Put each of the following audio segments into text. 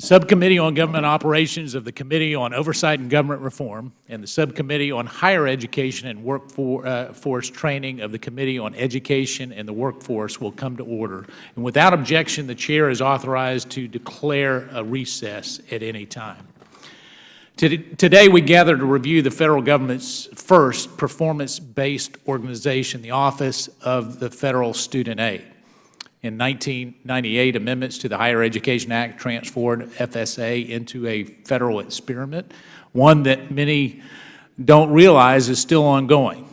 Subcommittee on Government Operations of the Committee on Oversight and Government Reform and the Subcommittee on Higher Education and Workforce Training of the Committee on Education and the Workforce will come to order. And without objection, the Chair is authorized to declare a recess at any time. Today, we gather to review the federal government's first performance-based organization, the Office of the Federal Student Aid. In 1998, amendments to the Higher Education Act transformed FSA into a federal experiment, one that many don't realize is still ongoing.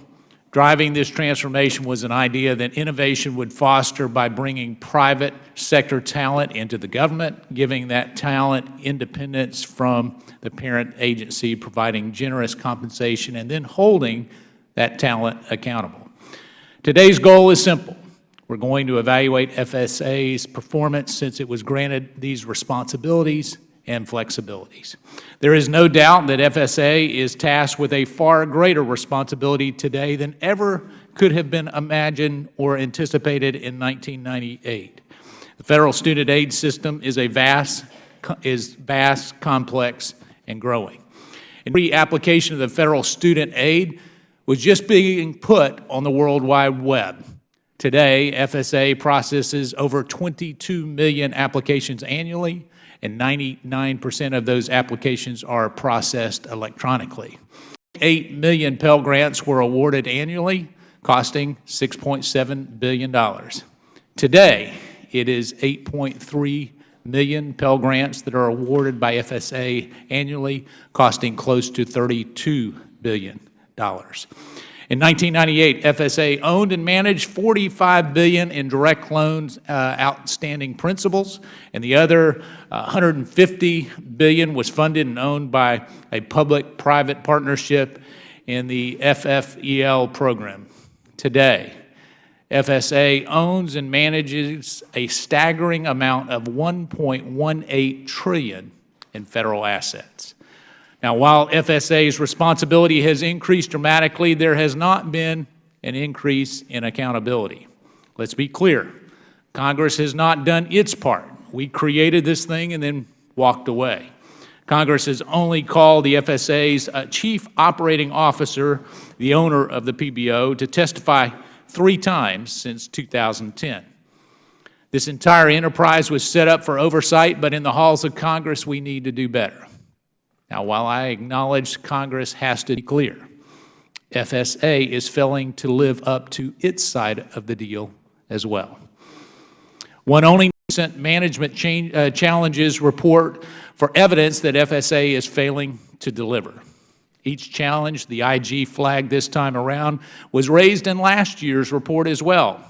Driving this transformation was an idea that innovation would foster by bringing private sector talent into the government, giving that talent independence from the parent agency, providing generous compensation, and then holding that talent accountable. Today's goal is simple. We're going to evaluate FSA's performance since it was granted these responsibilities and flexibilities. There is no doubt that FSA is tasked with a far greater responsibility today than ever could have been imagined or anticipated in 1998. The federal student aid system is vast, complex, and growing. And pre-application of the federal student aid was just being put on the World Wide Web. Today, FSA processes over 22 million applications annually, and 99% of those applications are processed electronically. 8 million Pell Grants were awarded annually, costing $6.7 billion. Today, it is 8.3 million Pell Grants that are awarded by FSA annually, costing close to $32 billion. In 1998, FSA owned and managed $45 billion in direct loans outstanding principals, and the other $150 billion was funded and owned by a public-private partnership in the FFEL program. Today, FSA owns and manages a staggering amount of $1.18 trillion in federal assets. Now, while FSA's responsibility has increased dramatically, there has not been an increase in accountability. Let's be clear. Congress has not done its part. We created this thing and then walked away. Congress has only called the FSA's chief operating officer, the owner of the PBO, to testify 3 times since 2010. This entire enterprise was set up for oversight, but in the halls of Congress, we need to do better. Now, while I acknowledge Congress has to be clear, FSA is failing to live up to its side of the deal as well. One only recent management challenges report for evidence that FSA is failing to deliver. Each challenge, the IG flag this time around, was raised in last year's report as well.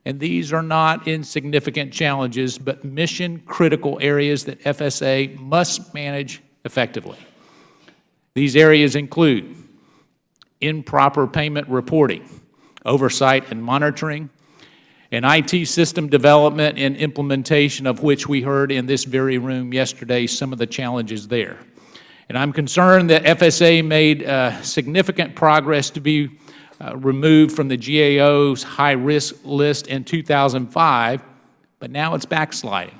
And these are not insignificant challenges, but mission-critical areas that FSA must manage effectively. These areas include improper payment reporting, oversight and monitoring, and IT system development and implementation, of which we heard in this very room yesterday some of the challenges there. And I'm concerned that FSA made significant progress to be removed from the GAO's high-risk list in 2005, but now it's backsliding.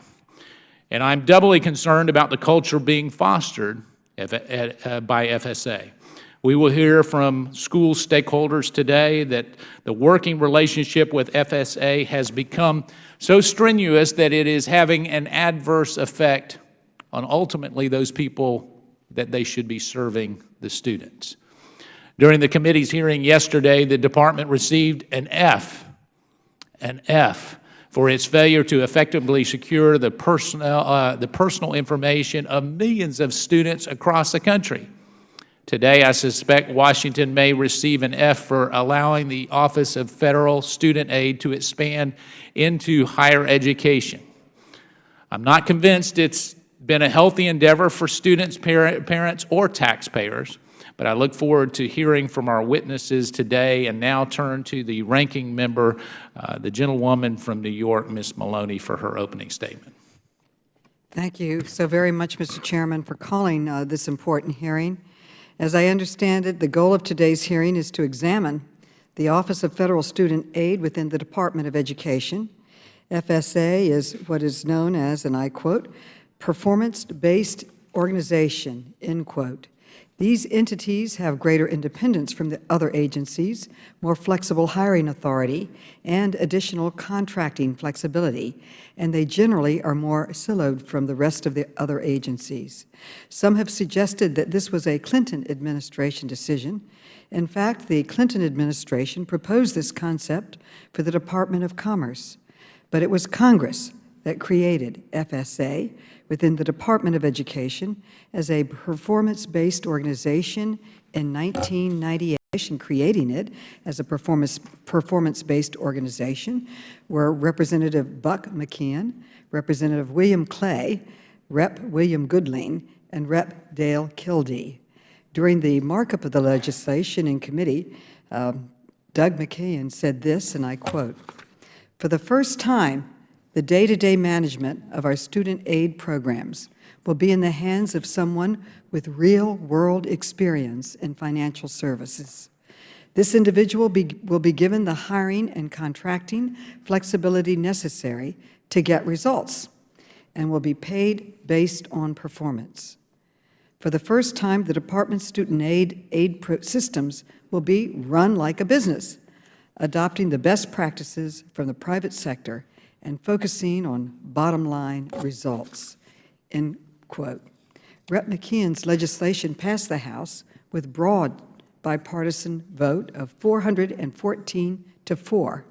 And I'm doubly concerned about the culture being fostered by FSA. We will hear from school stakeholders today that the working relationship with FSA has become so strenuous that it is having an adverse effect on ultimately those people that they should be serving, the students. During the committee's hearing yesterday, the department received an F for its failure to effectively secure the personal information of millions of students across the country. Today, I suspect Washington may receive an F for allowing the Office of Federal Student Aid to expand into higher education. I'm not convinced it's been a healthy endeavor for students, parents, or taxpayers, but I look forward to hearing from our witnesses today, and now turn to the ranking member, the gentlewoman from New York, Ms. Maloney, for her opening statement. Thank you so very much, Mr. Chairman, for calling this important hearing. As I understand it, the goal of today's hearing is to examine the Office of Federal Student Aid within the Department of Education. FSA is what is known as, and I quote, performance-based organization, end quote. These entities have greater independence from the other agencies, more flexible hiring authority, and additional contracting flexibility, and they generally are more siloed from the rest of the other agencies. Some have suggested that this was a Clinton administration decision. In fact, the Clinton administration proposed this concept for the Department of Commerce, but it was Congress that created FSA within the Department of Education as a performance-based organization in 1998. Creating it as a performance-based organization were Representative Buck McKeon, Representative William Clay, Rep. William Goodling, and Rep. Dale Kildee. During the markup of the legislation in committee, Doug McKeon said this, and I quote, "For the first time, the day-to-day management of our student aid programs will be in the hands of someone with real-world experience in financial services. This individual will be given the hiring and contracting flexibility necessary to get results and will be paid based on performance. For the first time, the Department's student aid systems will be run like a business, adopting the best practices from the private sector and focusing on bottom-line results," end quote. Rep. McKeon's legislation passed the House with broad bipartisan vote of 414 to 4.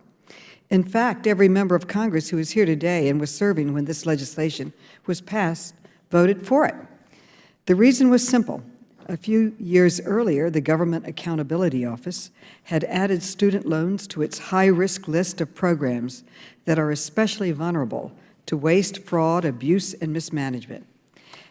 In fact, every member of Congress who is here today and was serving when this legislation was passed voted for it. The reason was simple. A few years earlier, the Government Accountability Office had added student loans to its high-risk list of programs that are especially vulnerable to waste, fraud, abuse, and mismanagement.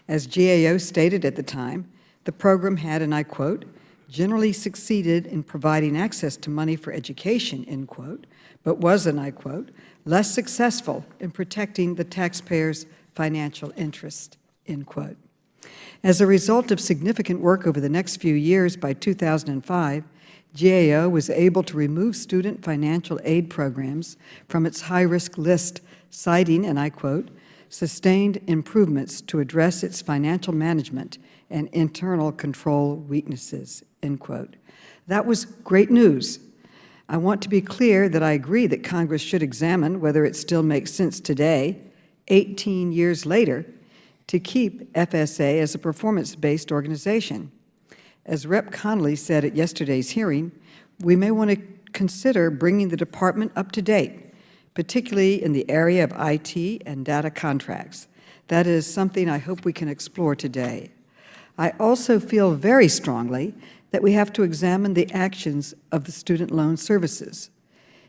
As GAO stated at the time, the program had, and I quote, "generally succeeded in providing access to money for education," end quote, but was, and I quote, "less successful in protecting the taxpayers' financial interest," end quote. As a result of significant work over the next few years, by 2005, GAO was able to remove student financial aid programs from its high-risk list, citing, and I quote, "sustained improvements to address its financial management and internal control weaknesses," end quote. That was great news. I want to be clear that I agree that Congress should examine whether it still makes sense today, 18 years later, to keep FSA as a performance-based organization. As Rep. Connolly said at yesterday's hearing, we may want to consider bringing the department up to date, particularly in the area of IT and data contracts. That is something I hope we can explore today. I also feel very strongly that we have to examine the actions of the student loan services.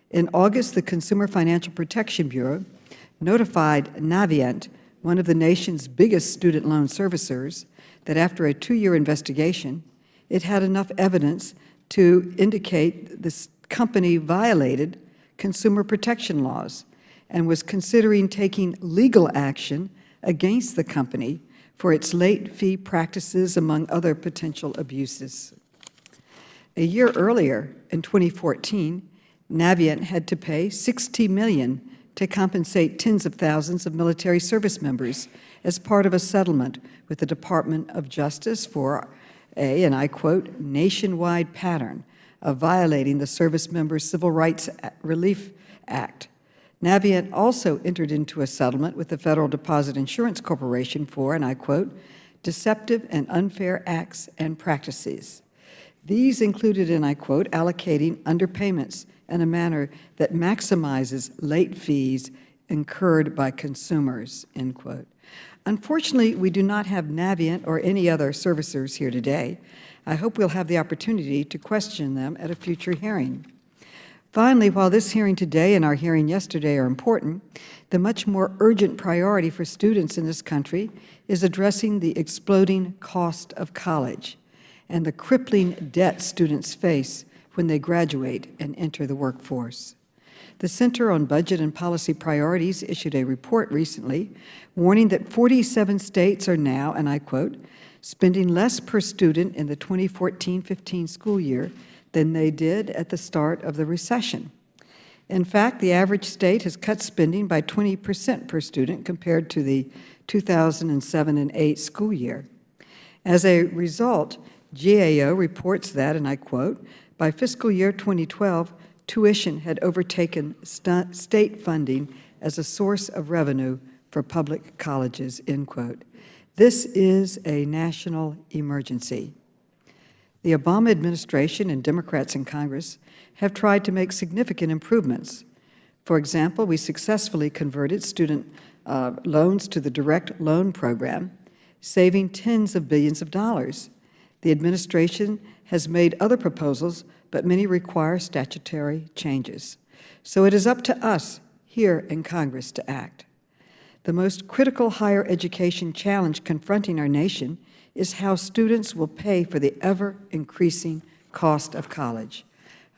In August, the Consumer Financial Protection Bureau notified Navient, one of the nation's biggest student loan servicers, that after a 2-year investigation, it had enough evidence to indicate this company violated consumer protection laws and was considering taking legal action against the company for its late fee practices, among other potential abuses. A year earlier, in 2014, Navient had to pay $60 million to compensate tens of thousands of military service members as part of a settlement with the Department of Justice for a, and I quote, "nationwide pattern of violating the Service Members' Civil Rights Relief Act." Navient also entered into a settlement with the Federal Deposit Insurance Corporation for, and I quote, "deceptive and unfair acts and practices." These included, and I quote, "allocating underpayments in a manner that maximizes late fees incurred by consumers," end quote. Unfortunately, we do not have Navient or any other servicers here today. I hope we'll have the opportunity to question them at a future hearing. Finally, while this hearing today and our hearing yesterday are important, the much more urgent priority for students in this country is addressing the exploding cost of college and the crippling debt students face when they graduate and enter the workforce. The Center on Budget and Policy Priorities issued a report recently warning that 47 states are now, and I quote, "spending less per student in the 2014-15 school year than they did at the start of the recession." In fact, the average state has cut spending by 20% per student compared to the 2007 and 8 school year. As a result, GAO reports that, and I quote, by fiscal year 2012, tuition had overtaken state funding as a source of revenue for public colleges, end quote. This is a national emergency. The Obama administration and Democrats in Congress have tried to make significant improvements. For example, we successfully converted student loans to the direct loan program, saving tens of billions of dollars. The administration has made other proposals, but many require statutory changes. So it is up to us here in Congress to act. The most critical higher education challenge confronting our nation is how students will pay for the ever-increasing cost of college.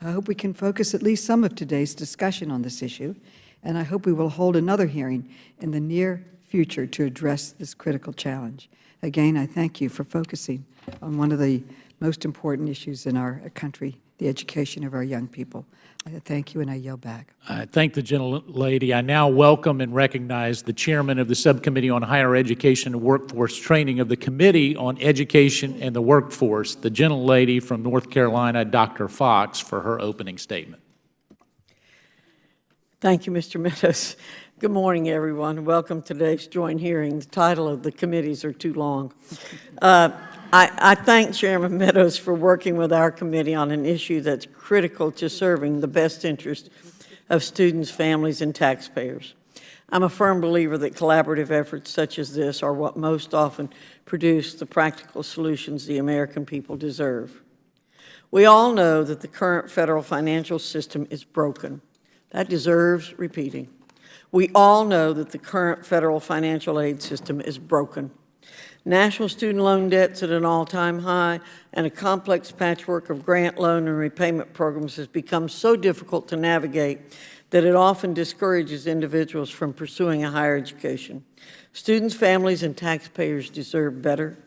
I hope we can focus at least some of today's discussion on this issue, and I hope we will hold another hearing in the near future to address this critical challenge. Again, I thank you for focusing on one of the most important issues in our country, the education of our young people. I thank you, and I yield back. I thank the gentlelady. I now welcome and recognize the chairman of the Subcommittee on Higher Education and Workforce Training of the Committee on Education and the Workforce, the gentlelady from North Carolina, Dr. Fox, for her opening statement. Thank you, Mr. Meadows. Good morning, everyone. Welcome to today's joint hearing. The title of the committees are too long. I thank Chairman Meadows for working with our committee on an issue that's critical to serving the best interest of students, families, and taxpayers. I'm a firm believer that collaborative efforts such as this are what most often produce the practical solutions the American people deserve. We all know that the current federal financial system is broken. That deserves repeating. We all know that the current federal financial aid system is broken. National student loan debt's at an all-time high, and a complex patchwork of grant, loan, and repayment programs has become so difficult to navigate that it often discourages individuals from pursuing a higher education. Students, families, and taxpayers deserve better.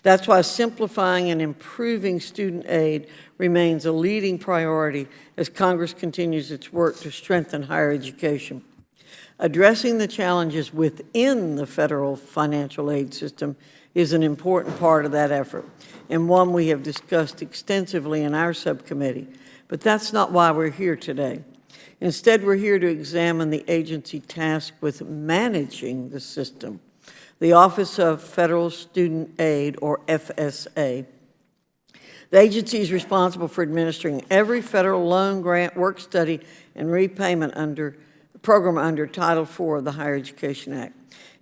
That's why simplifying and improving student aid remains a leading priority as Congress continues its work to strengthen higher education. Addressing the challenges within the federal financial aid system is an important part of that effort, and one we have discussed extensively in our subcommittee. But that's not why we're here today. Instead, we're here to examine the agency tasked with managing the system, the Office of Federal Student Aid, or FSA. The agency is responsible for administering every federal loan, grant, work study, and repayment program under Title IV of the Higher Education Act.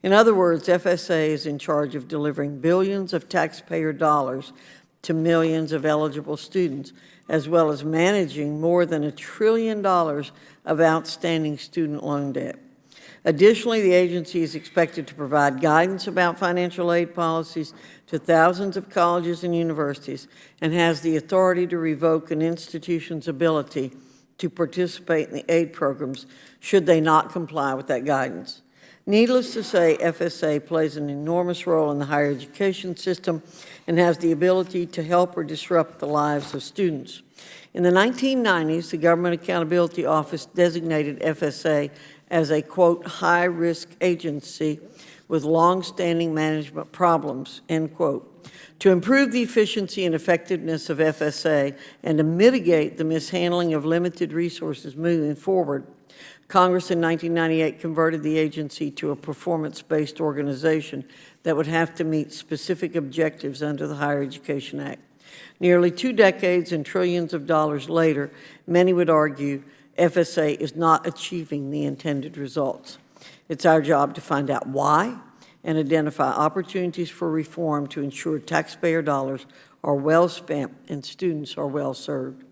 In other words, FSA is in charge of delivering billions of taxpayer dollars to millions of eligible students, as well as managing more than $1 trillion of outstanding student loan debt. Additionally, the agency is expected to provide guidance about financial aid policies to thousands of colleges and universities, and has the authority to revoke an institution's ability to participate in the aid programs should they not comply with that guidance. Needless to say, FSA plays an enormous role in the higher education system and has the ability to help or disrupt the lives of students. In the 1990s, the Government Accountability Office designated FSA as a, quote, high-risk agency with long-standing management problems, end quote. To improve the efficiency and effectiveness of FSA and to mitigate the mishandling of limited resources moving forward, Congress in 1998 converted the agency to a performance-based organization that would have to meet specific objectives under the Higher Education Act. Nearly 2 decades and trillions of dollars later, many would argue FSA is not achieving the intended results. It's our job to find out why and identify opportunities for reform to ensure taxpayer dollars are well spent and students are well served.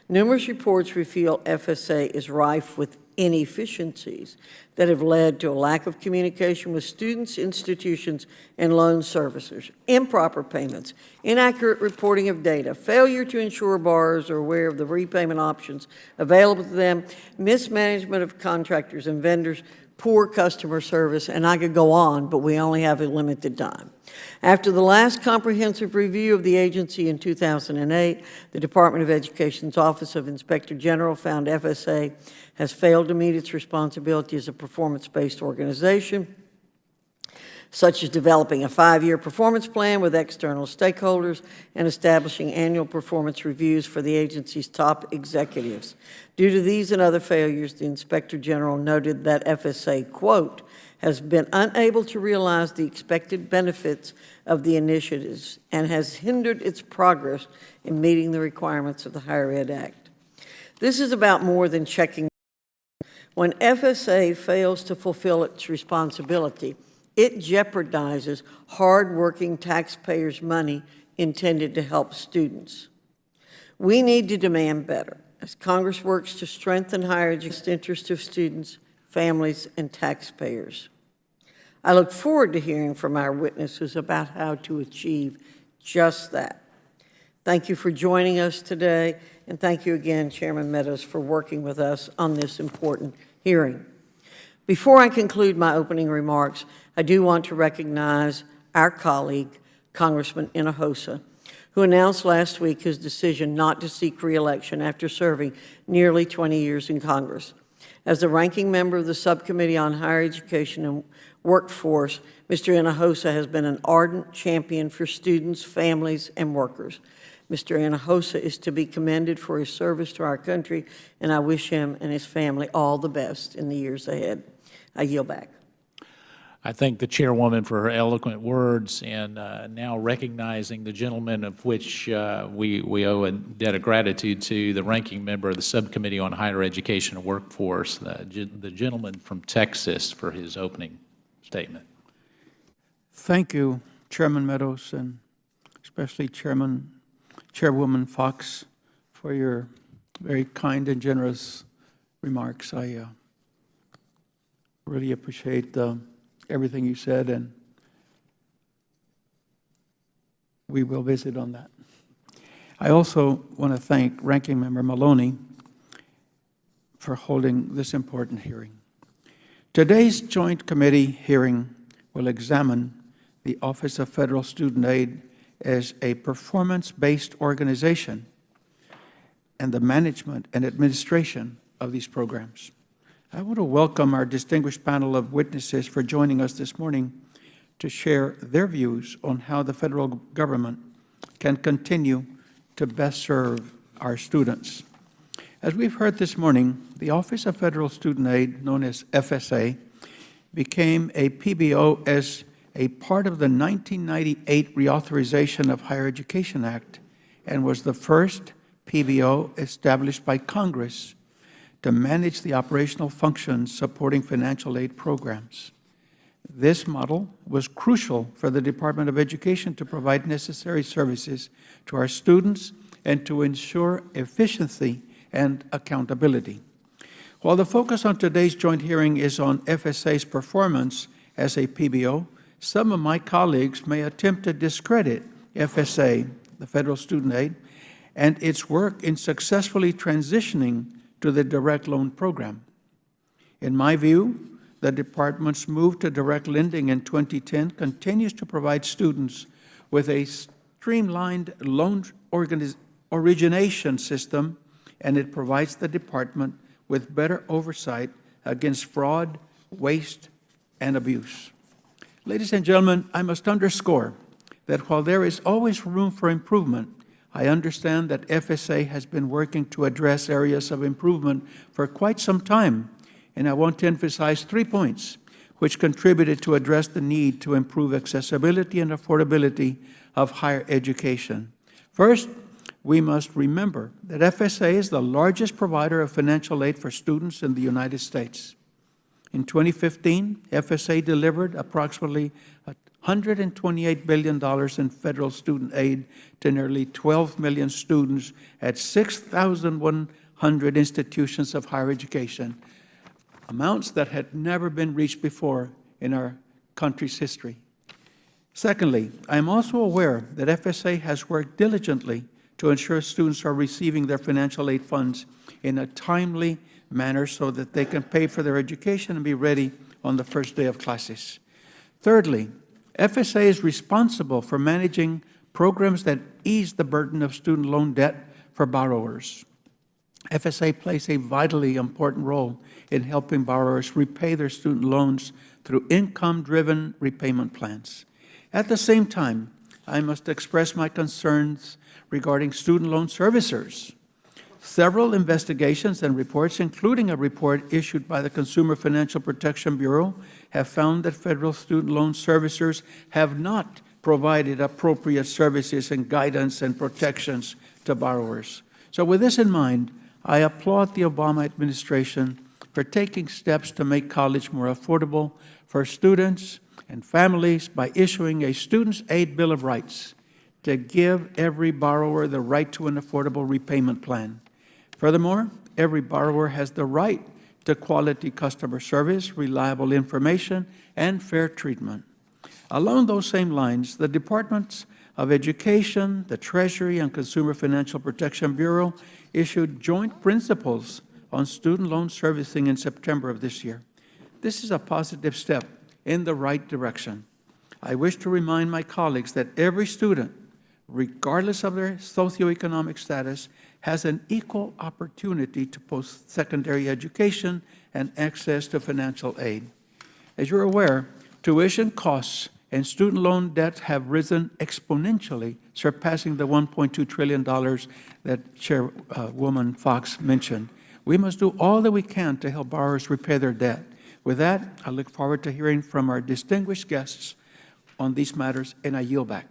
Numerous reports reveal FSA is rife with inefficiencies that have led to a lack of communication with students, institutions, and loan servicers, improper payments, inaccurate reporting of data, failure to ensure borrowers are aware of the repayment options available to them, mismanagement of contractors and vendors, poor customer service, and I could go on, but we only have a limited time. After the last comprehensive review of the agency in 2008, the Department of Education's Office of Inspector General found FSA has failed to meet its responsibility as a performance-based organization. such as developing a 5-year performance plan with external stakeholders and establishing annual performance reviews for the agency's top executives. Due to these and other failures, the Inspector General noted that FSA, quote, has been unable to realize the expected benefits of the initiatives and has hindered its progress in meeting the requirements of the Higher Ed Act. This is about more than checking. When FSA fails to fulfill its responsibility, it jeopardizes hard-working taxpayers' money intended to help students. We need to demand better as Congress works to strengthen higher education interests of students, families, and taxpayers. I look forward to hearing from our witnesses about how to achieve just that. Thank you for joining us today, and thank you again, Chairman Meadows, for working with us on this important hearing. Before I conclude my opening remarks, I do want to recognize our colleague, Congressman Hinojosa, who announced last week his decision not to seek re-election after serving nearly 20 years in Congress. As the ranking member of the Subcommittee on Higher Education and Workforce, Mr. Hinojosa has been an ardent champion for students, families, and workers. Mr. Hinojosa is to be commended for his service to our country, and I wish him and his family all the best in the years ahead. I yield back. I thank the chairwoman for her eloquent words, and now recognizing the gentleman of which we owe a debt of gratitude to, the ranking member of the Subcommittee on Higher Education and Workforce, the gentleman from Texas, for his opening statement. Thank you, Chairman Meadows, and especially Chairwoman Fox, for your very kind and generous remarks. I really appreciate everything you said, and we will visit on that. I also want to thank Ranking Member Maloney for holding this important hearing. Today's Joint Committee hearing will examine the Office of Federal Student Aid as a performance-based organization and the management and administration of these programs. I want to welcome our distinguished panel of witnesses for joining us this morning to share their views on how the federal government can continue to best serve our students. As we've heard this morning, the Office of Federal Student Aid, known as FSA, became a PBO as a part of the 1998 Reauthorization of Higher Education Act and was the first PBO established by Congress to manage the operational functions supporting financial aid programs. This model was crucial for the Department of Education to provide necessary services to our students and to ensure efficiency and accountability. While the focus on today's joint hearing is on FSA's performance as a PBO, some of my colleagues may attempt to discredit FSA, the Federal Student Aid, and its work in successfully transitioning to the direct loan program. In my view, the department's move to direct lending in 2010 continues to provide students with a streamlined loan origination system, and it provides the department with better oversight against fraud, waste, and abuse. Ladies and gentlemen, I must underscore that while there is always room for improvement, I understand that FSA has been working to address areas of improvement for quite some time, and I want to emphasize 3 points which contributed to address the need to improve accessibility and affordability of higher education. First, we must remember that FSA is the largest provider of financial aid for students in the United States. In 2015, FSA delivered approximately $128 billion in federal student aid to nearly 12 million students at 6,100 institutions of higher education, amounts that had never been reached before in our country's history. Secondly, I am also aware that FSA has worked diligently to ensure students are receiving their financial aid funds in a timely manner so that they can pay for their education and be ready on the first day of classes. Thirdly, FSA is responsible for managing programs that ease the burden of student loan debt for borrowers. FSA plays a vitally important role in helping borrowers repay their student loans through income-driven repayment plans. At the same time, I must express my concerns regarding student loan servicers. Several investigations and reports, including a report issued by the Consumer Financial Protection Bureau, have found that federal student loan servicers have not provided appropriate services and guidance and protections to borrowers. So with this in mind, I applaud the Obama administration for taking steps to make college more affordable for students and families by issuing a Students' Aid Bill of Rights to give every borrower the right to an affordable repayment plan. Furthermore, every borrower has the right to quality customer service, reliable information, and fair treatment. Along those same lines, the Departments of Education, the Treasury, and Consumer Financial Protection Bureau issued joint principles on student loan servicing in September of this year. This is a positive step in the right direction. I wish to remind my colleagues that every student, regardless of their socioeconomic status, has an equal opportunity to post-secondary education and access to financial aid. As you're aware, tuition costs and student loan debt have risen exponentially, surpassing the $1.2 trillion that Chairwoman Fox mentioned. We must do all that we can to help borrowers repay their debt. With that, I look forward to hearing from our distinguished guests on these matters, and I yield back.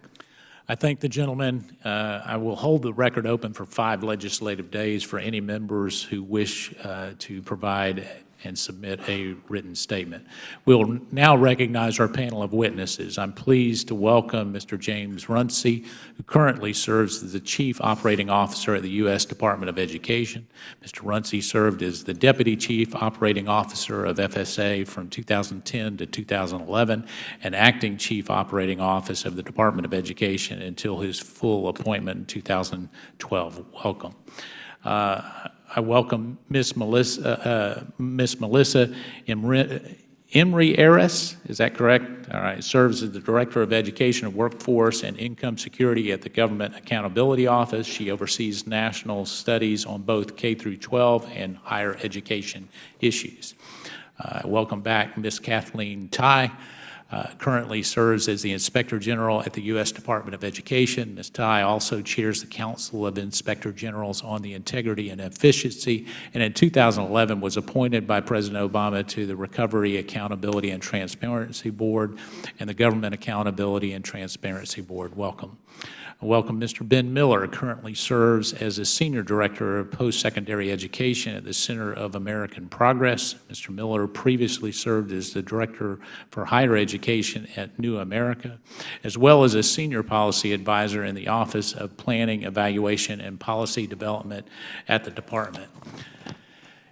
I thank the gentleman. I will hold the record open for 5 legislative days for any members who wish to provide and submit a written statement. We'll now recognize our panel of witnesses. I'm pleased to welcome Mr. James Runcie, who currently serves as the Chief Operating Officer at the U.S. Department of Education. Mr. Runcie served as the Deputy Chief Operating Officer of FSA from 2010 to 2011 and Acting Chief Operating Officer of the Department of Education until his full appointment in 2012. Welcome. I welcome Miss Melissa Emery Aris, is that correct? All right, serves as the Director of Education of Workforce and Income Security at the Government Accountability Office. She oversees national studies on both K through 12 and higher education issues. Welcome back Miss Kathleen Tai. Currently serves as the Inspector General at the U.S. Department of Education. Ms. Tai also chairs the Council of Inspector Generals on the Integrity and Efficiency, and in 2011 was appointed by President Obama to the Recovery, Accountability, and Transparency Board and the Government Accountability and Transparency Board. Welcome. Welcome Mr. Ben Miller, currently serves as a Senior Director of Post-Secondary Education at the Center of American Progress. Mr. Miller previously served as the Director for Higher Education at New America, as well as a Senior Policy Advisor in the Office of Planning, Evaluation, and Policy Development at the Department.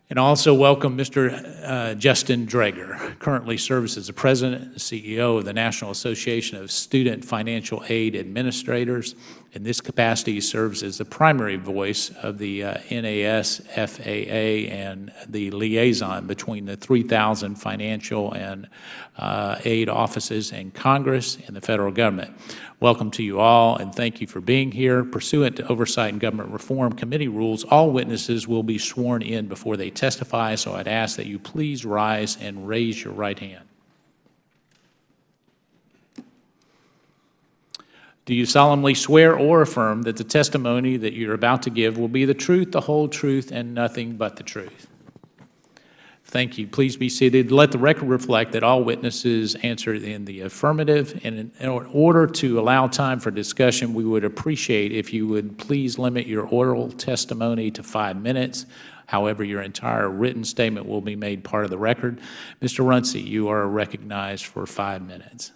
And also welcome Mr. Justin Draeger, currently serves as the President and CEO of the National Association of Student Financial Aid Administrators. In this capacity, he serves as the primary voice of the NAS, FAA, and the liaison between the 3,000 financial and aid offices in Congress and the federal government. Welcome to you all, and thank you for being here. Pursuant to Oversight and Government Reform Committee rules, all witnesses will be sworn in before they testify, so I'd ask that you please rise and raise your right hand. Do you solemnly swear or affirm that the testimony that you're about to give will be the truth, the whole truth, and nothing but the truth? Thank you. Please be seated. Let the record reflect that all witnesses answered in the affirmative. And in order to allow time for discussion, we would appreciate if you would please limit your oral testimony to 5 minutes. However, your entire written statement will be made part of the record. Mr. Runcie, you are recognized for 5 minutes.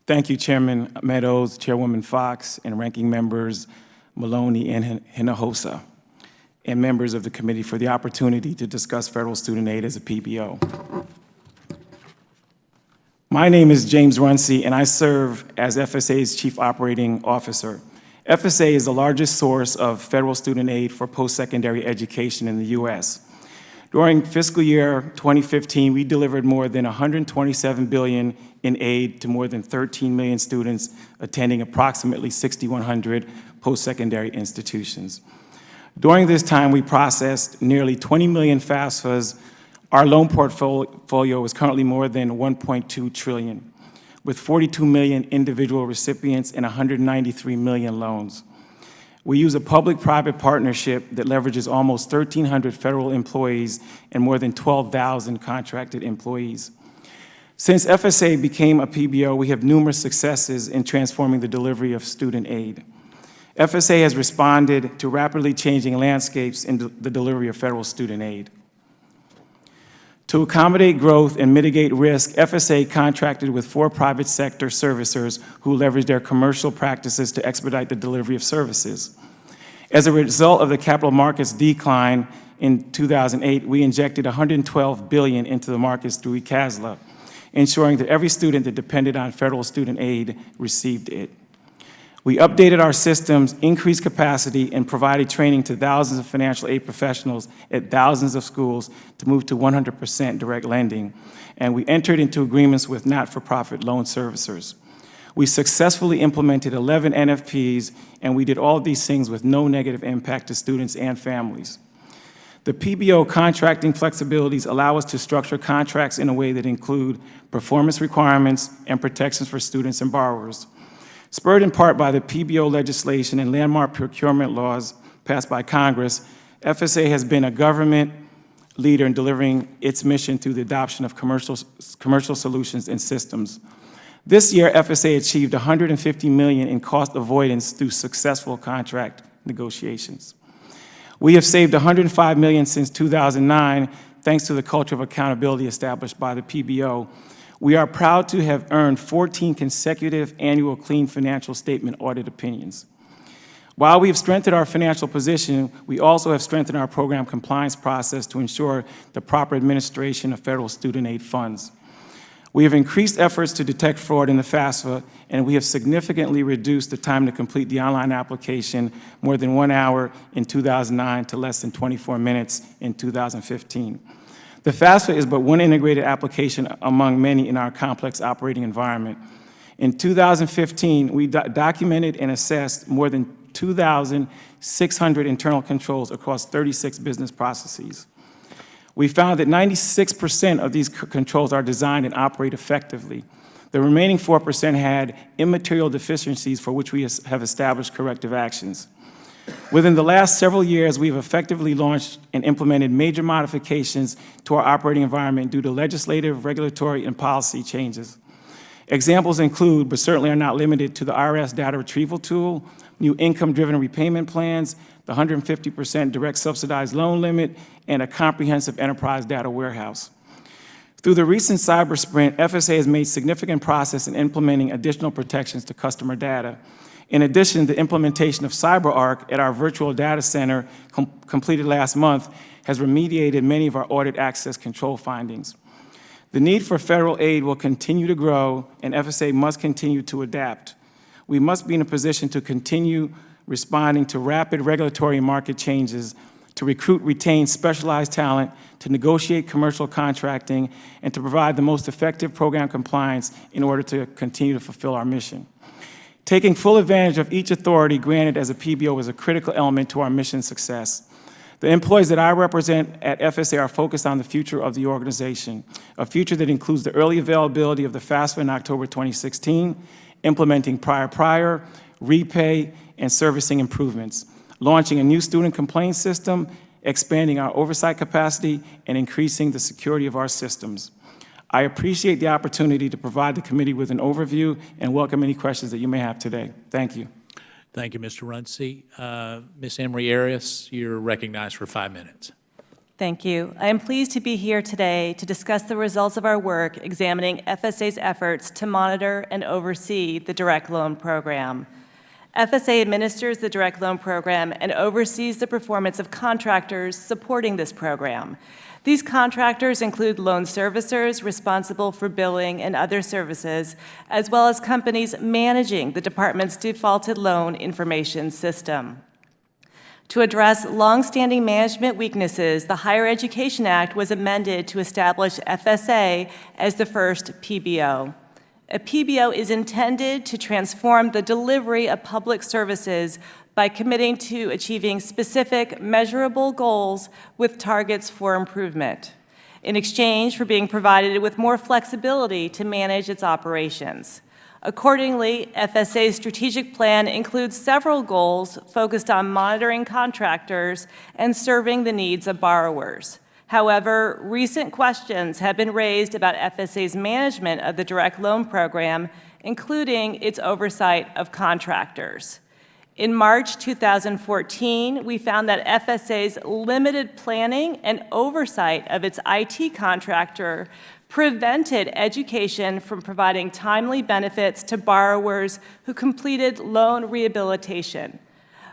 Thank you, Chairman Meadows, Chairwoman Fox, and Ranking Members Maloney and Hinojosa, and members of the committee for the opportunity to discuss federal student aid as a PBO. My name is James Runcie, and I serve as FSA's Chief Operating Officer. FSA is the largest source of federal student aid for post-secondary education in the U.S. During fiscal year 2015, we delivered more than $127 billion in aid to more than 13 million students attending approximately 6,100 post-secondary institutions. During this time, we processed nearly 20 million FAFSAs Our loan portfolio is currently more than $1.2 trillion, with 42 million individual recipients and 193 million loans. We use a public-private partnership that leverages almost 1,300 federal employees and more than 12,000 contracted employees. Since FSA became a PBO, we have numerous successes in transforming the delivery of student aid. FSA has responded to rapidly changing landscapes in the delivery of federal student aid. To accommodate growth and mitigate risk, FSA contracted with 4 private sector servicers who leverage their commercial practices to expedite the delivery of services. As a result of the capital markets decline in 2008, we injected $112 billion into the markets through ECASLA, ensuring that every student that depended on federal student aid received it. We updated our systems, increased capacity, and provided training to thousands of financial aid professionals at thousands of schools to move to 100% direct lending. And we entered into agreements with not-for-profit loan servicers. We successfully implemented 11 NFPs, and we did all of these things with no negative impact to students and families. The PBO contracting flexibilities allow us to structure contracts in a way that include performance requirements and protections for students and borrowers. Spurred in part by the PBO legislation and landmark procurement laws passed by Congress, FSA has been a government leader in delivering its mission through the adoption of commercial solutions and systems. This year, FSA achieved $150 million in cost avoidance through successful contract negotiations. We have saved $105 million since 2009, thanks to the culture of accountability established by the PBO. We are proud to have earned 14 consecutive annual clean financial statement audit opinions. While we have strengthened our financial position, we also have strengthened our program compliance process to ensure the proper administration of federal student aid funds. We have increased efforts to detect fraud in the FAFSA, and we have significantly reduced the time to complete the online application, more than 1 hour in 2009 to less than 24 minutes in 2015. The FAFSA is but one integrated application among many in our complex operating environment. In 2015, we documented and assessed more than 2,600 internal controls across 36 business processes. We found that 96% of these controls are designed and operate effectively. The remaining 4% had immaterial deficiencies for which we have established corrective actions. Within the last several years, we've effectively launched and implemented major modifications to our operating environment due to legislative, regulatory, and policy changes. Examples include, but certainly are not limited to, the IRS data retrieval tool, new income-driven repayment plans, the 150% direct subsidized loan limit, and a comprehensive enterprise data warehouse. Through the recent cyber sprint, FSA has made significant progress in implementing additional protections to customer data. In addition, the implementation of CyberArk at our virtual data center completed last month has remediated many of our audit access control findings. The need for federal aid will continue to grow, and FSA must continue to adapt. We must be in a position to continue responding to rapid regulatory and market changes, to recruit, retain specialized talent, to negotiate commercial contracting, and to provide the most effective program compliance in order to continue to fulfill our mission. Taking full advantage of each authority granted as a PBO is a critical element to our mission success. The employees that I represent at FSA are focused on the future of the organization, a future that includes the early availability of the FAFSA in October 2016, implementing prior, repay, and servicing improvements, launching a new student complaint system, expanding our oversight capacity, and increasing the security of our systems. I appreciate the opportunity to provide the committee with an overview and welcome any questions that you may have today. Thank you. Thank you, Mr. Runcie. Ms. Emery Arias, you're recognized for 5 minutes. Thank you. I am pleased to be here today to discuss the results of our work examining FSA's efforts to monitor and oversee the direct loan program. FSA administers the direct loan program and oversees the performance of contractors supporting this program. These contractors include loan servicers responsible for billing and other services, as well as companies managing the department's defaulted loan information system. To address longstanding management weaknesses, the Higher Education Act was amended to establish FSA as the first PBO. A PBO is intended to transform the delivery of public services by committing to achieving specific, measurable goals with targets for improvement. in exchange for being provided with more flexibility to manage its operations. Accordingly, FSA's strategic plan includes several goals focused on monitoring contractors and serving the needs of borrowers. However, recent questions have been raised about FSA's management of the direct loan program, including its oversight of contractors. In March 2014, we found that FSA's limited planning and oversight of its IT contractor prevented education from providing timely benefits to borrowers who completed loan rehabilitation.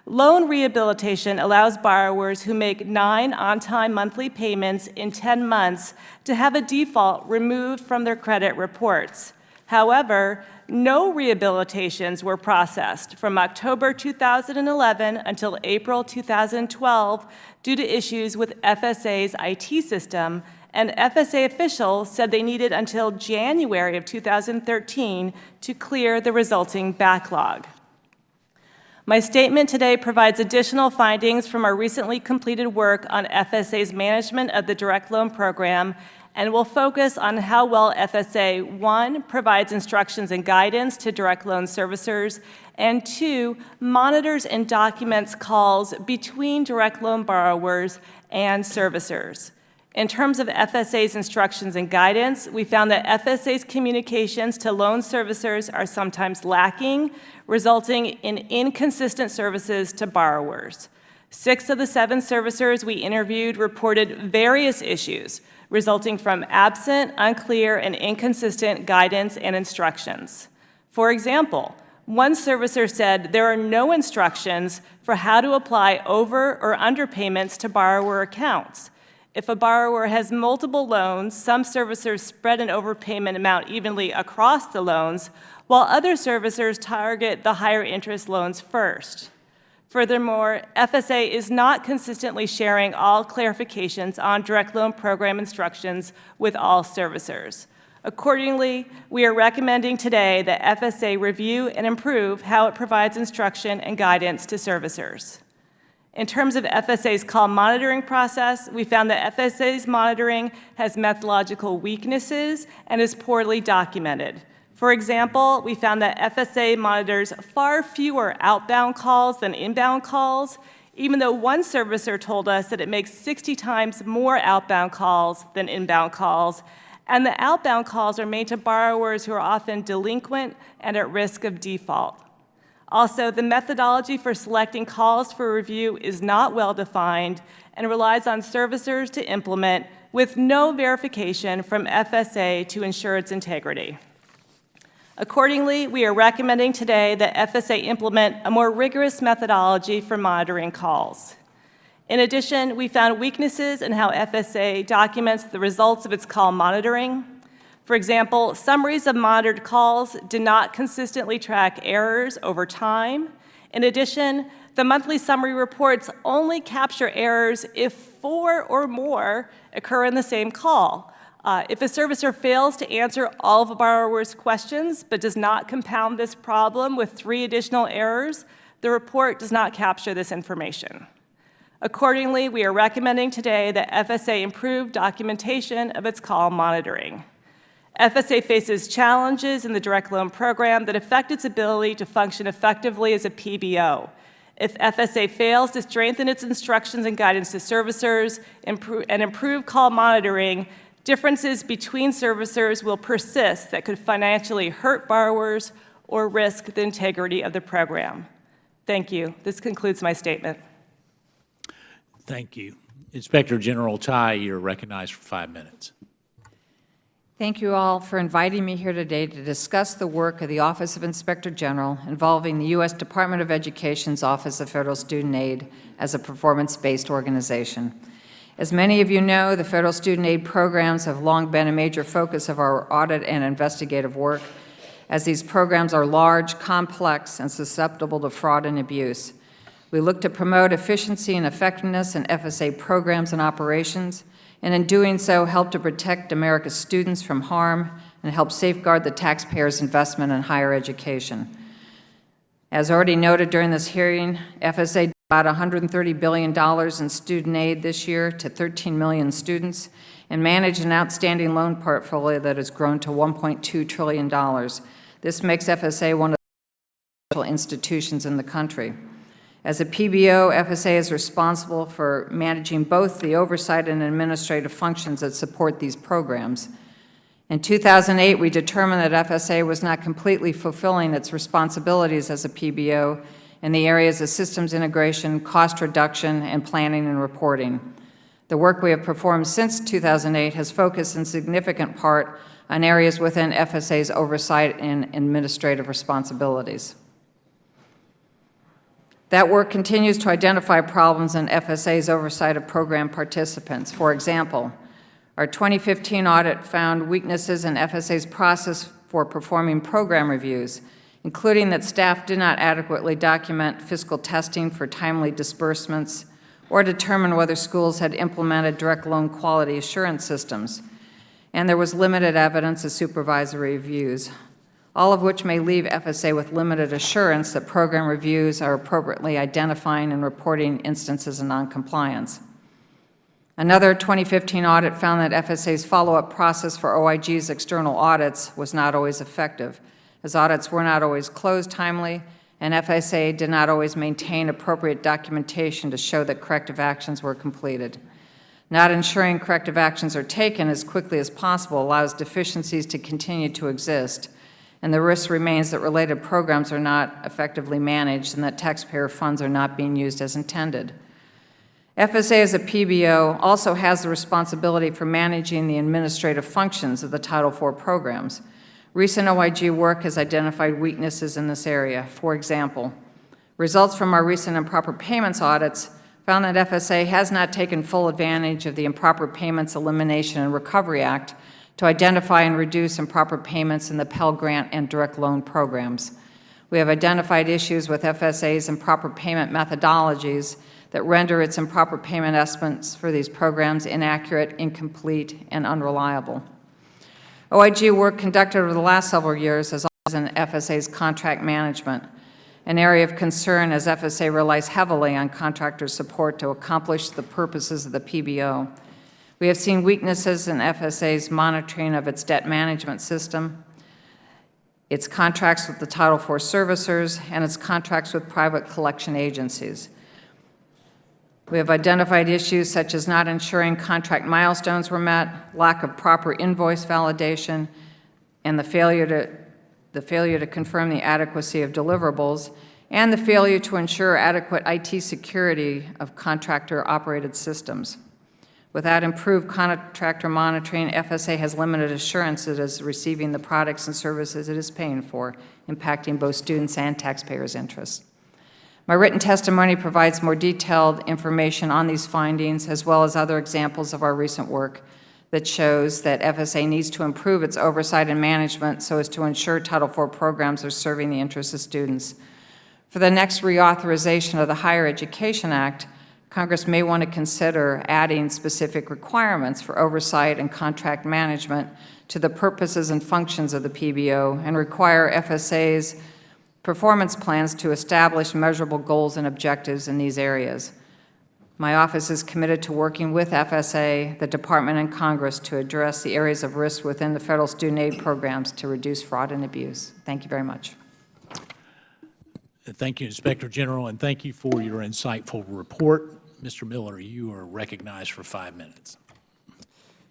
Loan rehabilitation allows borrowers who make 9 on-time monthly payments in 10 months to have a default removed from their credit reports. However, no rehabilitations were processed from October 2011 until April 2012 due to issues with FSA's IT system, and FSA officials said they needed until January of 2013 to clear the resulting backlog. My statement today provides additional findings from our recently completed work on FSA's management of the direct loan program and will focus on how well FSA, 1, provides instructions and guidance to direct loan servicers, and 2, monitors and documents calls between direct loan borrowers and servicers. In terms of FSA's instructions and guidance, we found that FSA's communications to loan servicers are sometimes lacking, resulting in inconsistent services to borrowers. 6 of the 7 servicers we interviewed reported various issues resulting from absent, unclear, and inconsistent guidance and instructions. For example, one servicer said there are no instructions for how to apply over or underpayments to borrower accounts. If a borrower has multiple loans, some servicers spread an overpayment amount evenly across the loans, while other servicers target the higher interest loans first. Furthermore, FSA is not consistently sharing all clarifications on direct loan program instructions with all servicers. Accordingly, we are recommending today that FSA review and improve how it provides instruction and guidance to servicers. In terms of FSA's call monitoring process, we found that FSA's monitoring has methodological weaknesses and is poorly documented. For example, we found that FSA monitors far fewer outbound calls than inbound calls, even though one servicer told us that it makes 60 times more outbound calls than inbound calls, and the outbound calls are made to borrowers who are often delinquent and at risk of default. Also, the methodology for selecting calls for review is not well defined and relies on servicers to implement with no verification from FSA to ensure its integrity. Accordingly, we are recommending today that FSA implement a more rigorous methodology for monitoring calls. In addition, we found weaknesses in how FSA documents the results of its call monitoring. For example, summaries of monitored calls do not consistently track errors over time. In addition, the monthly summary reports only capture errors if 4 or more occur in the same call. If a servicer fails to answer all of a borrower's questions but does not compound this problem with 3 additional errors, the report does not capture this information. Accordingly, we are recommending today that FSA improve documentation of its call monitoring. FSA faces challenges in the direct loan program that affect its ability to function effectively as a PBO. If FSA fails to strengthen its instructions and guidance to servicers and improve call monitoring, differences between servicers will persist that could financially hurt borrowers or risk the integrity of the program. Thank you. This concludes my statement. Thank you. Inspector General Tai, you're recognized for 5 minutes. Thank you all for inviting me here today to discuss the work of the Office of Inspector General involving the U.S. Department of Education's Office of Federal Student Aid as a performance-based organization. As many of you know, the federal student aid programs have long been a major focus of our audit and investigative work, as these programs are large, complex, and susceptible to fraud and abuse. We look to promote efficiency and effectiveness in FSA programs and operations, and in doing so, help to protect America's students from harm and help safeguard the taxpayers' investment in higher education. As already noted during this hearing, FSA did about $130 billion in student aid this year to 13 million students, and manage an outstanding loan portfolio that has grown to $1.2 trillion. This makes FSA one of the financial institutions in the country. As a PBO, FSA is responsible for managing both the oversight and administrative functions that support these programs. In 2008, we determined that FSA was not completely fulfilling its responsibilities as a PBO in the areas of systems integration, cost reduction, and planning and reporting. The work we have performed since 2008 has focused in significant part on areas within FSA's oversight and administrative responsibilities. That work continues to identify problems in FSA's oversight of program participants. For example, our 2015 audit found weaknesses in FSA's process for performing program reviews, including that staff did not adequately document fiscal testing for timely disbursements or determine whether schools had implemented direct loan quality assurance systems, and there was limited evidence of supervisory reviews, all of which may leave FSA with limited assurance that program reviews are appropriately identifying and reporting instances of noncompliance. Another 2015 audit found that FSA's follow-up process for OIG's external audits was not always effective, as audits were not always closed timely, and FSA did not always maintain appropriate documentation to show that corrective actions were completed. Not ensuring corrective actions are taken as quickly as possible allows deficiencies to continue to exist, and the risk remains that related programs are not effectively managed and that taxpayer funds are not being used as intended. FSA as a PBO also has the responsibility for managing the administrative functions of the Title IV programs. Recent OIG work has identified weaknesses in this area. For example, results from our recent improper payments audits found that FSA has not taken full advantage of the Improper Payments Elimination and Recovery Act to identify and reduce improper payments in the Pell Grant and direct loan programs. We have identified issues with FSA's improper payment methodologies that render its improper payment estimates for these programs inaccurate, incomplete, and unreliable. OIG work conducted over the last several years has always in FSA's contract management, an area of concern as FSA relies heavily on contractor support to accomplish the purposes of the PBO. We have seen weaknesses in FSA's monitoring of its debt management system, its contracts with the Title IV servicers, and its contracts with private collection agencies. We have identified issues such as not ensuring contract milestones were met, lack of proper invoice validation, and the failure to confirm the adequacy of deliverables, and the failure to ensure adequate IT security of contractor-operated systems. Without improved contractor monitoring, FSA has limited assurance it is receiving the products and services it is paying for, impacting both students and taxpayers' interests. My written testimony provides more detailed information on these findings, as well as other examples of our recent work that shows that FSA needs to improve its oversight and management so as to ensure Title IV programs are serving the interests of students. For the next reauthorization of the Higher Education Act, Congress may want to consider adding specific requirements for oversight and contract management to the purposes and functions of the PBO and require FSA's performance plans to establish measurable goals and objectives in these areas. My office is committed to working with FSA, the Department, and Congress to address the areas of risk within the federal student aid programs to reduce fraud and abuse. Thank you very much. Thank you, Inspector General, and thank you for your insightful report. Mr. Miller, you are recognized for 5 minutes.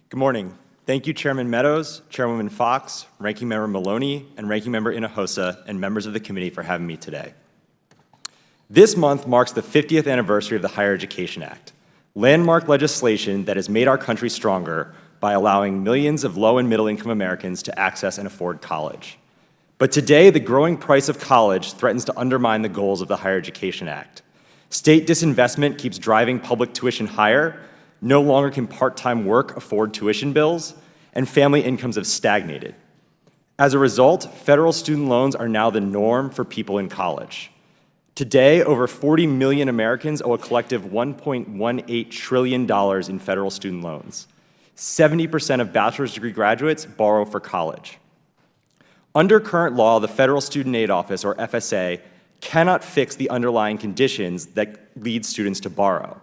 Good morning. Thank you, Chairman Meadows, Chairwoman Fox, Ranking Member Maloney, and Ranking Member Hinojosa, and members of the committee for having me today. This month marks the 50th anniversary of the Higher Education Act, landmark legislation that has made our country stronger by allowing millions of low and middle-income Americans to access and afford college. But today, the growing price of college threatens to undermine the goals of the Higher Education Act. State disinvestment keeps driving public tuition higher. No longer can part-time work afford tuition bills, and family incomes have stagnated. As a result, federal student loans are now the norm for people in college. Today, over 40 million Americans owe a collective $1.18 trillion in federal student loans. 70% of bachelor's degree graduates borrow for college. Under current law, the Federal Student Aid Office, or FSA, cannot fix the underlying conditions that lead students to borrow.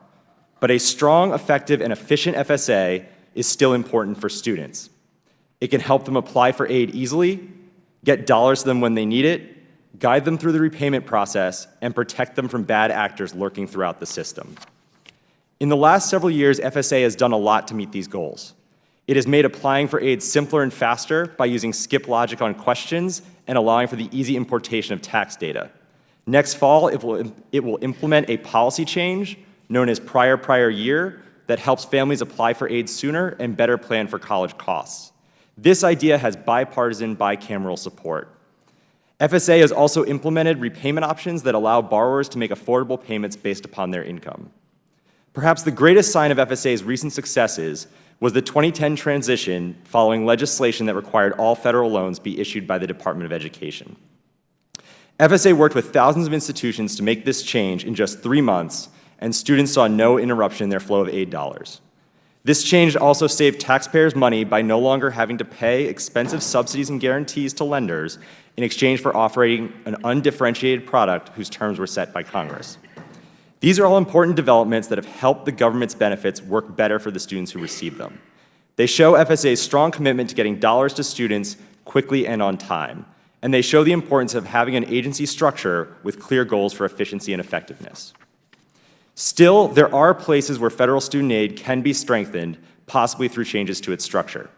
But a strong, effective, and efficient FSA is still important for students. It can help them apply for aid easily, get dollars to them when they need it, guide them through the repayment process, and protect them from bad actors lurking throughout the system. In the last several years, FSA has done a lot to meet these goals. It has made applying for aid simpler and faster by using skip logic on questions and allowing for the easy importation of tax data. Next fall, it will implement a policy change known as prior year that helps families apply for aid sooner and better plan for college costs. This idea has bipartisan, bicameral support. FSA has also implemented repayment options that allow borrowers to make affordable payments based upon their income. Perhaps the greatest sign of FSA's recent successes was the 2010 transition following legislation that required all federal loans be issued by the Department of Education. FSA worked with thousands of institutions to make this change in just 3 months, and students saw no interruption in their flow of aid dollars. This change also saved taxpayers money by no longer having to pay expensive subsidies and guarantees to lenders in exchange for offering an undifferentiated product whose terms were set by Congress. These are all important developments that have helped the government's benefits work better for the students who receive them. They show FSA's strong commitment to getting dollars to students quickly and on time, and they show the importance of having an agency structure with clear goals for efficiency and effectiveness. Still, there are places where federal student aid can be strengthened, possibly through changes to its structure.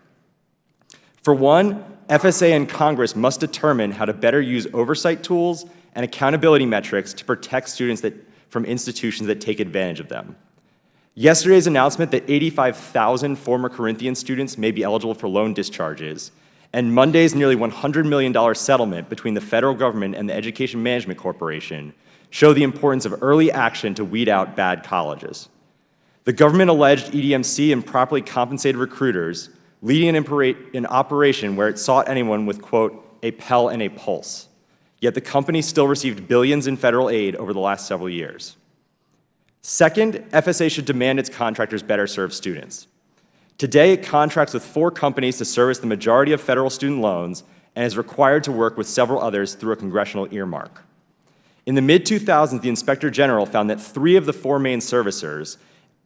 For one, FSA and Congress must determine how to better use oversight tools and accountability metrics to protect students from institutions that take advantage of them. Yesterday's announcement that 85,000 former Corinthian students may be eligible for loan discharges, and Monday's nearly $100 million settlement between the federal government and the Education Management Corporation show the importance of early action to weed out bad colleges. The government alleged EDMC improperly compensated recruiters, leading an operation where it sought anyone with, quote, a Pell and a pulse. Yet the company still received billions in federal aid over the last several years. Second, FSA should demand its contractors better serve students. Today, it contracts with 4 companies to service the majority of federal student loans and is required to work with several others through a congressional earmark. In the mid-2000s, the Inspector General found that 3 of the 4 main servicers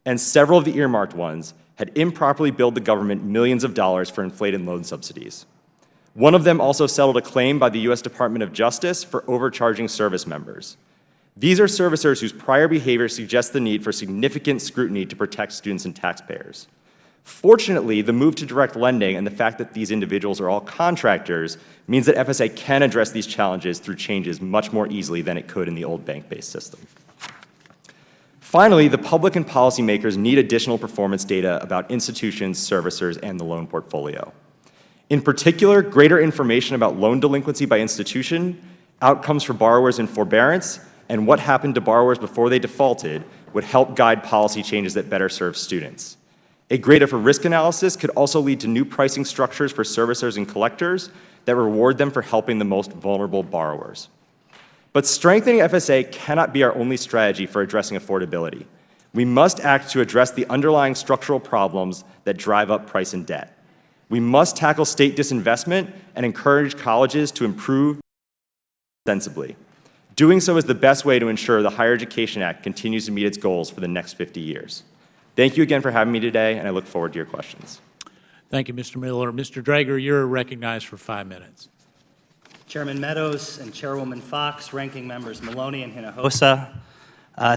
and several of the earmarked ones had improperly billed the government millions of dollars for inflated loan subsidies. One of them also settled a claim by the U.S. Department of Justice for overcharging service members. These are servicers whose prior behavior suggests the need for significant scrutiny to protect students and taxpayers. Fortunately, the move to direct lending and the fact that these individuals are all contractors means that FSA can address these challenges through changes much more easily than it could in the old bank-based system. Finally, the public and policymakers need additional performance data about institutions, servicers, and the loan portfolio. In particular, greater information about loan delinquency by institution, outcomes for borrowers in forbearance, and what happened to borrowers before they defaulted would help guide policy changes that better serve students. A greater for risk analysis could also lead to new pricing structures for servicers and collectors that reward them for helping the most vulnerable borrowers. But strengthening FSA cannot be our only strategy for addressing affordability. We must act to address the underlying structural problems that drive up price and debt. We must tackle state disinvestment and encourage colleges to improve sensibly. Doing so is the best way to ensure the Higher Education Act continues to meet its goals for the next 50 years. Thank you again for having me today, and I look forward to your questions. Thank you, Mr. Miller. Mr. Drager, you're recognized for 5 minutes. Chairman Meadows and Chairwoman Fox, Ranking Members Maloney and Hinojosa,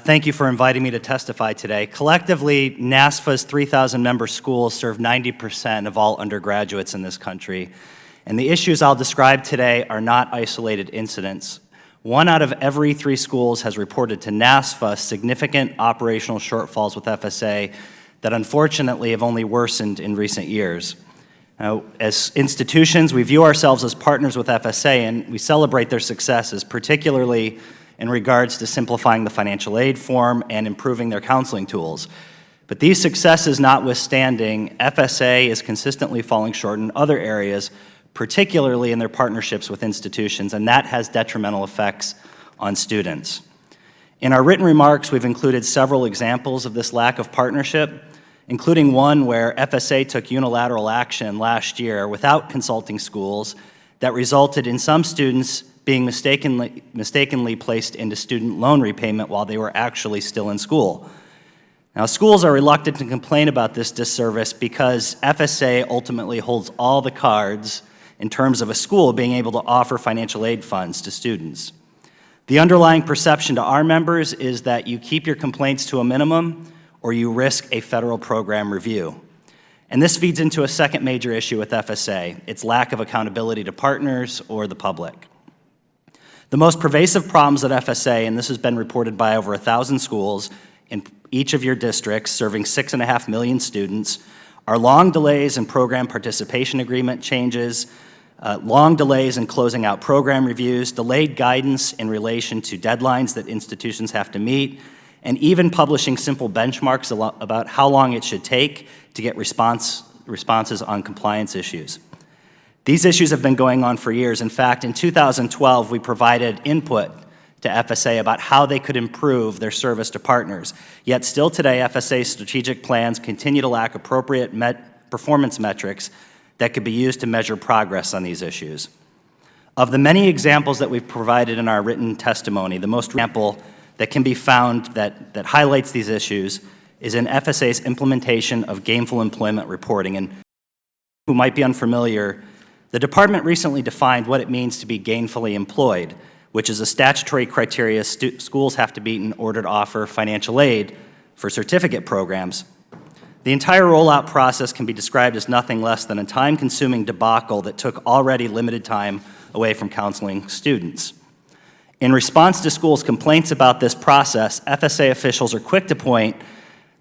thank you for inviting me to testify today. Collectively, NASFA's 3,000-member schools serve 90% of all undergraduates in this country, and the issues I'll describe today are not isolated incidents. 1 out of every 3 schools has reported to NASFA significant operational shortfalls with FSA that unfortunately have only worsened in recent years. As institutions, we view ourselves as partners with FSA, and we celebrate their successes, particularly in regards to simplifying the financial aid form and improving their counseling tools. But these successes notwithstanding, FSA is consistently falling short in other areas, particularly in their partnerships with institutions, and that has detrimental effects on students. In our written remarks, we've included several examples of this lack of partnership, including one where FSA took unilateral action last year without consulting schools that resulted in some students being mistakenly placed into student loan repayment while they were actually still in school. Now, schools are reluctant to complain about this disservice because FSA ultimately holds all the cards in terms of a school being able to offer financial aid funds to students. The underlying perception to our members is that you keep your complaints to a minimum or you risk a federal program review. And this feeds into a second major issue with FSA, its lack of accountability to partners or the public. The most pervasive problems at FSA, and this has been reported by over 1,000 schools in each of your districts serving 6.5 million students, are long delays in program participation agreement changes, long delays in closing out program reviews, delayed guidance in relation to deadlines that institutions have to meet, and even publishing simple benchmarks about how long it should take to get responses on compliance issues. These issues have been going on for years. In fact, in 2012, we provided input to FSA about how they could improve their service to partners. Yet still today, FSA's strategic plans continue to lack appropriate performance metrics that could be used to measure progress on these issues. Of the many examples that we've provided in our written testimony, the most example that can be found that highlights these issues is in FSA's implementation of gainful employment reporting. And who might be unfamiliar, the department recently defined what it means to be gainfully employed, which is a statutory criteria schools have to meet in order to offer financial aid for certificate programs. The entire rollout process can be described as nothing less than a time-consuming debacle that took already limited time away from counseling students. In response to schools' complaints about this process, FSA officials are quick to point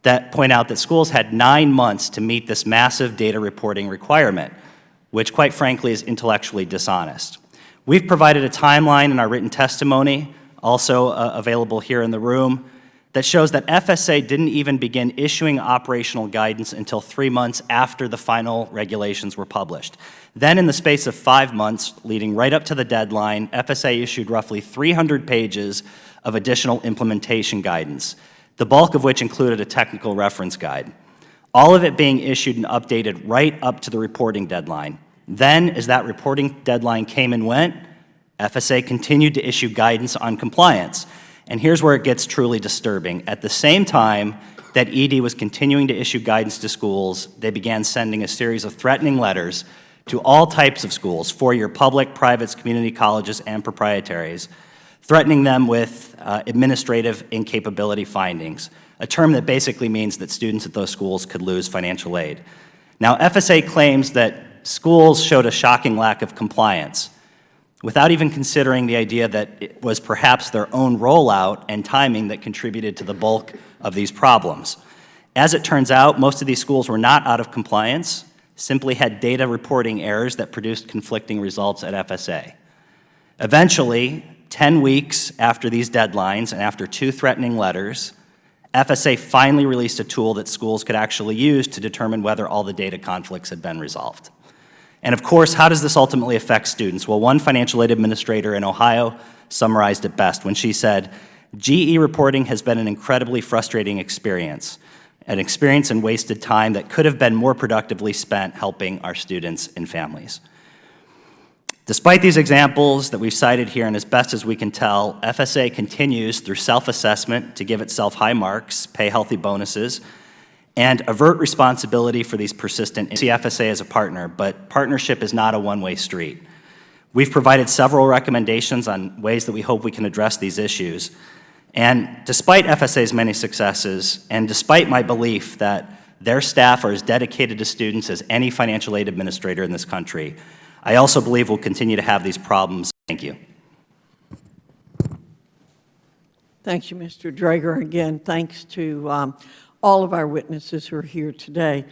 out that schools had 9 months to meet this massive data reporting requirement, which quite frankly is intellectually dishonest. We've provided a timeline in our written testimony, also available here in the room, that shows that FSA didn't even begin issuing operational guidance until 3 months after the final regulations were published. Then in the space of 5 months, leading right up to the deadline, FSA issued roughly 300 pages of additional implementation guidance, the bulk of which included a technical reference guide. All of it being issued and updated right up to the reporting deadline. Then, as that reporting deadline came and went, FSA continued to issue guidance on compliance. And here's where it gets truly disturbing. At the same time that ED was continuing to issue guidance to schools, they began sending a series of threatening letters to all types of schools, four-year public, privates, community colleges, and proprietaries, threatening them with administrative incapability findings, a term that basically means that students at those schools could lose financial aid. Now, FSA claims that schools showed a shocking lack of compliance, without even considering the idea that it was perhaps their own rollout and timing that contributed to the bulk of these problems. As it turns out, most of these schools were not out of compliance, simply had data reporting errors that produced conflicting results at FSA. Eventually, 10 weeks after these deadlines and after 2 threatening letters, FSA finally released a tool that schools could actually use to determine whether all the data conflicts had been resolved. And of course, how does this ultimately affect students? Well, one financial aid administrator in Ohio summarized it best when she said, "GE reporting has been an incredibly frustrating experience, an experience and wasted time that could have been more productively spent helping our students and families." Despite these examples that we've cited here, and as best as we can tell, FSA continues through self-assessment to give itself high marks, pay healthy bonuses, and avert responsibility for these persistent. See FSA as a partner, but partnership is not a one-way street. We've provided several recommendations on ways that we hope we can address these issues. And despite FSA's many successes, and despite my belief that their staff are as dedicated to students as any financial aid administrator in this country, I also believe we'll continue to have these problems. Thank you. Thank you, Mr. Drager. Again, thanks to all of our witnesses who are here today.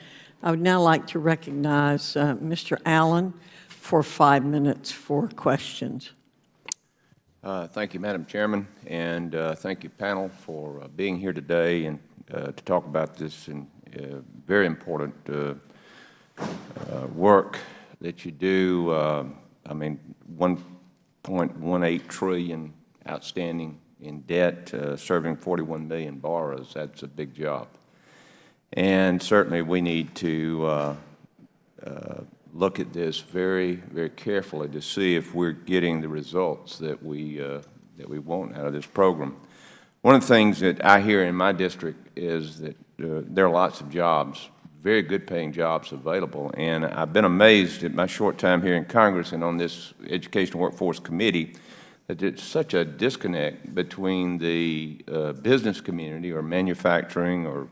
I would now like to recognize Mr. Allen for 5 minutes for questions. Thank you, Madam Chairman, and thank you, panel, for being here today and to talk about this very important work that you do. I mean, 1.18 trillion outstanding in debt, serving 41 million borrowers. That's a big job. And certainly we need to look at this very, very carefully to see if we're getting the results that we want out of this program. One of the things that I hear in my district is that there are lots of jobs, very good-paying jobs available. And I've been amazed at my short time here in Congress and on this Education Workforce Committee that there's such a disconnect between the business community or manufacturing or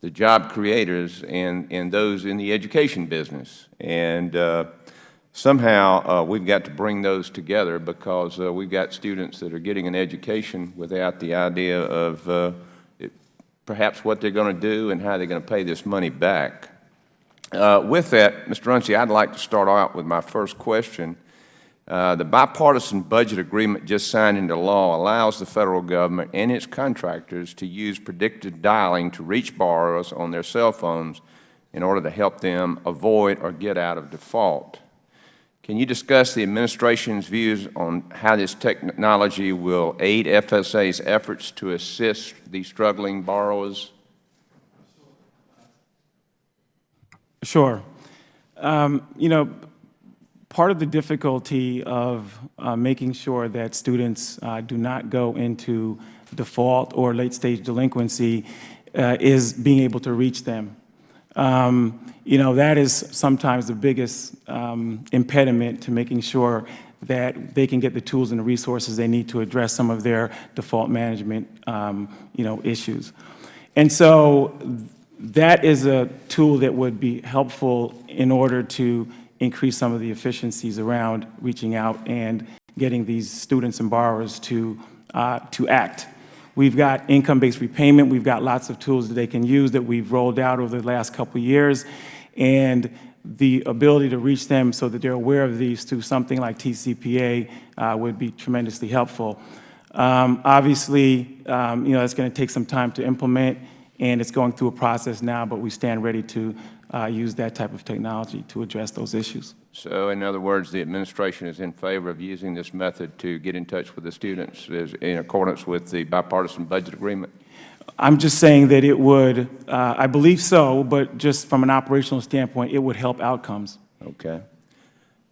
the job creators and those in the education business. And somehow we've got to bring those together because we've got students that are getting an education without the idea of perhaps what they're going to do and how they're going to pay this money back. With that, Mr. Runcie, I'd like to start out with my first question. The bipartisan budget agreement just signed into law allows the federal government and its contractors to use predictive dialing to reach borrowers on their cell phones in order to help them avoid or get out of default. Can you discuss the administration's views on how this technology will aid FSA's efforts to assist these struggling borrowers? Sure. You know, part of the difficulty of making sure that students do not go into default or late-stage delinquency is being able to reach them. You know, that is sometimes the biggest impediment to making sure that they can get the tools and the resources they need to address some of their default management, you know, issues. And so that is a tool that would be helpful in order to increase some of the efficiencies around reaching out and getting these students and borrowers to act. We've got income-based repayment. We've got lots of tools that they can use that we've rolled out over the last couple of years. And the ability to reach them so that they're aware of these through something like TCPA would be tremendously helpful. Obviously, you know, it's going to take some time to implement, and it's going through a process now, but we stand ready to use that type of technology to address those issues. So, in other words, the administration is in favor of using this method to get in touch with the students in accordance with the bipartisan budget agreement? I'm just saying that it would, I believe so, but just from an operational standpoint, it would help outcomes. Okay.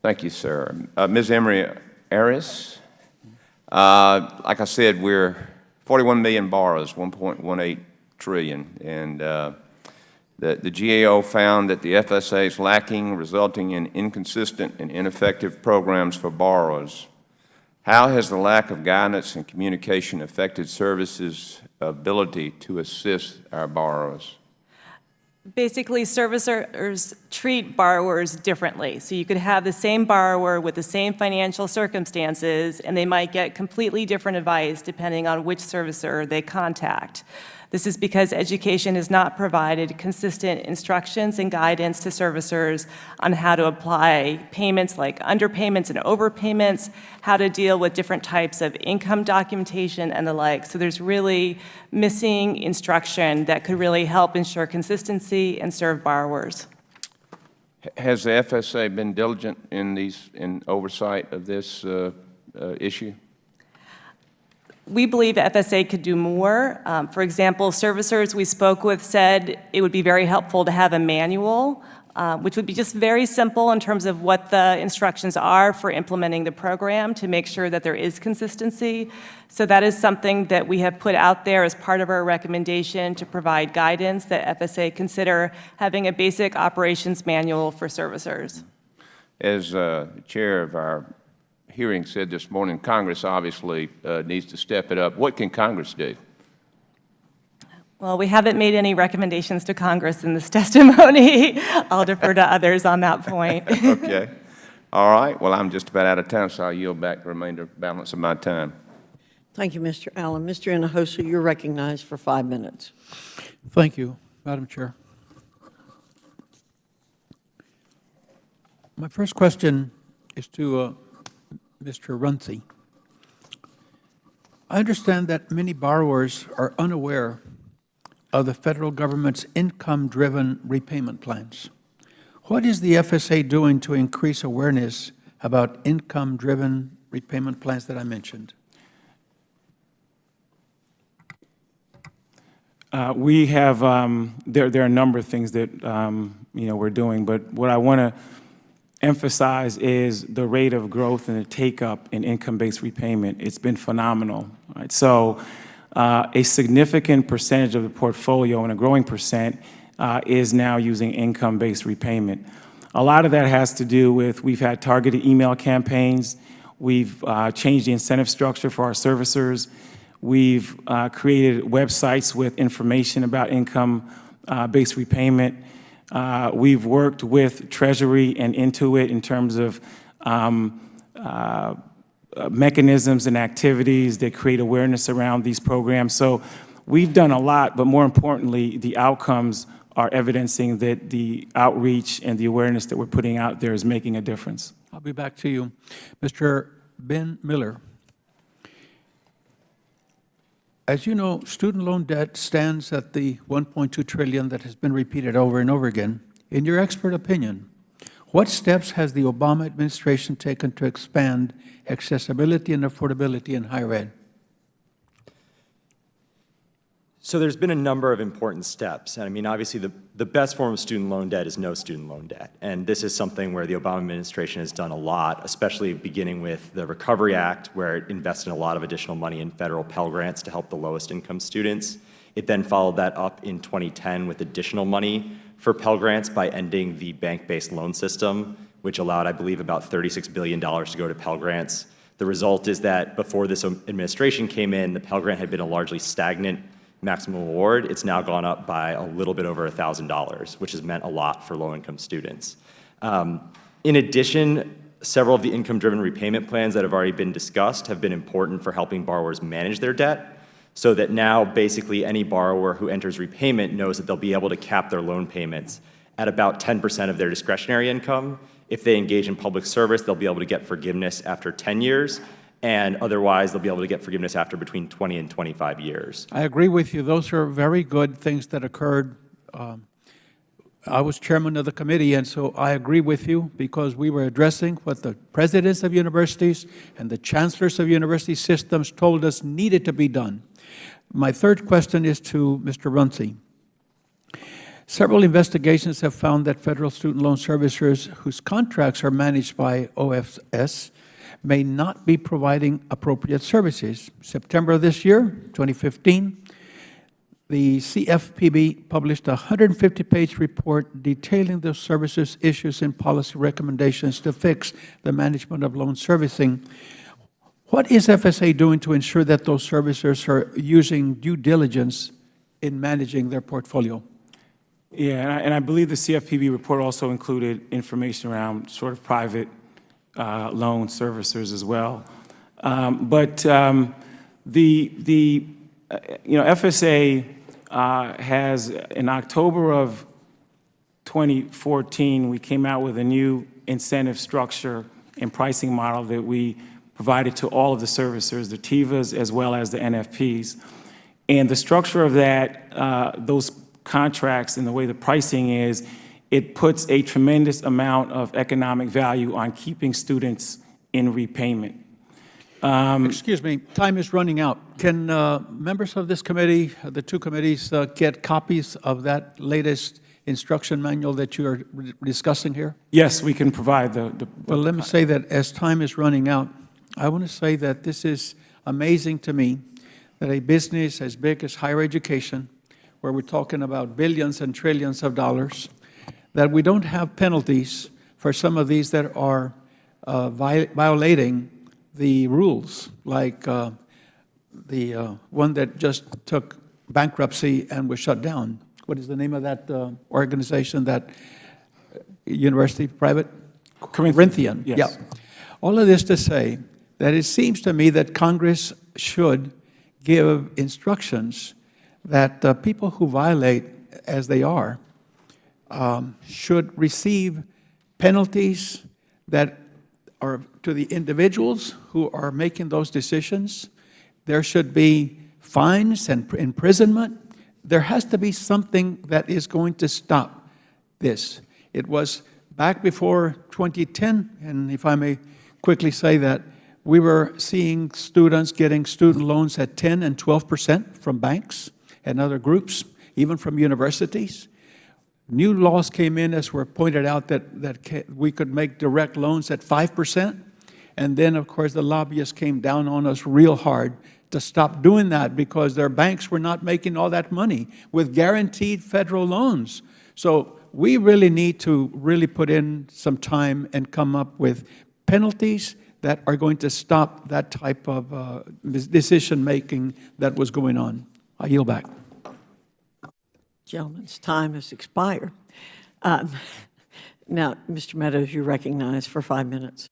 Thank you, sir. Ms. Emery-Arias, like I said, we're 41 million borrowers, 1.18 trillion, and the GAO found that the FSA is lacking, resulting in inconsistent and ineffective programs for borrowers. How has the lack of guidance and communication affected services' ability to assist our borrowers? Basically, servicers treat borrowers differently. So you could have the same borrower with the same financial circumstances, and they might get completely different advice depending on which servicer they contact. This is because education has not provided consistent instructions and guidance to servicers on how to apply payments like underpayments and overpayments, how to deal with different types of income documentation and the like. So there's really missing instruction that could really help ensure consistency and serve borrowers. Has the FSA been diligent in oversight of this issue? We believe FSA could do more. For example, servicers we spoke with said it would be very helpful to have a manual, which would be just very simple in terms of what the instructions are for implementing the program to make sure that there is consistency. So that is something that we have put out there as part of our recommendation to provide guidance that FSA consider having a basic operations manual for servicers. As the chair of our hearing said this morning, Congress obviously needs to step it up. What can Congress do? Well, we haven't made any recommendations to Congress in this testimony. I'll defer to others on that point. Okay. All right. Well, I'm just about out of time, so I'll yield back the remainder balance of my time. Thank you, Mr. Allen. Mr. Hinojosa, you're recognized for 5 minutes. Thank you, Madam Chair. My first question is to Mr. Runcie. I understand that many borrowers are unaware of the federal government's income-driven repayment plans. What is the FSA doing to increase awareness about income-driven repayment plans that I mentioned? We have, there are a number of things that, you know, we're doing, but what I want to emphasize is the rate of growth and the take-up in income-based repayment. It's been phenomenal. Right? So a significant percentage of the portfolio, and a growing percent, is now using income-based repayment. A lot of that has to do with, we've had targeted email campaigns, we've changed the incentive structure for our servicers, we've created websites with information about income-based repayment. We've worked with Treasury and Intuit in terms of mechanisms and activities that create awareness around these programs. So we've done a lot, but more importantly, the outcomes are evidencing that the outreach and the awareness that we're putting out there is making a difference. I'll be back to you. Mr. Ben Miller. As you know, student loan debt stands at the $1.2 trillion that has been repeated over and over again. In your expert opinion, what steps has the Obama administration taken to expand accessibility and affordability in higher ed? So there's been a number of important steps. I mean, obviously, the best form of student loan debt is no student loan debt. And this is something where the Obama administration has done a lot, especially beginning with the Recovery Act, where it invested a lot of additional money in federal Pell Grants to help the lowest income students. It then followed that up in 2010 with additional money for Pell Grants by ending the bank-based loan system, which allowed, I believe, about $36 billion to go to Pell Grants. The result is that before this administration came in, the Pell Grant had been a largely stagnant maximum award. It's now gone up by a little bit over $1,000, which has meant a lot for low-income students. In addition, several of the income-driven repayment plans that have already been discussed have been important for helping borrowers manage their debt, so that now basically any borrower who enters repayment knows that they'll be able to cap their loan payments at about 10% of their discretionary income. If they engage in public service, they'll be able to get forgiveness after 10 years, and otherwise they'll be able to get forgiveness after between 20 and 25 years. I agree with you. Those are very good things that occurred. I was chairman of the committee, and so I agree with you, because we were addressing what the presidents of universities and the chancellors of university systems told us needed to be done. My third question is to Mr. Runcie. Several investigations have found that federal student loan servicers whose contracts are managed by OFS may not be providing appropriate services. September of this year, 2015, the CFPB published a 150-page report detailing the services' issues and policy recommendations to fix the management of loan servicing. What is FSA doing to ensure that those servicers are using due diligence in managing their portfolio? Yeah, and I believe the CFPB report also included information around sort of private loan servicers as well. FSA has, in October of 2014, we came out with a new incentive structure and pricing model that we provided to all of the servicers, the TIVAs as well as the NFPs. And the structure of that, those contracts and the way the pricing is, it puts a tremendous amount of economic value on keeping students in repayment. Excuse me, time is running out. Can members of this committee, the two committees, get copies of that latest instruction manual that you are discussing here? Yes, we can provide Well, let me say that as time is running out, I want to say that this is amazing to me, that a business as big as higher education, where we're talking about billions and trillions of dollars, that we don't have penalties for some of these that are violating the rules, like the one that just took bankruptcy and was shut down. What is the name of that organization, that university, private? Corinthian. Yes. Yeah. All of this to say that it seems to me that Congress should give instructions that people who violate, as they are, should receive penalties that are to the individuals who are making those decisions. There should be fines and imprisonment. There has to be something that is going to stop this. It was back before 2010, and if I may quickly say that, we were seeing students getting student loans at 10 and 12% from banks and other groups, even from universities. New laws came in, as were pointed out, that we could make direct loans at 5%, And then, of course, the lobbyists came down on us real hard to stop doing that because their banks were not making all that money with guaranteed federal loans. So we really need to really put in some time and come up with penalties that are going to stop that type of decision-making that was going on. I yield back. Gentleman's time has expired. Now, Mr. Meadows, you're recognized for 5 minutes.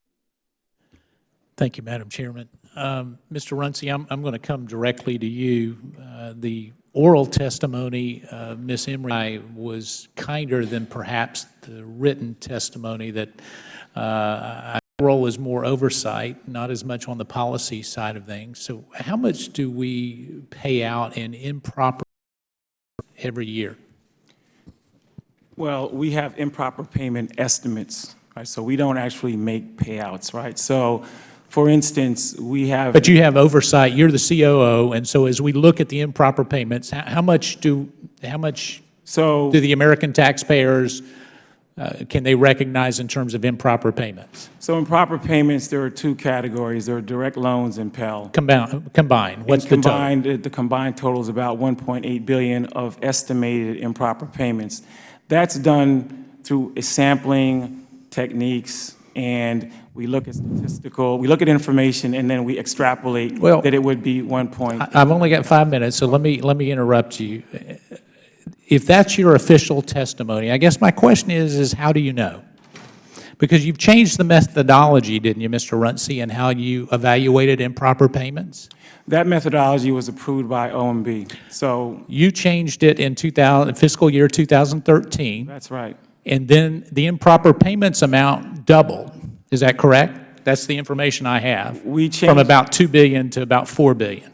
Thank you, Madam Chairman. Mr. Runcie, I'm going to come directly to you. The oral testimony of Ms. Emery was kinder than perhaps the written testimony that I role is more oversight, not as much on the policy side of things. So how much do we pay out in improper every year? Well, we have improper payment estimates, right? So we don't actually make payouts, right? So, for instance, we have... But you have oversight, you're the COO, and so as we look at the improper payments, how much do the American taxpayers, can they recognize in terms of improper payments? So improper payments, there are two categories. There are direct loans and Pell. Combined, what's the total? The combined total is about $1.8 billion of estimated improper payments. That's done through sampling techniques, and we look at we look at information, and then we extrapolate that it would be 1 point. I've only got 5 minutes, so let me interrupt you. If that's your official testimony, I guess my question is how do you know? Because you've changed the methodology, didn't you, Mr. Runcie, in how you evaluated improper payments? That methodology was approved by OMB. So you changed it in fiscal year 2013. That's right. And then the improper payments amount doubled. Is that correct? That's the information I have. We changed from about $2 billion to about $4 billion.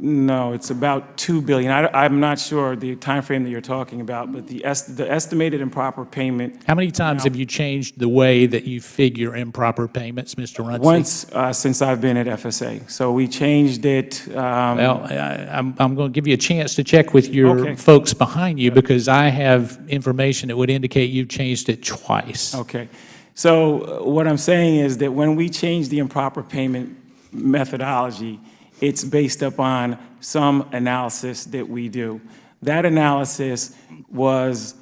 No, it's about $2 billion. I'm not sure the time frame that you're talking about, but the estimated improper payment. How many times have you changed the way that you figure improper payments, Mr. Runcie? Once since I've been at FSA. So we changed it. Well, I'm going to give you a chance to check with your folks behind you because I have information that would indicate you've changed it twice. Okay. So what I'm saying is that when we changed the improper payment methodology, it's based upon some analysis that we do. That analysis was,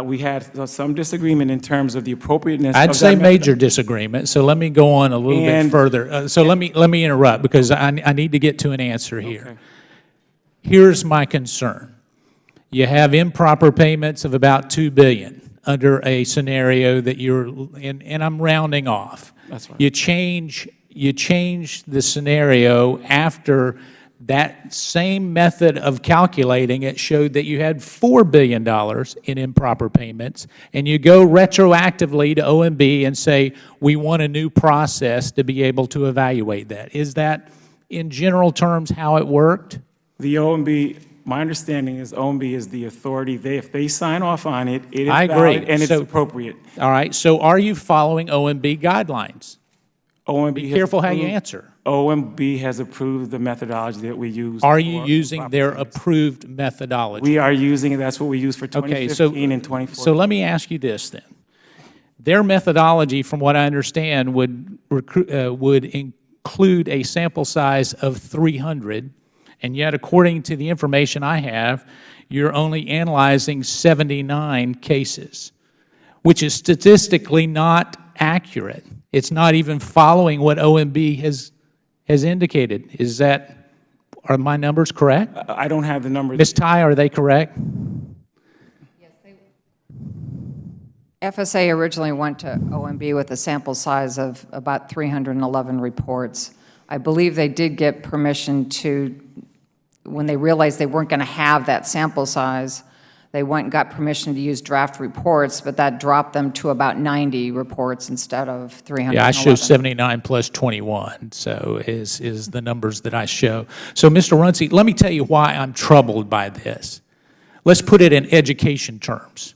we had some disagreement in terms of the appropriateness of that. I'd say major disagreement, so let me go on a little bit further. So let me interrupt because I need to get to an answer here. Okay. Here's my concern. You have improper payments of about $2 billion under a scenario that you're, and I'm rounding off. That's right. You change the scenario after that same method of calculating it showed that you had $4 billion in improper payments, and you go retroactively to OMB and say, we want a new process to be able to evaluate that. Is that, in general terms, how it worked? The OMB, my understanding is OMB is the authority. If they sign off on it, it is I agree. valid and it's appropriate. All right, so are you following OMB guidelines? OMB Be careful how you answer. OMB has approved the methodology that we use. Are you using their approved methodology? We are using it. That's what we use for 2015 and 2014. So let me ask you this then. Their methodology, from what I understand, would include a sample size of 300, and yet according to the information I have, you're only analyzing 79 cases, which is statistically not accurate. It's not even following what OMB has indicated. Are my numbers correct? I don't have the numbers. Ms. Tai, are they correct? Yes, FSA originally went to OMB with a sample size of about 311 reports. I believe they did get permission to, when they realized they weren't going to have that sample size, they went and got permission to use draft reports, but that dropped them to about 90 reports instead of 311. Yeah, I show 79 plus 21, so is the numbers that I show. So, Mr. Runcie, let me tell you why I'm troubled by this. Let's put it in education terms.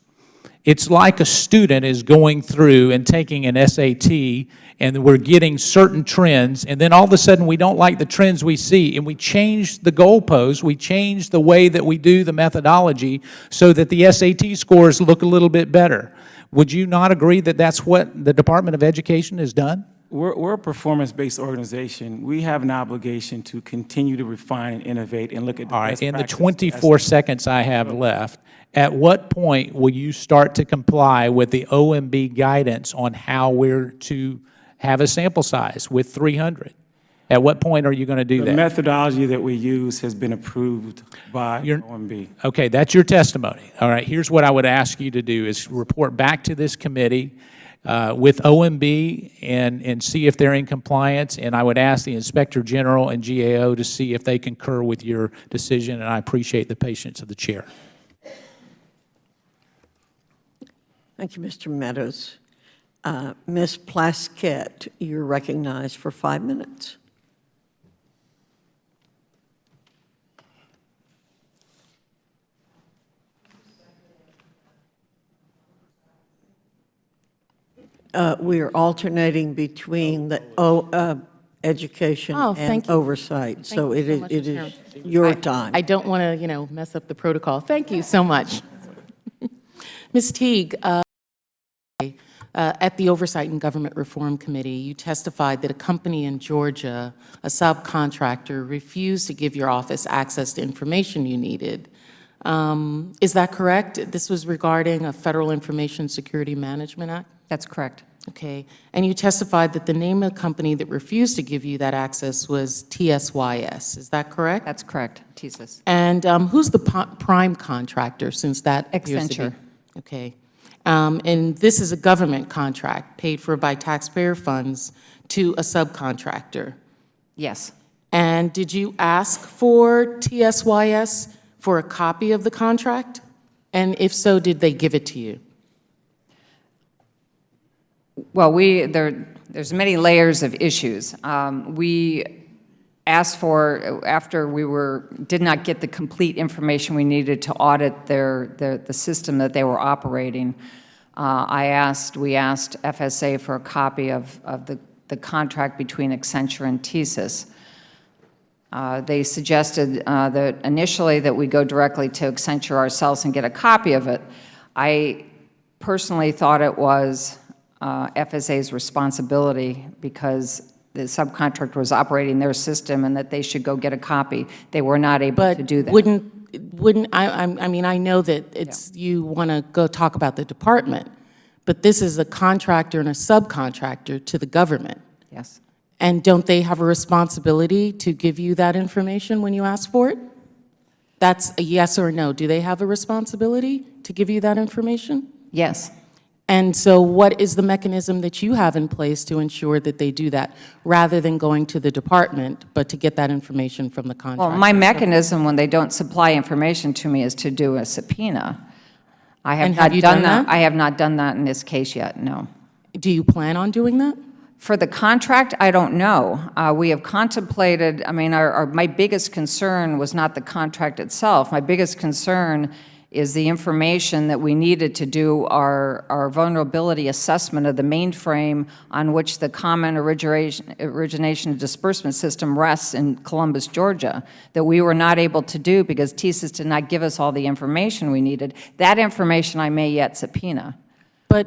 It's like a student is going through and taking an SAT, and we're getting certain trends, and then all of a sudden we don't like the trends we see, and we change the goalposts, we change the way that we do the methodology so that the SAT scores look a little bit better. Would you not agree that that's what the Department of Education has done? we're a performance-based organization. We have an obligation to continue to refine and innovate and look at the All right, best in the practices. 24 seconds I have left, at what point will you start to comply with the OMB guidance on how we're to have a sample size with 300? At what point are you going to do The that? methodology that we use has been approved by OMB. Okay, that's your testimony. All right, here's what I would ask you to do is report back to this committee with OMB and see if they're in compliance, and I would ask the Inspector General and GAO to see if they concur with your decision, and I appreciate the patience of the chair. Thank you, Mr. Meadows. Ms. Plaskett, you're recognized for 5 minutes. We are alternating between the education and oversight, so it is your time. I don't want to, mess up the protocol. Thank you so much. Ms. Teague, at the Oversight and Government Reform Committee, you testified that a company in Georgia, a subcontractor, refused to give your office access to information you needed. Is that correct? This was regarding a Federal Information Security Management Act? That's correct. Okay. And you testified that the name of the company that refused to give you that access was TSYS. Is that correct? That's correct, TSYS. And who's the prime contractor, since that appears to be? Accenture. Okay. And this is a government contract paid for by taxpayer funds to a subcontractor. Yes. And did you ask for TSYS for a copy of the contract? And if so, did they give it to you? Well, there's many layers of issues. We asked for, after we did not get the complete information we needed to audit the system that they were operating, we asked FSA for a copy of the contract between Accenture and TSYS. They suggested that initially that we go directly to Accenture ourselves and get a copy of it. I personally thought it was FSA's responsibility because the subcontractor was operating their system and that they should go get a copy. They were not able to do that. I mean, I know that it's, you want to go talk about the department, but this is a contractor and a subcontractor to the government. Yes. And don't they have a responsibility to give you that information when you ask for it? That's a yes or a no. Do they have a responsibility to give you that information? Yes. And so what is the mechanism that you have in place to ensure that they do that, rather than going to the department, but to get that information from the contractor? Well, my mechanism when they don't supply information to me is to do a subpoena. I have not done that. I have not done that in this case yet, no. Do you plan on doing that? For the contract, I don't know. We have contemplated, I mean, my biggest concern was not the contract itself. My biggest concern is the information that we needed to do our vulnerability assessment of the mainframe on which the common origination and disbursement system rests in Columbus, Georgia, that we were not able to do because TSYS did not give us all the information we needed. That information I may yet subpoena. But,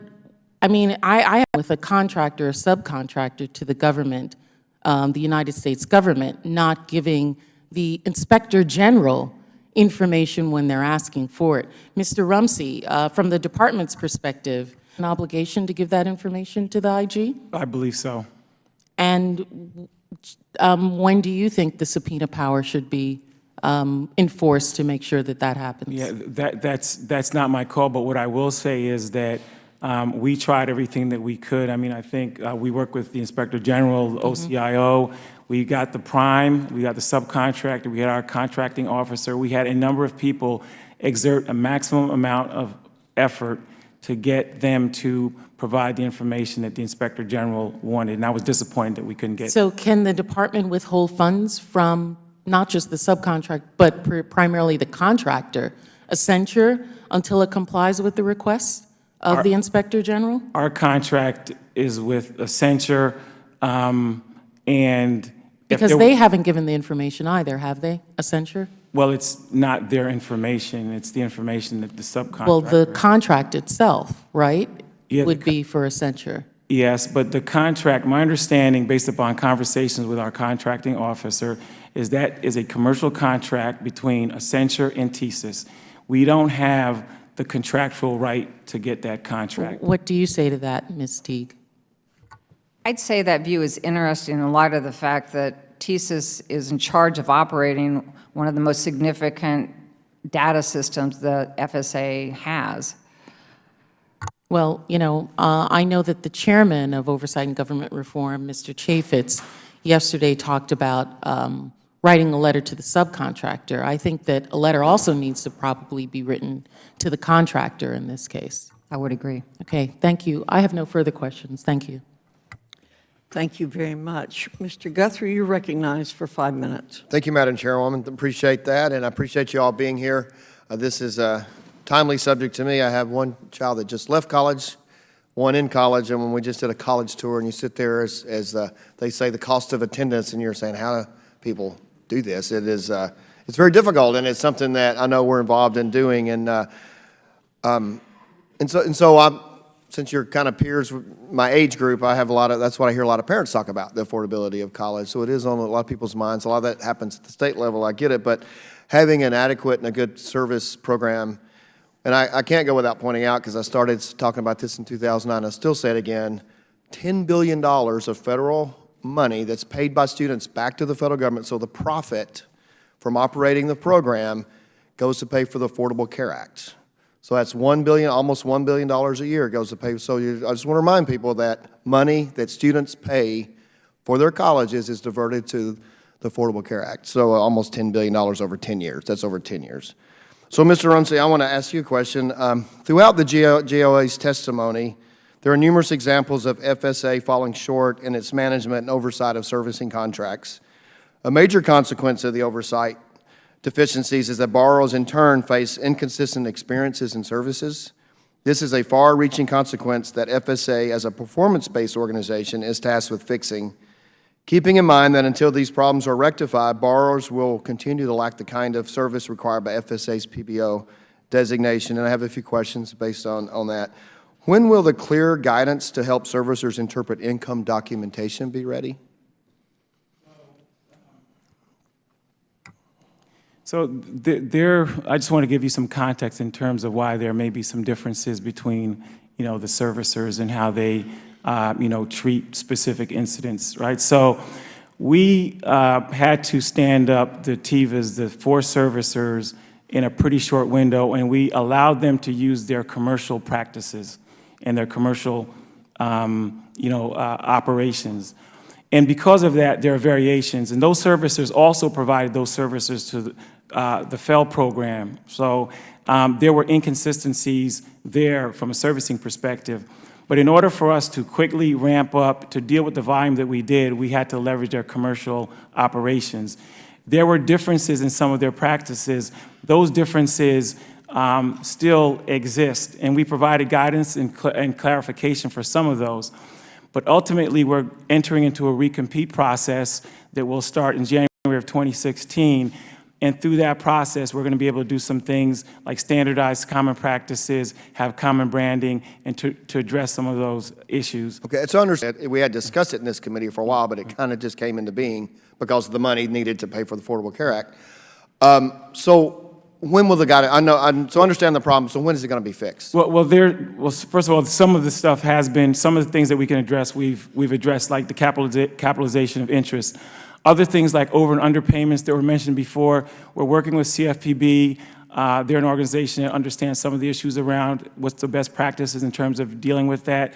I mean, I with a contractor or subcontractor to the government, the United States government, not giving the Inspector General information when they're asking for it. Mr. Rumsey, from the department's perspective, an obligation to give that information to the IG? I believe so. And when do you think the subpoena power should be enforced to make sure that that happens? Yeah, that's not my call, but what I will say is that we tried everything that we could. I mean, I think we worked with the Inspector General, the OCIO. We got the prime, we got the subcontractor, we had our contracting officer. We had a number of people exert a maximum amount of effort to get them to provide the information that the Inspector General wanted, and I was disappointed that we couldn't get it. So can the department withhold funds from not just the subcontract, but primarily the contractor, Accenture, until it complies with the requests of the Inspector General? Our contract is with Accenture, and because they haven't given the information either, have they, Accenture? well, it's not their information, it's the information that the subcontractor. Well, the contract itself, right, Yeah, would be for Accenture. Yes, but the contract, my understanding, based upon conversations with our contracting officer, is that is a commercial contract between Accenture and TSYS. We don't have the contractual right to get that contract. What do you say to that, Ms. Teague? I'd say that view is interesting in light of the fact that TSYS is in charge of operating one of the most significant data systems that FSA has. Well, you know, I know that the chairman of Oversight and Government Reform, Mr. Chaffetz, yesterday talked about writing a letter to the subcontractor. I think that a letter also needs to probably be written to the contractor in this case. I would agree. Okay, thank you. I have no further questions. Thank you. Thank you very much. Mr. Guthrie, you're recognized for 5 minutes. Thank you, Madam Chairwoman. Appreciate that, and I appreciate you all being here. This is a timely subject to me. I have one child that just left college, one in college, and when we just did a college tour, and you sit there as they say, the cost of attendance, and you're saying, how do people do this? It is, it's very difficult, and it's something that I know we're involved in doing, and so since you're kind of peers, my age group, I have a lot of, that's what I hear a lot of parents talk about, the affordability of college. So it is on a lot of people's minds. A lot of that happens at the state level, I get it, but having an adequate and a good service program, and I can't go without pointing out, because I started talking about this in 2009, I'll still say it again, $10 billion of federal money that's paid by students back to the federal government, so the profit from operating the program goes to pay for the Affordable Care Act. So that's $1 billion, almost $1 billion a year goes to pay. So I just want to remind people that money that students pay for their colleges is diverted to the Affordable Care Act. So almost $10 billion over 10 years. That's over 10 years. So Mr. Runcie, I want to ask you a question. Throughout the GOA's testimony, there are numerous examples of FSA falling short in its management and oversight of servicing contracts. A major consequence of the oversight deficiencies is that borrowers in turn face inconsistent experiences and services. This is a far-reaching consequence that FSA, as a performance-based organization, is tasked with fixing. Keeping in mind that until these problems are rectified, borrowers will continue to lack the kind of service required by FSA's PBO designation. And I have a few questions based on that. When will the clear guidance to help servicers interpret income documentation be ready? So I just want to give you some context in terms of why there may be some differences between, the servicers and how they, treat specific incidents, right? So we had to stand up the TIVAs, the 4 servicers, in a pretty short window, and we allowed them to use their commercial practices and their commercial, operations. And because of that, there are variations. And those servicers also provided those servicers to the FEL program. So there were inconsistencies there from a servicing perspective. But in order for us to quickly ramp up to deal with the volume that we did, we had to leverage their commercial operations. There were differences in some of their practices. Those differences still exist, and we provided guidance and clarification for some of those. But ultimately, we're entering into a recompete process that will start in January of 2016. And through that process, we're going to be able to do some things like standardize common practices, have common branding, and to address some of those issues. Okay, it's understood. We had discussed it in this committee for a while, but it kind of just came into being because of the money needed to pay for the Affordable Care Act. So when will the guidance, so understand the problem, so when is it going to be fixed? Well, first of all, some of the stuff has been, some of the things that we can address, we've addressed, like the capitalization of interest. Other things like over and underpayments that were mentioned before, we're working with CFPB. They're an organization that understands some of the issues around what's the best practices in terms of dealing with that.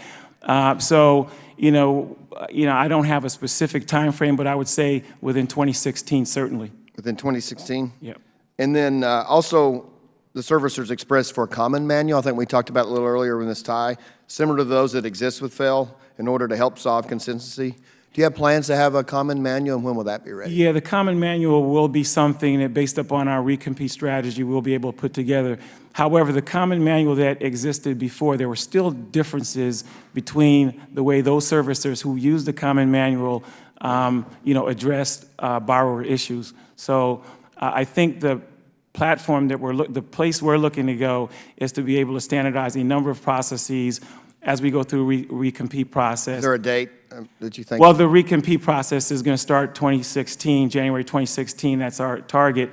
So, I don't have a specific time frame, but I would say within 2016, certainly. Within 2016? Yep. And then also, the servicers expressed for a common manual, I think we talked about a little earlier in this tie, similar to those that exist with FEL in order to help solve consistency. Do you have plans to have a common manual, and when will that be ready? Yeah, the common manual will be something that, based upon our recompete strategy, we'll be able to put together. However, the common manual that existed before, there were still differences between the way those servicers who used the common manual, addressed borrower issues. So I think the platform that the place we're looking to go is to be able to standardize a number of processes as we go through recompete process. Is there a date that you think? Well, the recompete process is going to start January 2016. That's our target.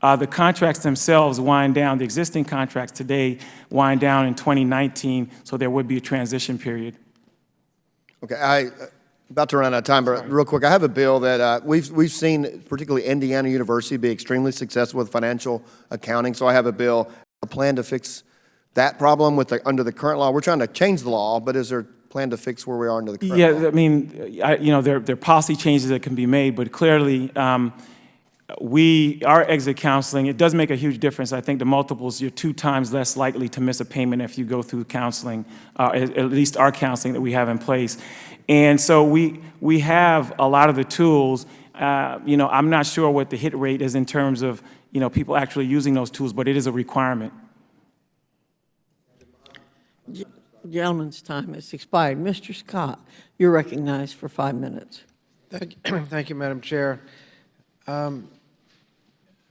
The contracts themselves wind down. The existing contracts today wind down in 2019, so there would be a transition period. Okay, about to run out of time, but real quick, I have a bill that we've seen, particularly Indiana University, be extremely successful with financial accounting. So I have a plan to fix that problem under the current law. We're trying to change the law, but is there a plan to fix where we are under the current law? Yeah, I mean, there are policy changes that can be made, but clearly, our exit counseling, it does make a huge difference. I think the multiples, you're 2 times less likely to miss a payment if you go through counseling, at least our counseling that we have in place. And so we have a lot of the tools. I'm not sure what the hit rate is in terms of, people actually using those tools, but it is a requirement. Gentleman's time has expired. Mr. Scott, you're recognized for 5 minutes. Thank you, Madam Chair. Mr.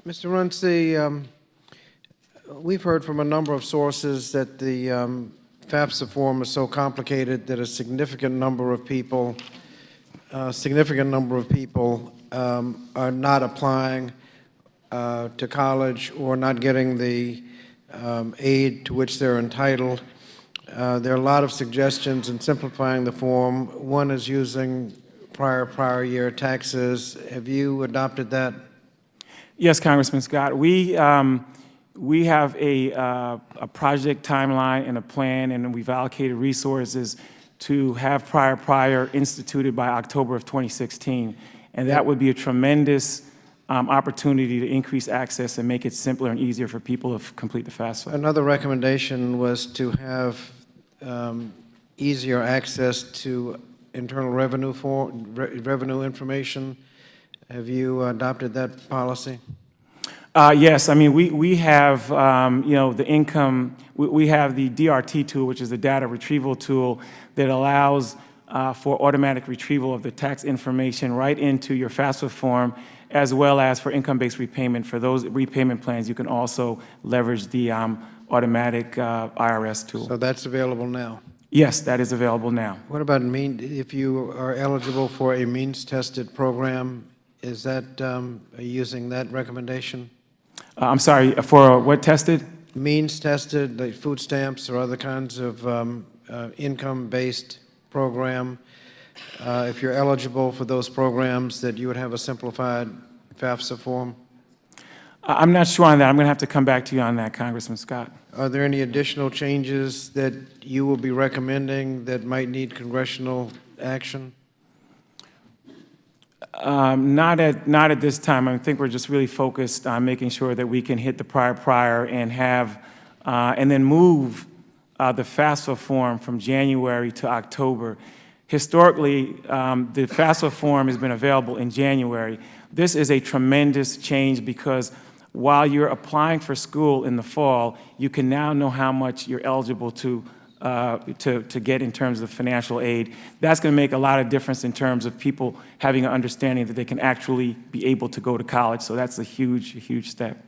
Runcie, we've heard from a number of sources that the FAFSA form is so complicated that a significant number of people are not applying to college or not getting the aid to which they're entitled. There are a lot of suggestions in simplifying the form. One is using prior year taxes. Have you adopted that? Yes, Congressman Scott. We have a project timeline and a plan, and we've allocated resources to have prior instituted by October of 2016. And that would be a tremendous opportunity to increase access and make it simpler and easier for people to complete the FAFSA. Another recommendation was to have easier access to internal revenue information. Have you adopted that policy? Yes, I mean, we have, the income, we have the DRT tool, which is the data retrieval tool that allows for automatic retrieval of the tax information right into your FAFSA form, as well as for income-based repayment. For those repayment plans, you can also leverage the automatic IRS tool. So that's available now? Yes, that is available now. What about if you are eligible for a means-tested program, is that using that recommendation? I'm sorry, for what tested? Means-tested, like food stamps or other kinds of income-based program. If you're eligible for those programs, that you would have a simplified FAFSA form? I'm not sure on that. I'm going to have to come back to you on that, Congressman Scott. Are there any additional changes that you will be recommending that might need congressional action? Not at this time. I think we're just really focused on making sure that we can hit the prior and have, and then move the FAFSA form from January to October. Historically, the FAFSA form has been available in January. This is a tremendous change because while you're applying for school in the fall, you can now know how much you're eligible to get in terms of financial aid. That's going to make a lot of difference in terms of people having an understanding that they can actually be able to go to college. So that's a huge step.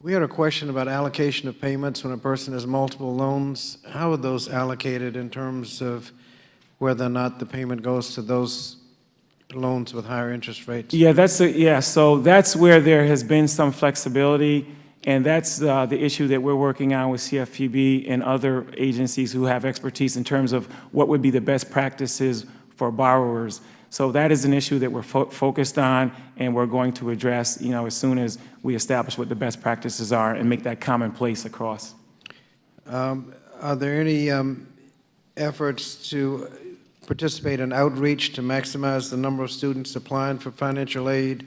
We had a question about allocation of payments when a person has multiple loans. How are those allocated in terms of whether or not the payment goes to those loans with higher interest rates? Yeah, so that's where there has been some flexibility. And that's the issue that we're working on with CFPB and other agencies who have expertise in terms of what would be the best practices for borrowers. So that is an issue that we're focused on, and we're going to address, as soon as we establish what the best practices are and make that commonplace across. Are there any efforts to participate in outreach to maximize the number of students applying for financial aid,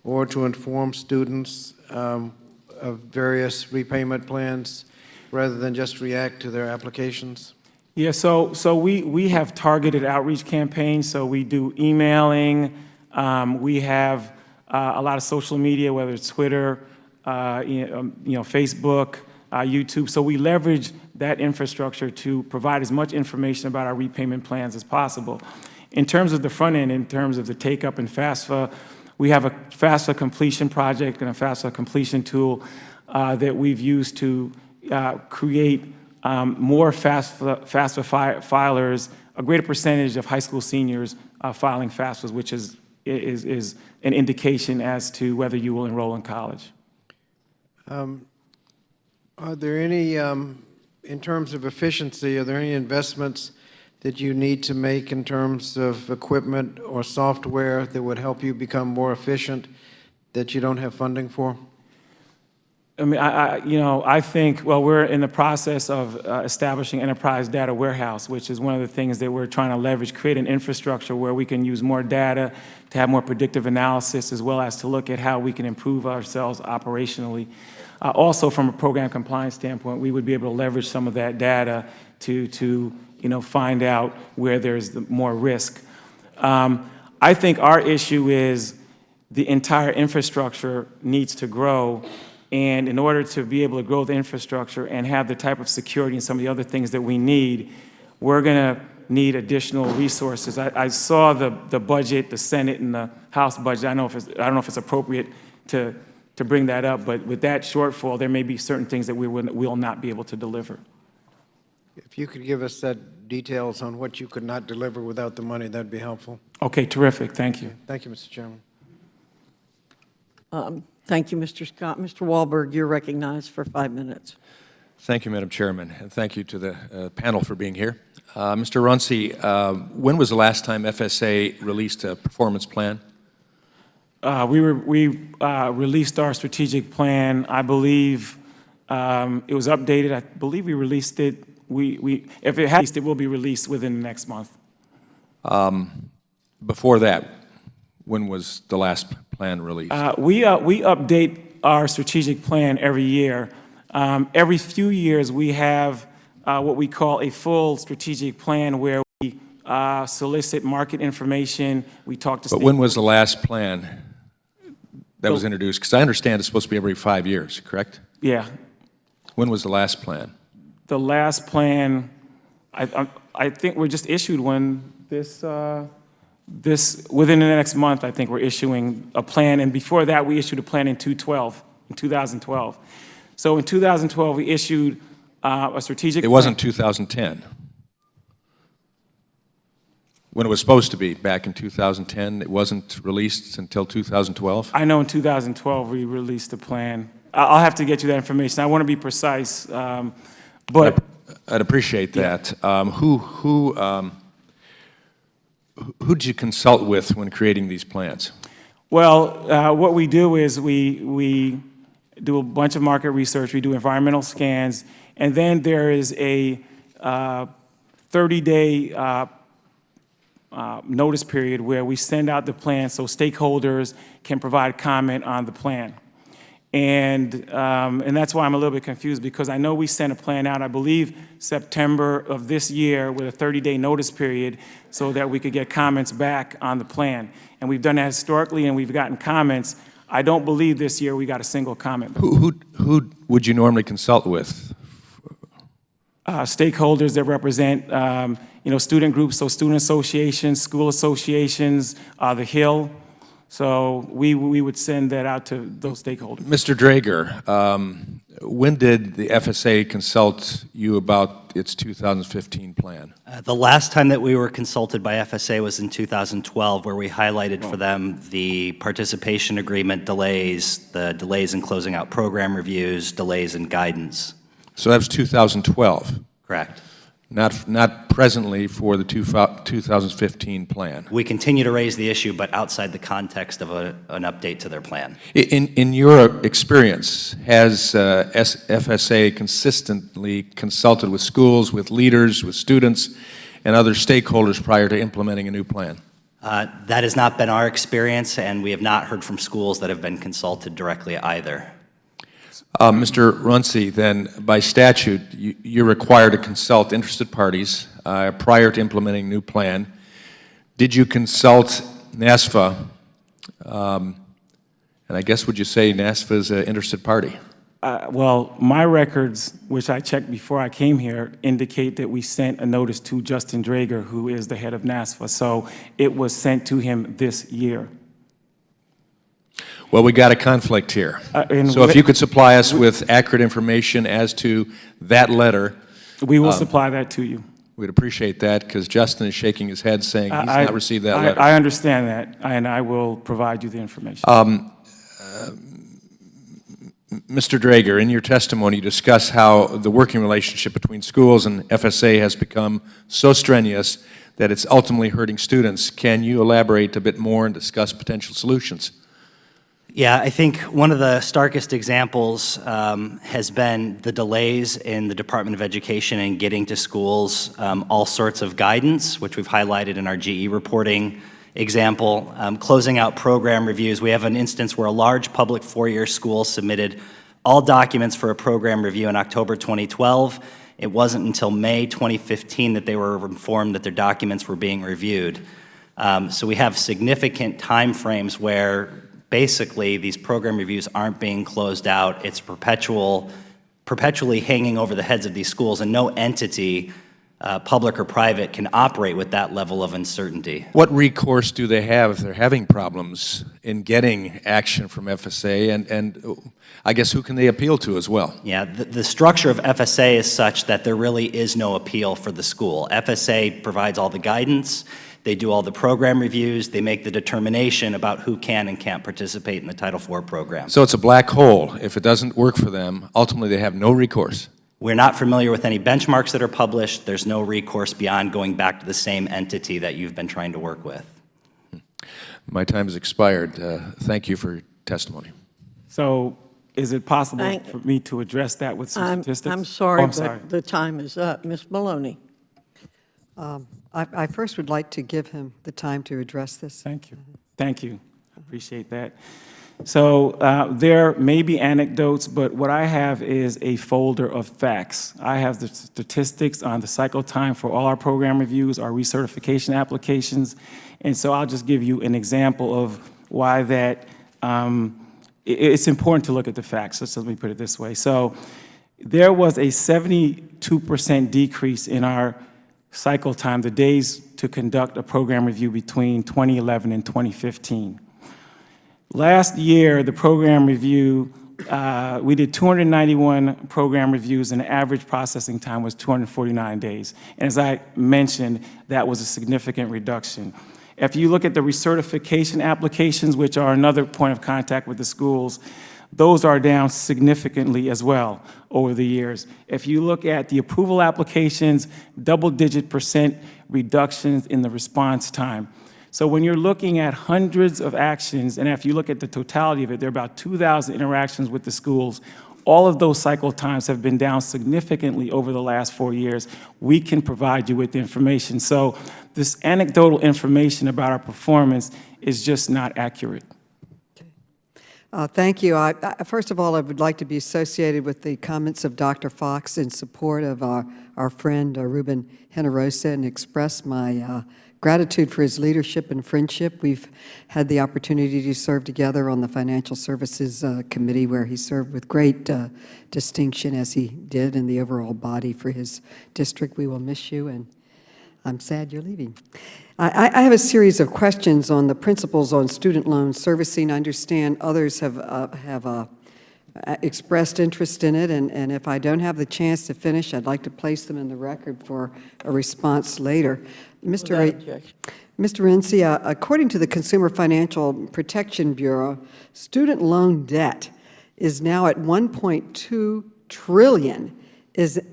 or to inform students of various repayment plans rather than just react to their applications? Yeah, so we have targeted outreach campaigns. So we do emailing. We have a lot of social media, whether it's Twitter, Facebook, YouTube. So we leverage that infrastructure to provide as much information about our repayment plans as possible. In terms of the front end, in terms of the take-up in FAFSA, we have a FAFSA completion project and a FAFSA completion tool that we've used to create more FAFSA filers, a greater percentage of high school seniors filing FAFSAs, which is an indication as to whether you will enroll in college. Are there any, in terms of efficiency, are there any investments that you need to make in terms of equipment or software that would help you become more efficient that you don't have funding for? I mean, I think, well, we're in the process of establishing enterprise data warehouse, which is one of the things that we're trying to leverage, create an infrastructure where we can use more data to have more predictive analysis, as well as to look at how we can improve ourselves operationally. Also, from a program compliance standpoint, we would be able to leverage some of that data to find out where there's more risk. I think our issue is the entire infrastructure needs to grow. And in order to be able to grow the infrastructure and have the type of security and some of the other things that we need, we're going to need additional resources. I saw the budget, the Senate and the House budget. I don't know if it's appropriate to bring that up, but with that shortfall, there may be certain things that we will not be able to deliver. If you could give us that details on what you could not deliver without the money, that'd be helpful. Okay, terrific. Thank you. Thank you, Mr. Chairman. Thank you, Mr. Scott. Mr. Wahlberg, you're recognized for 5 minutes. Thank you, Madam Chairman, and thank you to the panel for being here. Mr. Runcie, when was the last time FSA released a performance plan? We released our strategic plan. I believe it was updated. I believe we released it. If it has, it will be released within the next month. Before that, when was the last plan released? We update our strategic plan every year. Every few years, we have what we call a full strategic plan where we solicit market information. We talk to. But when was the last plan that was introduced? Because I understand it's supposed to be every 5 years, correct? Yeah. When was the last plan? The last plan, I think we just issued one within the next month. I think we're issuing a plan, and before that, we issued a plan in 2012. So in 2012, we issued a strategic plan. It wasn't 2010. When it was supposed to be, back in 2010, it wasn't released until 2012? I know in 2012 we released a plan. I'll have to get you that information. I want to be precise, but I'd appreciate that. Who did you consult with when creating these plans? Well, what we do is we do a bunch of market research. We do environmental scans, and then there is a 30-day notice period where we send out the plan so stakeholders can provide comment on the plan. And that's why I'm a little bit confused, because I know we sent a plan out, I believe, September of this year with a 30-day notice period so that we could get comments back on the plan. And we've done that historically, and we've gotten comments. I don't believe this year we got a single comment. Who would you normally consult with? Stakeholders that represent, student groups, so student associations, school associations, the Hill. So we would send that out to those stakeholders. Mr. Draeger, when did the FSA consult you about its 2015 plan? The last time that we were consulted by FSA was in 2012, where we highlighted for them the participation agreement delays, the delays in closing out program reviews, delays in guidance. So that was 2012? Correct. Not presently for the 2015 plan? We continue to raise the issue, but outside the context of an update to their plan. In your experience, has FSA consistently consulted with schools, with leaders, with students, and other stakeholders prior to implementing a new plan? That has not been our experience, and we have not heard from schools that have been consulted directly either. Mr. Runcie, then, by statute, you're required to consult interested parties prior to implementing a new plan. Did you consult NASFA? And I guess, would you say NASFA is an interested party? Well, my records, which I checked before I came here, indicate that we sent a notice to Justin Draeger, who is the head of NASFA. So it was sent to him this year. Well, we got a conflict here. So if you could supply us with accurate information as to that letter We will supply that to you. We'd appreciate that, because Justin is shaking his head saying he's not received that letter. I understand that, and I will provide you the information. Mr. Drager, in your testimony, you discuss how the working relationship between schools and FSA has become so strenuous that it's ultimately hurting students. Can you elaborate a bit more and discuss potential solutions? Yeah, I think one of the starkest examples has been the delays in the Department of Education in getting to schools all sorts of guidance, which we've highlighted in our GE reporting example. Closing out program reviews, we have an instance where a large public four-year school submitted all documents for a program review in October 2012. It wasn't until May 2015 that they were informed that their documents were being reviewed. So we have significant time frames where basically these program reviews aren't being closed out. It's perpetually hanging over the heads of these schools, and no entity, public or private, can operate with that level of uncertainty. What recourse do they have if they're having problems in getting action from FSA, and I guess who can they appeal to as well? Yeah, the structure of FSA is such that there really is no appeal for the school. FSA provides all the guidance, they do all the program reviews, they make the determination about who can and can't participate in the Title IV program. So it's a black hole. If it doesn't work for them, ultimately they have no recourse. We're not familiar with any benchmarks that are published. There's no recourse beyond going back to the same entity that you've been trying to work with. My time has expired. Thank you for your testimony. So is it possible for me to address that with some statistics? I'm sorry, Oh, I'm sorry. but the time is up. Ms. Maloney. I first would like to give him the time to address this. Thank you. Thank you. I appreciate that. So there may be anecdotes, but what I have is a folder of facts. I have the statistics on the cycle time for all our program reviews, our recertification applications, and so I'll just give you an example of why that it's important to look at the facts. So let me put it this way. So there was a 72% decrease in our cycle time, the days to conduct a program review between 2011 and 2015. Last year, the program review, we did 291 program reviews, and the average processing time was 249 days. And as I mentioned, that was a significant reduction. If you look at the recertification applications, which are another point of contact with the schools, those are down significantly as well over the years. If you look at the approval applications, double-digit % reductions in the response time. So when you're looking at hundreds of actions, and if you look at the totality of it, there are about 2,000 interactions with the schools. All of those cycle times have been down significantly over the last 4 years. We can provide you with the information. So this anecdotal information about our performance is just not accurate. Thank you. First of all, I would like to be associated with the comments of Dr. Fox in support of our friend Ruben Generosa and express my gratitude for his leadership and friendship. We've had the opportunity to serve together on the Financial Services Committee, where he served with great distinction, as he did in the overall body for his district. We will miss you, and I'm sad you're leaving. I have a series of questions on the principles on student loan servicing. I understand others have expressed interest in it, and if I don't have the chance to finish, I'd like to place them in the record for a response later. Mr. Renzi, according to the Consumer Financial Protection Bureau, student loan debt is now at $1.2 trillion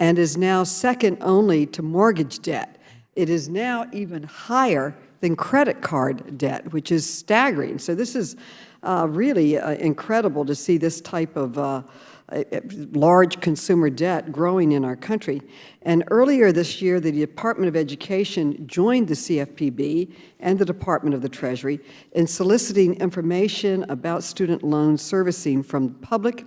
and is now second only to mortgage debt. It is now even higher than credit card debt, which is staggering. So this is really incredible to see this type of large consumer debt growing in our country. And earlier this year, the Department of Education joined the CFPB and the Department of the Treasury in soliciting information about student loan servicing from the public.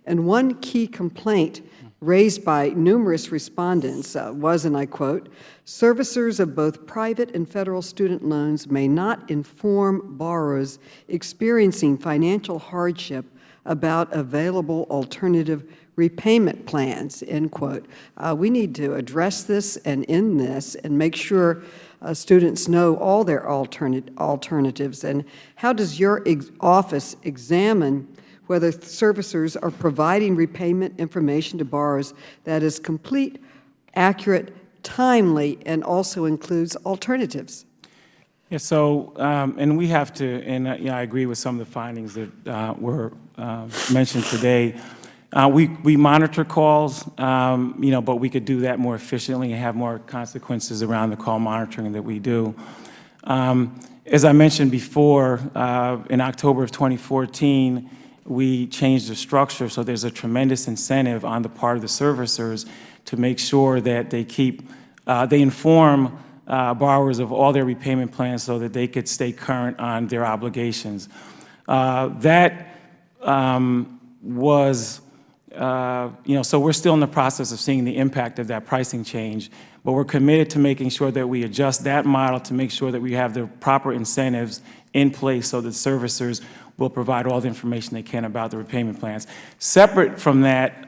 And one key complaint raised by numerous respondents was, and I quote, "Servicers of both private and federal student loans may not inform borrowers experiencing financial hardship about available alternative repayment plans," end quote. We need to address this and end this and make sure students know all their alternatives. And how does your office examine whether servicers are providing repayment information to borrowers that is complete accurate, timely, and also includes alternatives? Yeah, so, and we have to, and yeah, I agree with some of the findings that were mentioned today. We monitor calls, but we could do that more efficiently and have more consequences around the call monitoring that we do. As I mentioned before, in October of 2014, we changed the structure, so there's a tremendous incentive on the part of the servicers to make sure that they inform borrowers of all their repayment plans so that they could stay current on their obligations. That was, so we're still in the process of seeing the impact of that pricing change, but we're committed to making sure that we adjust that model to make sure that we have the proper incentives in place so that servicers will provide all the information they can about the repayment plans. Separate from that,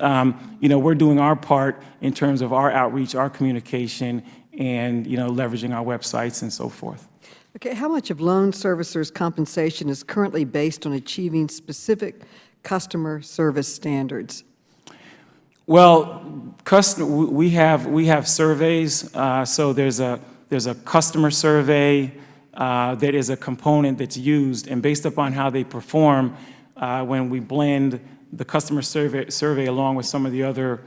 we're doing our part in terms of our outreach, our communication, and leveraging our websites and so forth. Okay, how much of loan servicers' compensation is currently based on achieving specific customer service standards? Well, we have surveys. So there's a customer survey that is a component that's used, and based upon how they perform, when we blend the customer survey along with some of the other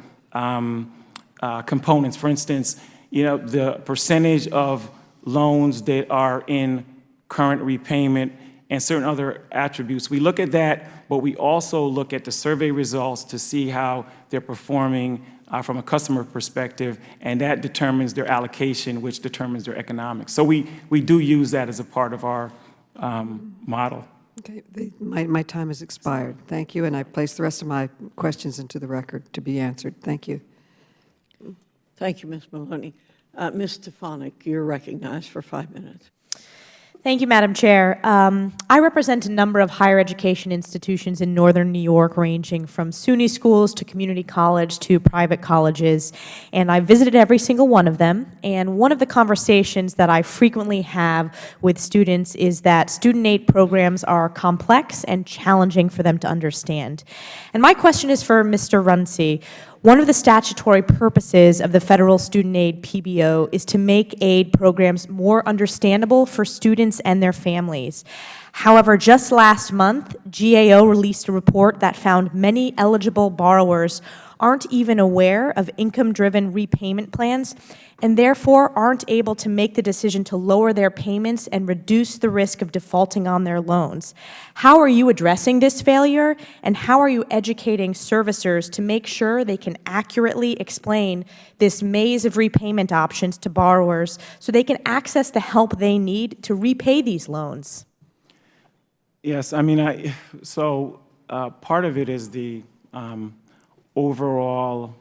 components, for instance, the percentage of loans that are in current repayment and certain other attributes. We look at that, but we also look at the survey results to see how they're performing from a customer perspective, and that determines their allocation, which determines their economics. So we do use that as a part of our model. Okay, my time has expired. Thank you, and I place the rest of my questions into the record to be answered. Thank you. Thank you, Ms. Maloney. Ms. Stefanik, you're recognized for 5 minutes. Thank you, Madam Chair. I represent a number of higher education institutions in northern New York, ranging from SUNY schools to community college to private colleges, and I visited every single one of them. And one of the conversations that I frequently have with students is that student aid programs are complex and challenging for them to understand. And my question is for Mr. Runcie. One of the statutory purposes of the federal student aid PBO is to make aid programs more understandable for students and their families. However, just last month, GAO released a report that found many eligible borrowers aren't even aware of income-driven repayment plans and therefore aren't able to make the decision to lower their payments and reduce the risk of defaulting on their loans. How are you addressing this failure, and how are you educating servicers to make sure they can accurately explain this maze of repayment options to borrowers so they can access the help they need to repay these loans? Yes, I mean, part of it is the overall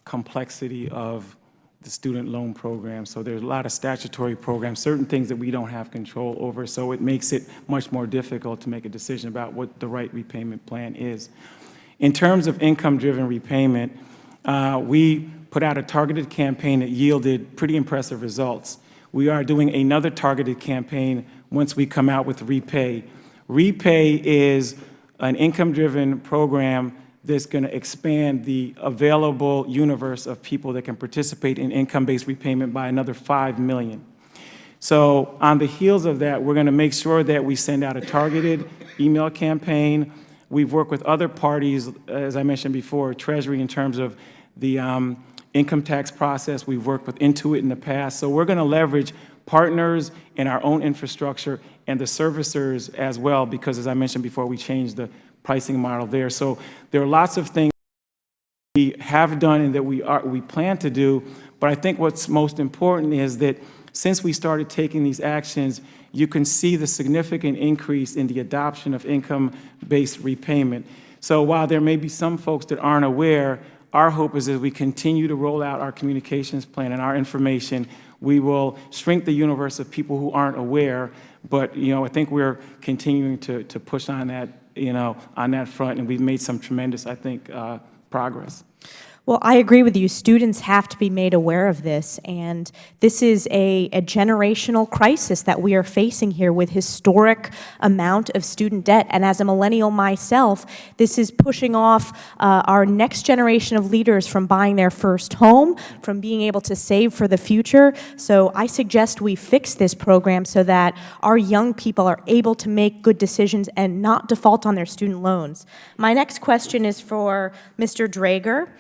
complexity of the student loan program. So there's a lot of statutory programs, certain things that we don't have control over, so it makes it much more difficult to make a decision about what the right repayment plan is. In terms of income-driven repayment, we put out a targeted campaign that yielded pretty impressive results. We are doing another targeted campaign once we come out with Repay. Repay is an income-driven program that's going to expand the available universe of people that can participate in income-based repayment by another 5 million. So on the heels of that, we're going to make sure that we send out a targeted email campaign. We've worked with other parties, as I mentioned before, Treasury in terms of the income tax process. We've worked with Intuit in the past. So we're going to leverage partners in our own infrastructure and the servicers as well, because as I mentioned before, we changed the pricing model there. So there are lots of things we have done and that we plan to do, but I think what's most important is that since we started taking these actions, you can see the significant increase in the adoption of income-based repayment. So while there may be some folks that aren't aware, our hope is as we continue to roll out our communications plan and our information, we will shrink the universe of people who aren't aware. But I think we're continuing to push on that, on that front, and we've made some tremendous, I think, progress. Well, I agree with you. Students have to be made aware of this, and this is a generational crisis that we are facing here with historic amount of student debt. And as a millennial myself, this is pushing off our next generation of leaders from buying their first home, from being able to save for the future. So I suggest we fix this program so that our young people are able to make good decisions and not default on their student loans. My next question is for Mr. Drager.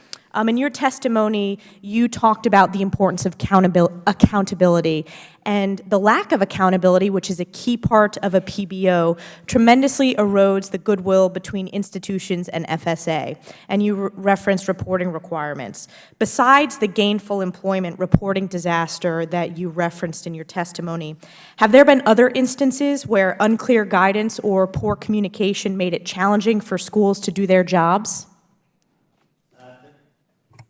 In your testimony, you talked about the importance of accountability, and the lack of accountability, which is a key part of a PBO, tremendously erodes the goodwill between institutions and FSA, and you referenced reporting requirements. Besides the gainful employment reporting disaster that you referenced in your testimony, have there been other instances where unclear guidance or poor communication made it challenging for schools to do their jobs?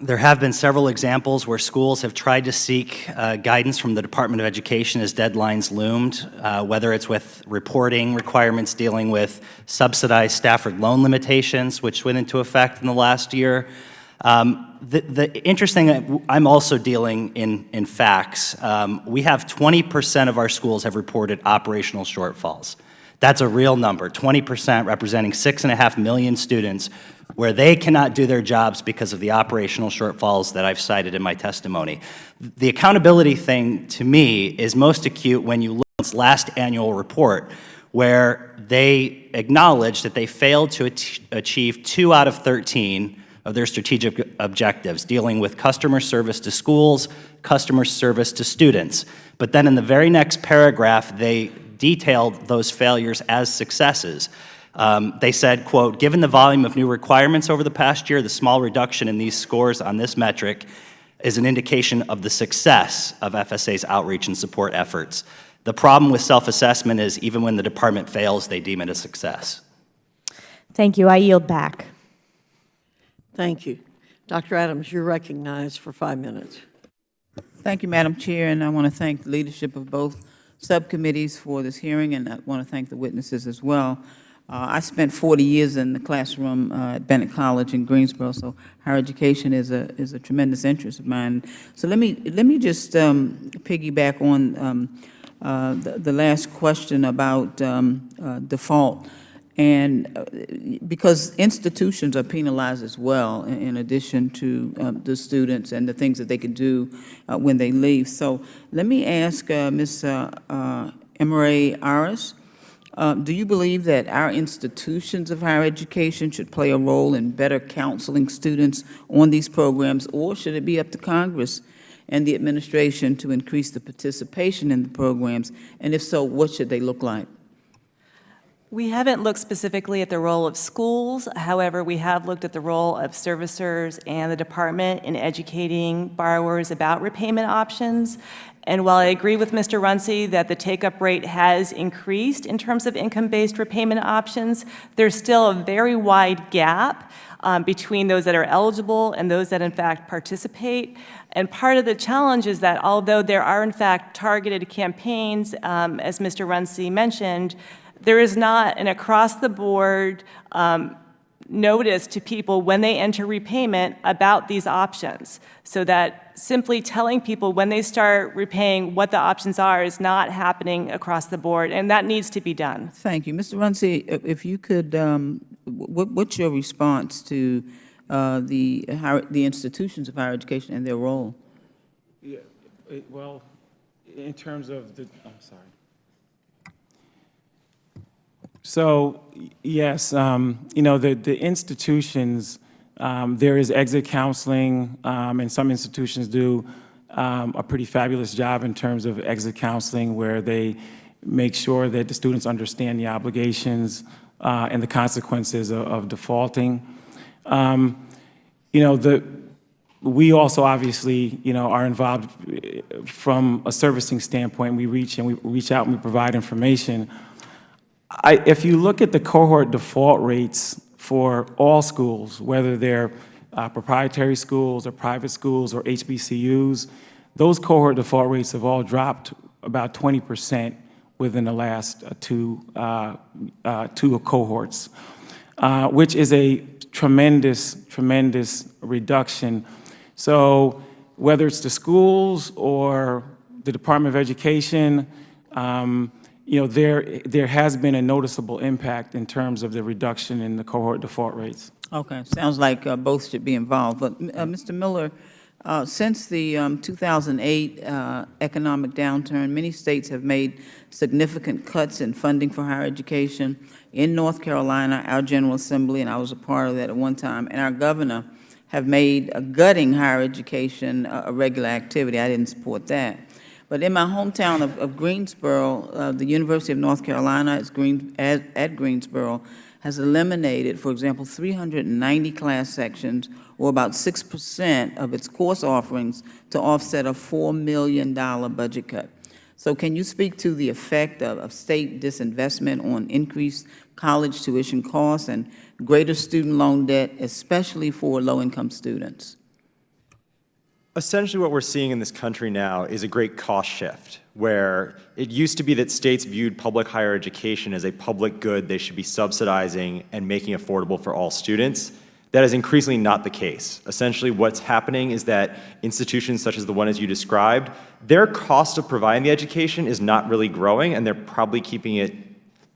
There have been several examples where schools have tried to seek guidance from the Department of Education as deadlines loomed, whether it's with reporting requirements dealing with subsidized Stafford loan limitations, which went into effect in the last year. The interesting, I'm also dealing in facts. We have 20% of our schools have reported operational shortfalls. That's a real number, 20% representing 6.5 million students where they cannot do their jobs because of the operational shortfalls that I've cited in my testimony. The accountability thing, to me, is most acute when you look at this last annual report, where they acknowledge that they failed to achieve 2 out of 13 of their strategic objectives, dealing with customer service to schools, customer service to students. But then in the very next paragraph, they detailed those failures as successes. They said, quote, "Given the volume of new requirements over the past year, the small reduction in these scores on this metric is an indication of the success of FSA's outreach and support efforts. The problem with self-assessment is even when the department fails, they deem it a success." Thank you. I yield back. Thank you. Dr. Adams, you're recognized for 5 minutes. Thank you, Madam Chair, and I want to thank the leadership of both subcommittees for this hearing, and I want to thank the witnesses as well. I spent 40 years in the classroom at Bennett College in Greensboro, so higher education is a tremendous interest of mine. So let me just piggyback on the last question about default, and because institutions are penalized as well, in addition to the students and the things that they can do when they leave. So let me ask Ms. Emery Aris, do you believe that our institutions of higher education should play a role in better counseling students on these programs, or should it be up to Congress and the administration to increase the participation in the programs? And if so, what should they look like? We haven't looked specifically at the role of schools. However, we have looked at the role of servicers and the department in educating borrowers about repayment options. And while I agree with Mr. Runcie that the take-up rate has increased in terms of income-based repayment options, there's still a very wide gap between those that are eligible and those that in fact participate. And part of the challenge is that although there are in fact targeted campaigns, as Mr. Runcie mentioned, there is not an across-the-board notice to people when they enter repayment about these options, so that simply telling people when they start repaying what the options are is not happening across the board, and that needs to be done. Thank you. Mr. Runcie, if you could, what's your response to the institutions of higher education and their role? Yeah, well, in terms of the, I'm sorry. So, yes, you know, the institutions, there is exit counseling, and some institutions do a pretty fabulous job in terms of exit counseling, where they make sure that the students understand the obligations and the consequences of defaulting. You know, we also obviously, you know, are involved from a servicing standpoint. We reach out and we provide information. If you look at the cohort default rates for all schools, whether they're proprietary schools or private schools or HBCUs, those cohort default rates have all dropped about 20% within the last two cohorts, which is a tremendous reduction. So whether it's the schools or the Department of Education, there has been a noticeable impact in terms of the reduction in the cohort default rates. Okay, sounds like both should be involved. But Mr. Miller, since the 2008 economic downturn, many states have made significant cuts in funding for higher education. In North Carolina, our General Assembly, and I was a part of that at one time, and our governor have made gutting higher education a regular activity. I didn't support that. But in my hometown of Greensboro, the University of North Carolina at Greensboro has eliminated, for example, 390 class sections, or about 6% of its course offerings, to offset a $4 million budget cut. So can you speak to the effect of state disinvestment on increased college tuition costs and greater student loan debt, especially for low-income students? Essentially what we're seeing in this country now is a great cost shift, where it used to be that states viewed public higher education as a public good they should be subsidizing and making affordable for all students. That is increasingly not the case. Essentially what's happening is that institutions such as the one as you described, their cost of providing the education is not really growing, and they're probably keeping it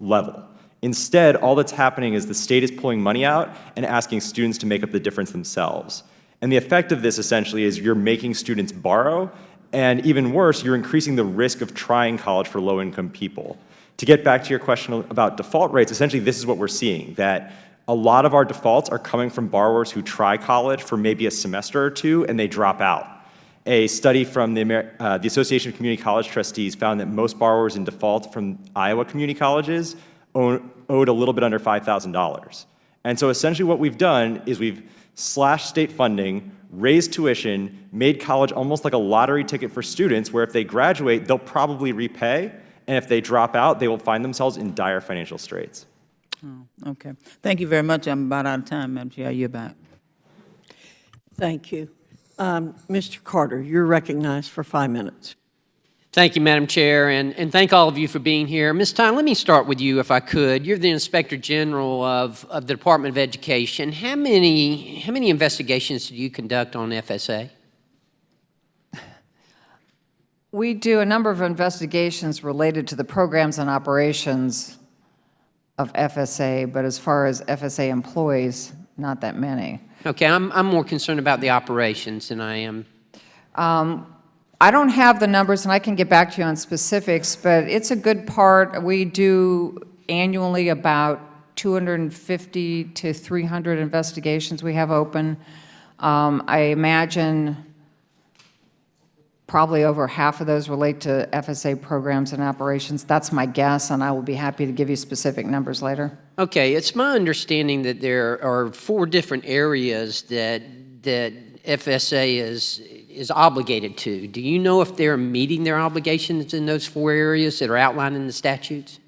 level. Instead, all that's happening is the state is pulling money out and asking students to make up the difference themselves. And the effect of this essentially is you're making students borrow, and even worse, you're increasing the risk of trying college for low-income people. To get back to your question about default rates, essentially this is what we're seeing, that a lot of our defaults are coming from borrowers who try college for maybe a semester or two and they drop out. A study from the Association of Community College Trustees found that most borrowers in default from Iowa community colleges owed a little bit under $5,000. And so essentially what we've done is we've slashed state funding, raised tuition, made college almost like a lottery ticket for students, where if they graduate, they'll probably repay, and if they drop out, they will find themselves in dire financial straits. Oh, okay. Thank you very much. I'm about out of time, Madam Chair. You're back. Thank you. Mr. Carter, you're recognized for 5 minutes. Thank you, Madam Chair, and thank all of you for being here. Ms. Tyne, let me start with you, if I could. You're the Inspector General of the Department of Education. How many investigations do you conduct on FSA? We do a number of investigations related to the programs and operations of FSA, but as far as FSA employees, not that many. Okay, I'm more concerned about the operations than I am. I don't have the numbers, and I can get back to you on specifics, but it's a good part. We do annually about 250 to 300 investigations we have open. I imagine probably over half of those relate to FSA programs and operations. That's my guess, and I will be happy to give you specific numbers later. Okay, it's my understanding that there are 4 different areas that FSA is obligated to. Do you know if they're meeting their obligations in those 4 areas that are outlined in the statutes?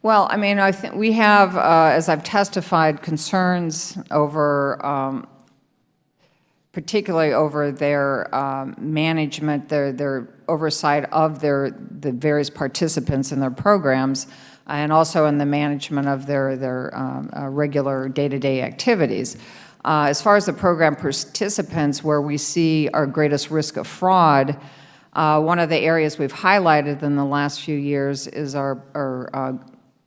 Well, I mean, I think we have, as I've testified, concerns over, particularly over their management, their oversight of the various participants in their programs, and also in the management of their regular day-to-day activities. As far as the program participants, where we see our greatest risk of fraud, one of the areas we've highlighted in the last few years is our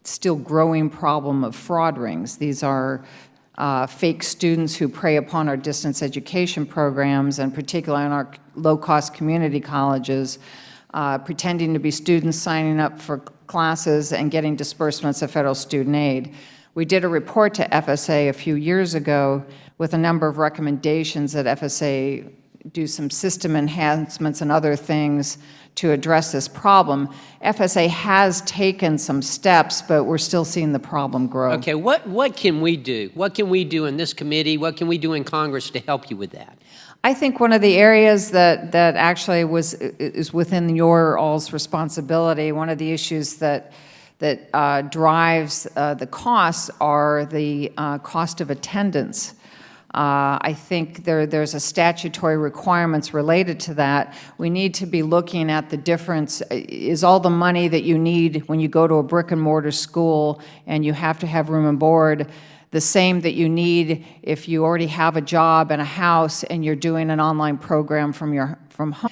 still growing problem of fraud rings. These are fake students who prey upon our distance education programs, and particularly in our low-cost community colleges, pretending to be students signing up for classes and getting disbursements of federal student aid. We did a report to FSA a few years ago with a number of recommendations that FSA do some system enhancements and other things to address this problem. FSA has taken some steps, but we're still seeing the problem grow. Okay, what can we do? What can we do in this committee? What can we do in Congress to help you with that? I think one of the areas that actually is within your all's responsibility, one of the issues that drives the costs are the cost of attendance. I think there's a statutory requirements related to that. We need to be looking at the difference. Is all the money that you need when you go to a brick and mortar school and you have to have room and board, the same that you need if you already have a job and a house and you're doing an online program from home?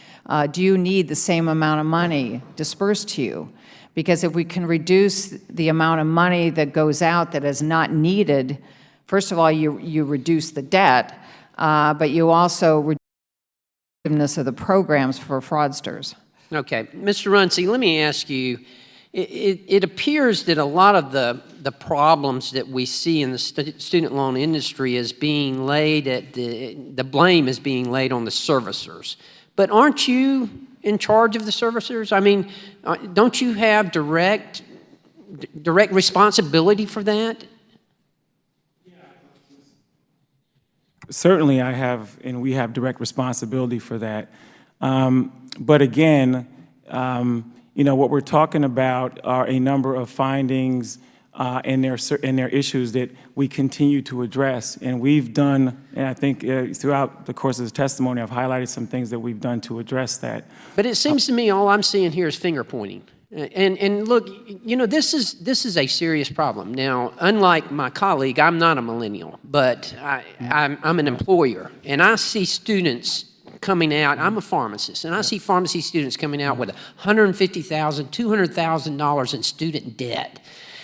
Do you need the same amount of money dispersed to you? Because if we can reduce the amount of money that goes out that is not needed, first of all, you reduce the debt, but you also reduce the effectiveness of the programs for fraudsters. Okay. Mr. Runcie, let me ask you, it appears that a lot of the problems that we see in the student loan industry is being laid at the blame is being laid on the servicers. But aren't you in charge of the servicers? I mean, don't you have direct responsibility for that? Certainly I have, and we have direct responsibility for that. But again, what we're talking about are a number of findings and their issues that we continue to address. And we've done, and I think throughout the course of the testimony, I've highlighted some things that we've done to address that. But it seems to me all I'm seeing here is finger pointing. And look, this is a serious problem. Now, unlike my colleague, I'm not a millennial, but I'm an employer, and I see students coming out. I'm a pharmacist, and I see pharmacy students coming out with $150,000, $200,000 in student debt.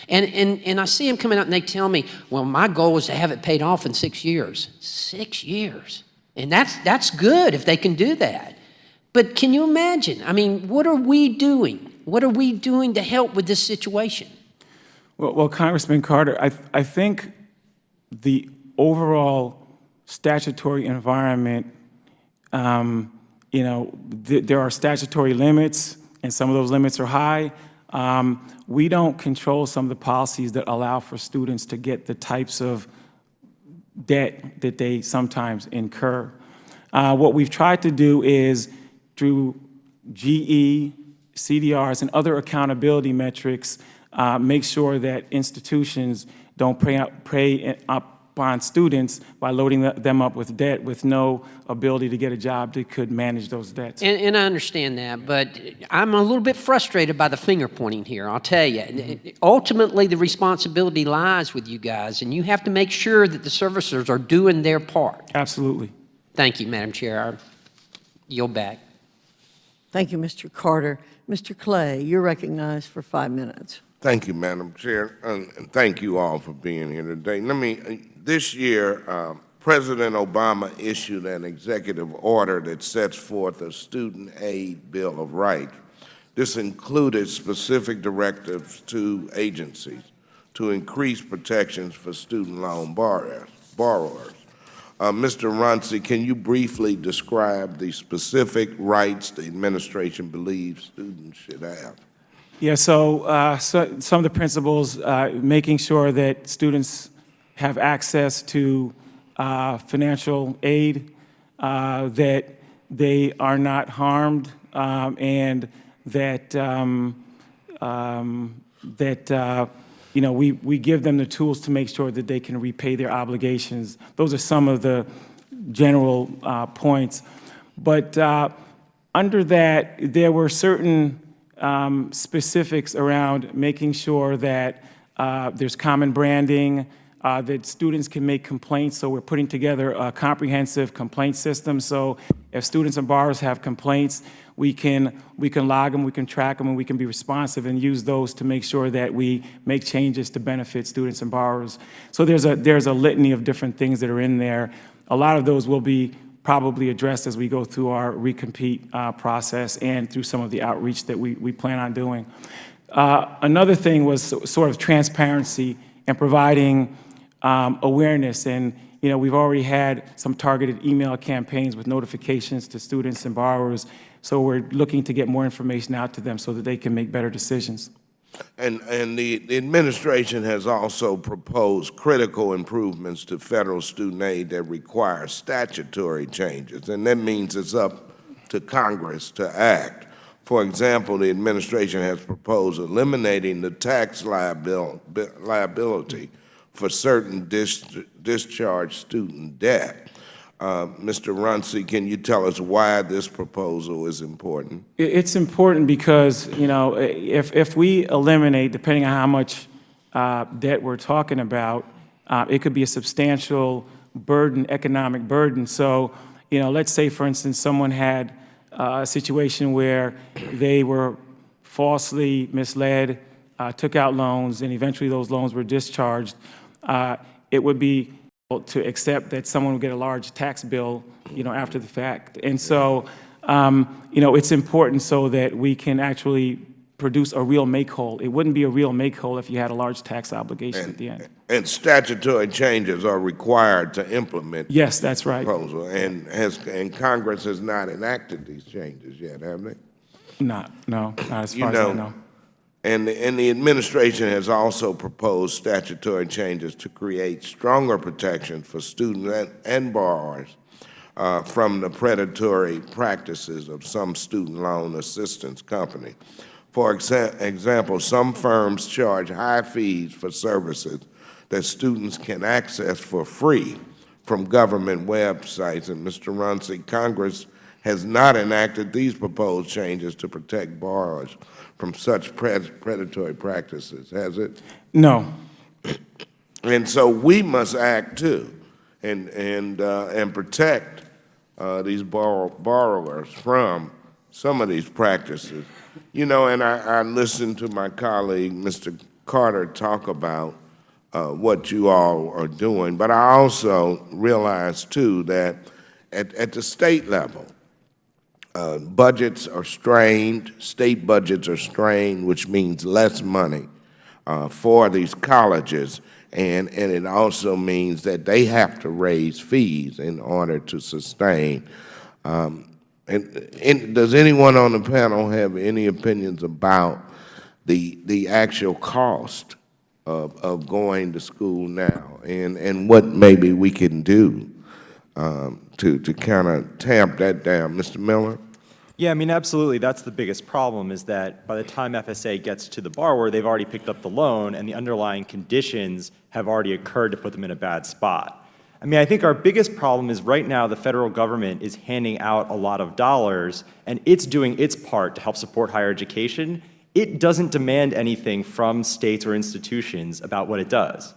And I see them coming out, and they tell me, well, my goal is to have it paid off in 6 years. 6 years. And that's good if they can do that. But can you imagine? I mean, what are we doing? What are we doing to help with this situation? Well, Congressman Carter, I think the overall statutory environment, there are statutory limits, and some of those limits are high. We don't control some of the policies that allow for students to get the types of debt that they sometimes incur. What we've tried to do is, through GE, CDRs, and other accountability metrics, make sure that institutions don't prey upon students by loading them up with debt with no ability to get a job that could manage those debts. And I understand that, but I'm a little bit frustrated by the finger pointing here, I'll tell you. Ultimately, the responsibility lies with you guys, and you have to make sure that the servicers are doing their part. Absolutely. Thank you, Madam Chair. I yield back. Thank you, Mr. Carter. Mr. Clay, you're recognized for 5 minutes. Thank you, Madam Chair, and thank you all for being here today. This year, President Obama issued an executive order that sets forth a student aid bill of rights. This included specific directives to agencies to increase protections for student loan borrowers. Mr. Runcie, can you briefly describe the specific rights the administration believes students should have? Yeah, so some of the principles, making sure that students have access to financial aid, that they are not harmed, and that we give them the tools to make sure that they can repay their obligations. Those are some of the general points. But under that, there were certain specifics around making sure that there's common branding, that students can make complaints. So we're putting together a comprehensive complaint system. So if students and borrowers have complaints, we can log them, we can track them, and we can be responsive and use those to make sure that we make changes to benefit students and borrowers. So there's a litany of different things that are in there. A lot of those will be probably addressed as we go through our recompete process and through some of the outreach that we plan on doing. Another thing was sort of transparency and providing awareness. And we've already had some targeted email campaigns with notifications to students and borrowers. So we're looking to get more information out to them so that they can make better decisions. And the administration has also proposed critical improvements to federal student aid that require statutory changes, and that means it's up to Congress to act. For example, the administration has proposed eliminating the tax liability for certain discharged student debt. Mr. Runcie, can you tell us why this proposal is important? It's important because, if we eliminate, depending on how much debt we're talking about, it could be a substantial burden, economic burden. So, let's say, for instance, someone had a situation where they were falsely misled, took out loans, and eventually those loans were discharged. It would be to accept that someone would get a large tax bill, after the fact. And so, it's important so that we can actually produce a real make-whole. It wouldn't be a real make-whole if you had a large tax obligation at the end. And statutory changes are required to implement. Yes, that's right. Proposal, and Congress has not enacted these changes yet, have they? No, not as far as I know. And the administration has also proposed statutory changes to create stronger protections for students and borrowers from the predatory practices of some student loan assistance companies. For example, some firms charge high fees for services that students can access for free from government websites. And Mr. Runcie, Congress has not enacted these proposed changes to protect borrowers from such predatory practices, has it? No. And so we must act too, and protect these borrowers from some of these practices. And I listened to my colleague, Mr. Carter, talk about what you all are doing, but I also realize too that at the state level, budgets are strained, state budgets are strained, which means less money for these colleges, and it also means that they have to raise fees in order to sustain. And does anyone on the panel have any opinions about the actual cost of going to school now, and what maybe we can do to kind of tamp that down? Mr. Miller? Yeah, I mean, absolutely. That's the biggest problem, is that by the time FSA gets to the borrower, they've already picked up the loan, and the underlying conditions have already occurred to put them in a bad spot. I mean, I think our biggest problem is right now the federal government is handing out a lot of dollars, and it's doing its part to help support higher education. It doesn't demand anything from states or institutions about what it does.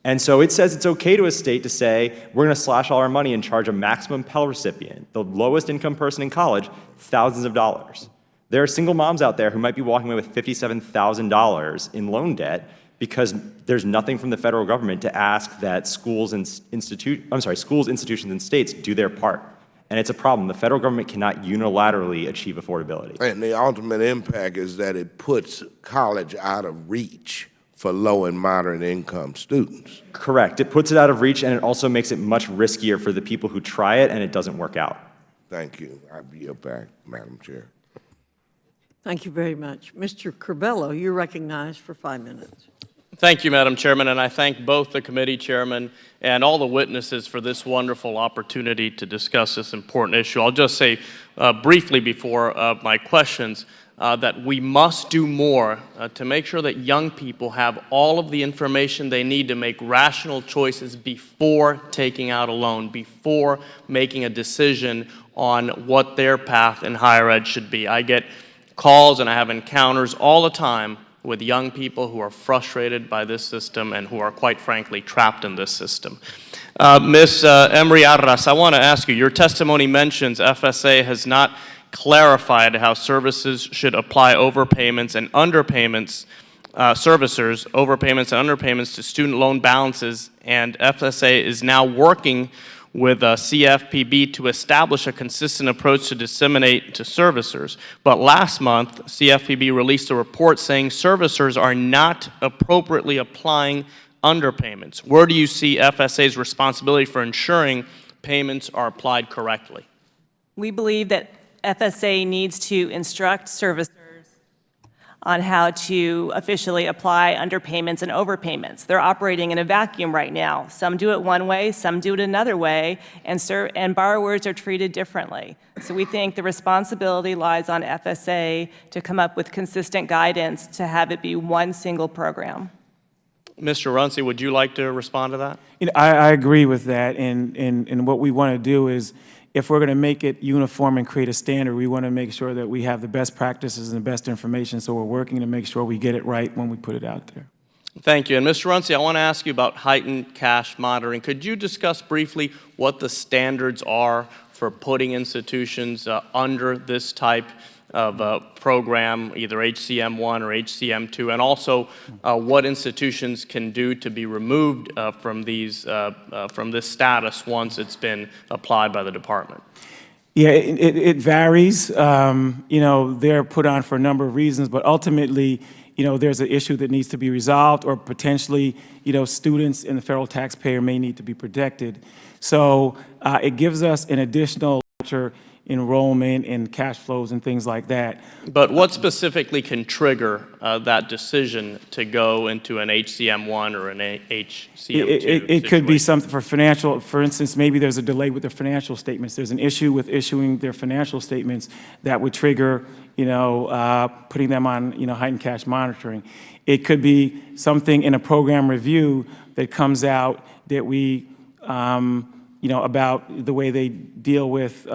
And so it says it's okay to a state to say, we're going to slash all our money and charge a maximum Pell recipient, the lowest income person in college, thousands of dollars. There are single moms out there who might be walking away with $57,000 in loan debt because there's nothing from the federal government to ask that schools, institutions, and states do their part. And it's a problem. The federal government cannot unilaterally achieve affordability. And the ultimate impact is that it puts college out of reach for low and moderate income students. Correct. It puts it out of reach, and it also makes it much riskier for the people who try it and it doesn't work out. Thank you. I'll yield back, Madam Chair. Thank you very much. Mr. Curbelo, you're recognized for 5 minutes. Thank you, Madam Chairman, and I thank both the committee chairman and all the witnesses for this wonderful opportunity to discuss this important issue. I'll just say briefly before my questions that we must do more to make sure that young people have all of the information they need to make rational choices before taking out a loan, before making a decision on what their path in higher ed should be. I get calls and I have encounters all the time with young people who are frustrated by this system and who are, quite frankly, trapped in this system. Ms. Emery Arras, I want to ask you, your testimony mentions FSA has not clarified how services should apply overpayments and underpayments, servicers, overpayments and underpayments to student loan balances, and FSA is now working with CFPB to establish a consistent approach to disseminate to servicers. But last month, CFPB released a report saying servicers are not appropriately applying underpayments. Where do you see FSA's responsibility for ensuring payments are applied correctly? We believe that FSA needs to instruct servicers on how to officially apply underpayments and overpayments. They're operating in a vacuum right now. Some do it one way, some do it another way, and borrowers are treated differently. So we think the responsibility lies on FSA to come up with consistent guidance to have it be one single program. Mr. Runcie, would you like to respond to that? I agree with that, and what we want to do is, if we're going to make it uniform and create a standard, we want to make sure that we have the best practices and the best information, so we're working to make sure we get it right when we put it out there. Thank you. And Mr. Runcie, I want to ask you about heightened cash monitoring. Could you discuss briefly what the standards are for putting institutions under this type of program, either HCM1 or HCM2, and also what institutions can do to be removed from this status once it's been applied by the department? Yeah, it varies. They're put on for a number of reasons, but ultimately, there's an issue that needs to be resolved, or potentially, students and the federal taxpayer may need to be protected. So it gives us an additional enrollment and cash flows and things like that. But what specifically can trigger that decision to go into an HCM1 or an HCM2 It could be something for financial, for instance, maybe there's a delay with their financial statements. There's an issue with issuing their financial statements that would trigger, putting them on, heightened cash monitoring. It could be something in a program review that comes out that we, about the way they deal with,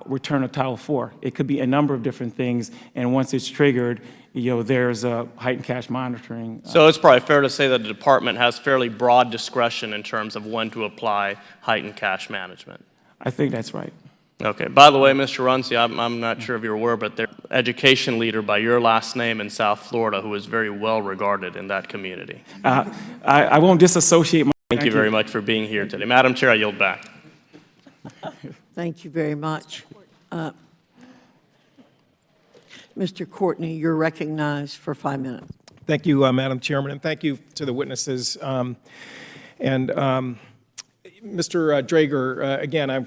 return of Title IV. It could be a number of different things, and once it's triggered, there's a heightened cash monitoring. So it's probably fair to say that the department has fairly broad discretion in terms of when to apply heightened cash management. I think that's right. Okay. By the way, Mr. Runcie, I'm not sure if you're aware, but there's an education leader by your last name in South Florida who is very well regarded in that community. I won't disassociate my... Thank you very much for being here today. Madam Chair, I yield back. Thank you very much. Mr. Courtney, you're recognized for 5 minutes. Thank you, Madam Chairman, and thank you to the witnesses. Mr. Drager, again, I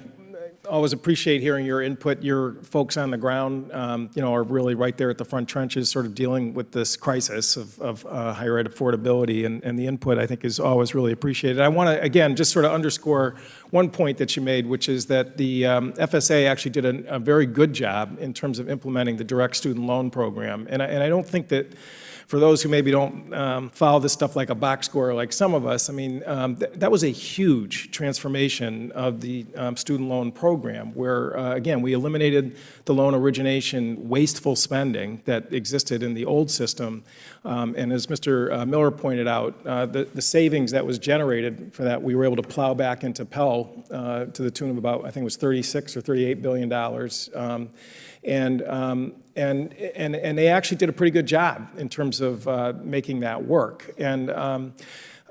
always appreciate hearing your input. Your folks on the ground, are really right there at the front trenches, sort of dealing with this crisis of higher ed affordability, and the input, I think, is always really appreciated. I want to, again, just sort of underscore one point that you made, which is that the FSA actually did a very good job in terms of implementing the direct student loan program, and I don't think that, for those who maybe don't follow this stuff like a box score like some of us, I mean, that was a huge transformation of the student loan program where, again, we eliminated the loan origination wasteful spending that existed in the old system. And as Mr. Miller pointed out, the savings that was generated for that, we were able to plow back into Pell to the tune of about, I think it was $36 or $38 billion. And they actually did a pretty good job in terms of making that work. And,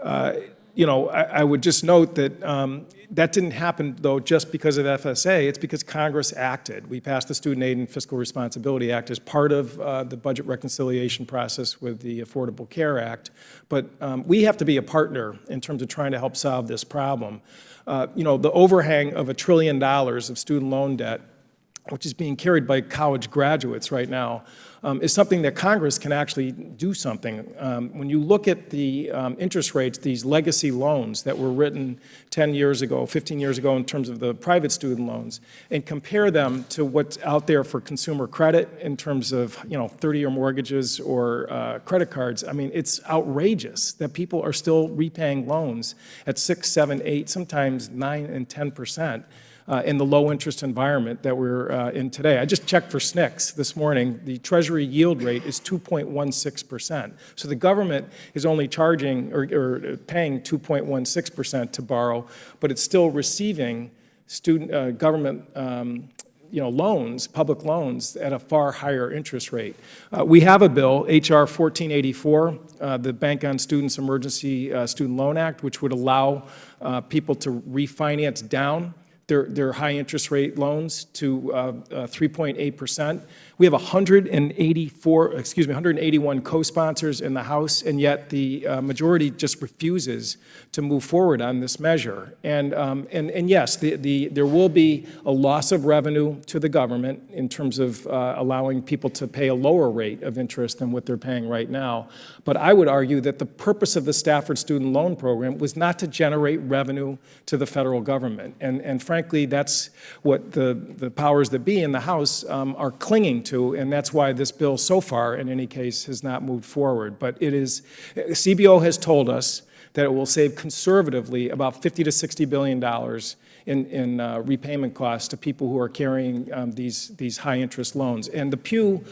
I would just note that that didn't happen, though, just because of FSA. It's because Congress acted. We passed the Student Aid and Fiscal Responsibility Act as part of the budget reconciliation process with the Affordable Care Act. But we have to be a partner in terms of trying to help solve this problem. The overhang of $1 trillion of student loan debt, which is being carried by college graduates right now, is something that Congress can actually do something. When you look at the interest rates, these legacy loans that were written 10 years ago, 15 years ago in terms of the private student loans, and compare them to what's out there for consumer credit in terms of 30-year mortgages or credit cards, I mean, it's outrageous that people are still repaying loans at 6, 7, 8, sometimes 9 and 10%. In the low-interest environment that we're in today. I just checked for SNCs this morning. The Treasury yield rate is 2.16%. So the government is only charging or paying 2.16% to borrow, but it's still receiving student government loans, public loans, at a far higher interest rate. We have a bill, H.R. 1484, the Bank on Students Emergency Student Loan Act, which would allow people to refinance down their high interest rate loans to 3.8%. We have 181 co-sponsors in the House, and yet the majority just refuses to move forward on this measure. And yes, there will be a loss of revenue to the government in terms of allowing people to pay a lower rate of interest than what they're paying right now. But I would argue that the purpose of the Stafford Student Loan Program was not to generate revenue to the federal government. And frankly, that's what the powers that be in the House are clinging to, and that's why this bill so far, in any case, has not moved forward. But it is, CBO has told us that it will save conservatively about $50 to $60 billion in repayment costs to people who are carrying these high-interest loans. And the Pew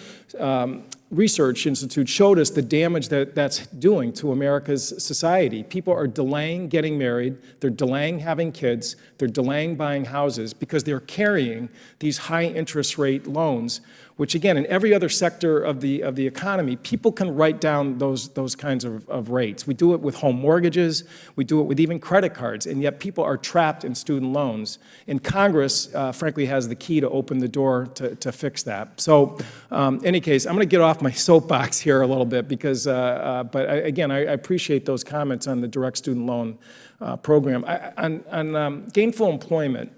Research Institute showed us the damage that that's doing to America's society. People are delaying getting married, they're delaying having kids, they're delaying buying houses because they're carrying these high-interest rate loans, which again, in every other sector of the economy, people can write down those kinds of rates. We do it with home mortgages, we do it with even credit cards, and yet people are trapped in student loans. And Congress, frankly, has the key to open the door to fix that. So, in any case, I'm going to get off my soapbox here a little bit because, again, I appreciate those comments on the direct student loan program. On gainful employment,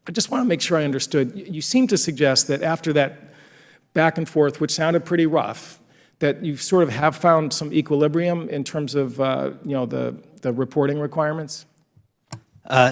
I just want to make sure I understood. You seem to suggest that after that back and forth, which sounded pretty rough, that you sort of have found some equilibrium in terms of the reporting requirements?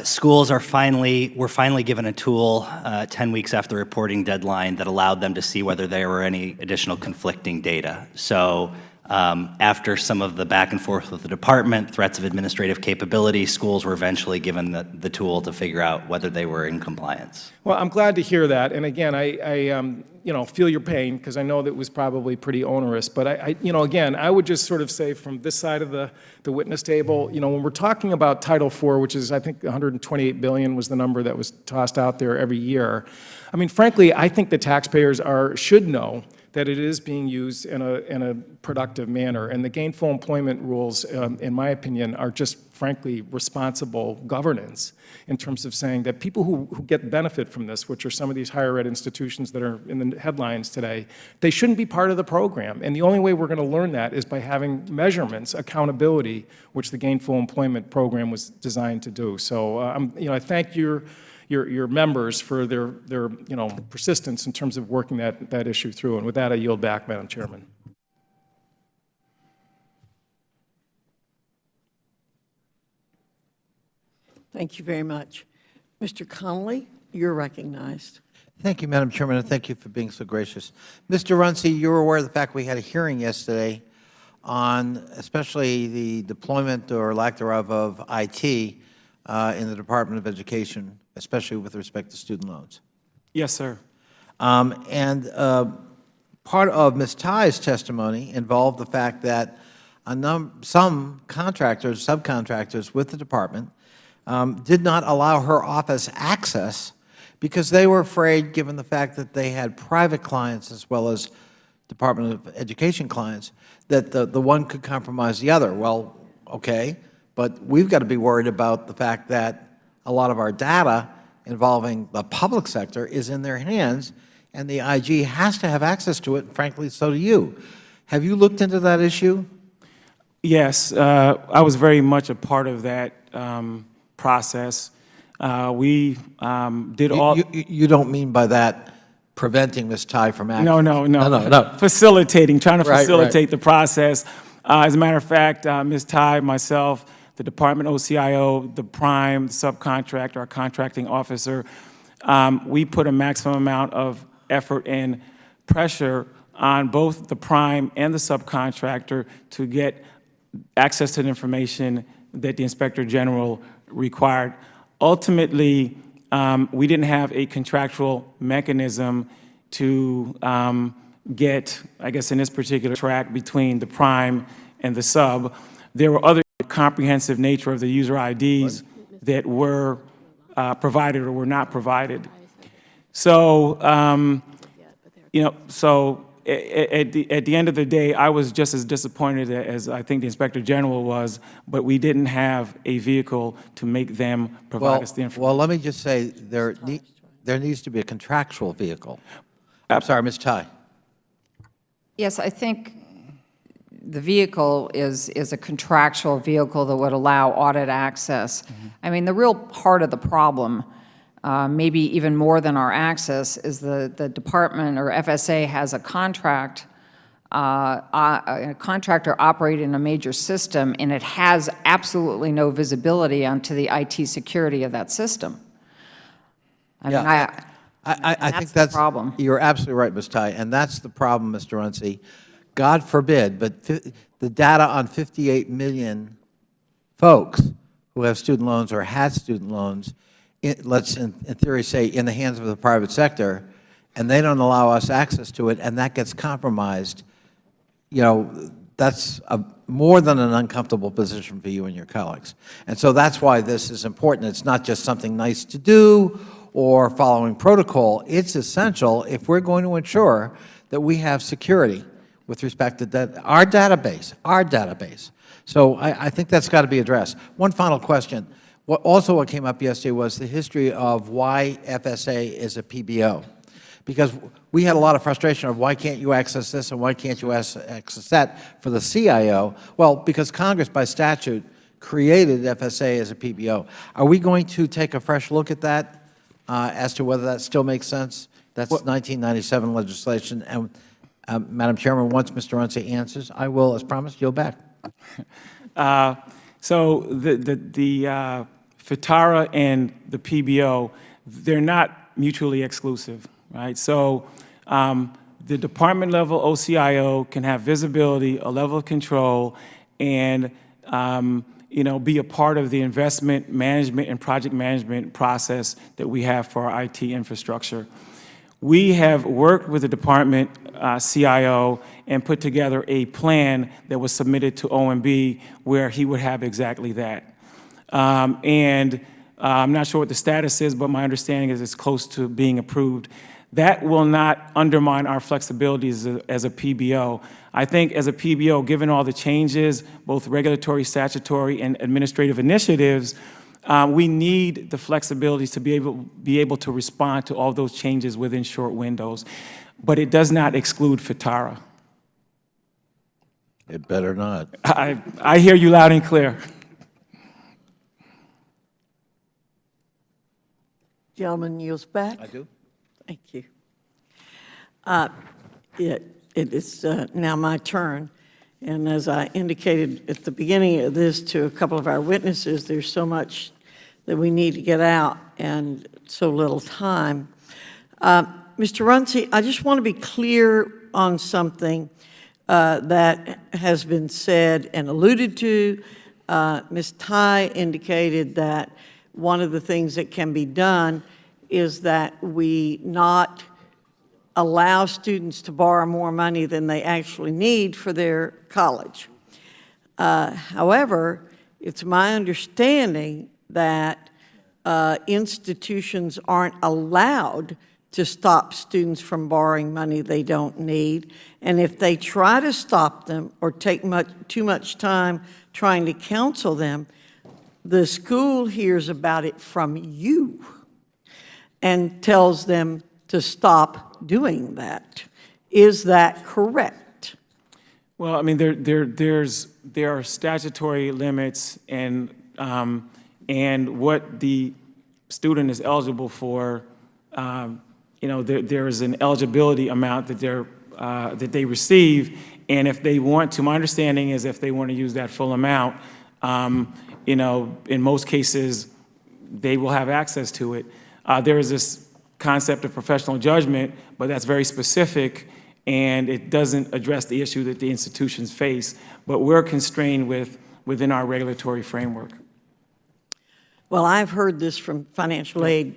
Schools were finally given a tool 10 weeks after the reporting deadline that allowed them to see whether there were any additional conflicting data. So after some of the back and forth with the department, threats of administrative capability, schools were eventually given the tool to figure out whether they were in compliance. Well, I'm glad to hear that. And again, I feel your pain because I know that was probably pretty onerous. But again, I would just sort of say from this side of the witness table, when we're talking about Title IV, which is I think 128 billion was the number that was tossed out there every year. I mean, frankly, I think the taxpayers should know that it is being used in a productive manner. And the gainful employment rules, in my opinion, are just frankly responsible governance in terms of saying that people who get benefit from this, which are some of these higher ed institutions that are in the headlines today, they shouldn't be part of the program. And the only way we're going to learn that is by having measurements, accountability, which the gainful employment program was designed to do. So I thank your members for their persistence in terms of working that issue through. And with that, I yield back, Madam Chairman. Thank you very much. Mr. Connolly, you're recognized. Thank you, Madam Chairman, and thank you for being so gracious. Mr. Runcie, you're aware of the fact we had a hearing yesterday on especially the deployment or lack thereof of IT in the Department of Education, especially with respect to student loans. Yes, sir. And part of Ms. Tye's testimony involved the fact that some contractors, subcontractors with the department did not allow her office access because they were afraid, given the fact that they had private clients as well as Department of Education clients, that the one could compromise the other. Well, okay, but we've got to be worried about the fact that a lot of our data involving the public sector is in their hands, and the IG has to have access to it, and frankly, so do you. Have you looked into that issue? Yes, I was very much a part of that process. We did all... You don't mean by that preventing Ms. Tye from access? No. Facilitating, trying to facilitate right. the process. As a matter of fact, Ms. Tye, myself, the department OCIO, the prime, the subcontractor, our contracting officer, we put a maximum amount of effort and pressure on both the prime and the subcontractor to get access to the information that the Inspector General required. Ultimately, we didn't have a contractual mechanism to get, I guess in this particular track, between the prime and the sub. There were other comprehensive nature of the user IDs that were provided or were not provided. So, at the end of the day, I was just as disappointed as I think the Inspector General was, but we didn't have a vehicle to make them provide us the information. Well, let me just say there needs to be a contractual vehicle. I'm sorry, Ms. Tye. Yes, I think the vehicle is a contractual vehicle that would allow audit access. I mean, the real part of the problem, maybe even more than our access, is the department or FSA has a contract, a contractor operating a major system, and it has absolutely no visibility onto the IT security of that system. I mean, I think that's the problem. You're absolutely right, Ms. Tye, and that's the problem, Mr. Runcie. God forbid, but the data on 58 million folks who have student loans or had student loans, let's in theory say in the hands of the private sector, and they don't allow us access to it, and that gets compromised, you know, that's more than an uncomfortable position for you and your colleagues. And so that's why this is important. It's not just something nice to do or following protocol. It's essential if we're going to ensure that we have security with respect to that, our database. So I think that's got to be addressed. One final question. What came up yesterday was the history of why FSA is a PBO. Because we had a lot of frustration of why can't you access this and why can't you access that for the CIO? Well, because Congress by statute created FSA as a PBO. Are we going to take a fresh look at that as to whether that still makes sense? That's 1997 legislation. And Madam Chairman, once Mr. Runcie answers, I will, as promised, yield back. So the FITARA and the PBO, they're not mutually exclusive, right? So the department level OCIO can have visibility, a level of control, and be a part of the investment management and project management process that we have for our IT infrastructure. We have worked with the department CIO and put together a plan that was submitted to OMB where he would have exactly that. I'm not sure what the status is, but my understanding is it's close to being approved. That will not undermine our flexibility as a PBO. I think as a PBO, given all the changes, both regulatory, statutory, and administrative initiatives, we need the flexibility to be able to respond to all those changes within short windows. But it does not exclude FITARA. It better not. I hear you loud and clear. Gentleman yields back. I do. Thank you. It is now my turn. And as I indicated at the beginning of this to a couple of our witnesses, there's so much that we need to get out and so little time. Mr. Runcie, I just want to be clear on something that has been said and alluded to. Ms. Tai indicated that one of the things that can be done is that we not allow students to borrow more money than they actually need for their college. However, it's my understanding that institutions aren't allowed to stop students from borrowing money they don't need. And if they try to stop them or take too much time trying to counsel them, the school hears about it from you and tells them to stop doing that. Is that correct? Well, I mean, there are statutory limits and what the student is eligible for. There is an eligibility amount that they receive, and if they want to, my understanding is if they want to use that full amount, in most cases, they will have access to it. There is this concept of professional judgment, but that's very specific, and it doesn't address the issue that the institutions face. But we're constrained within our regulatory framework. Well, I've heard this from financial aid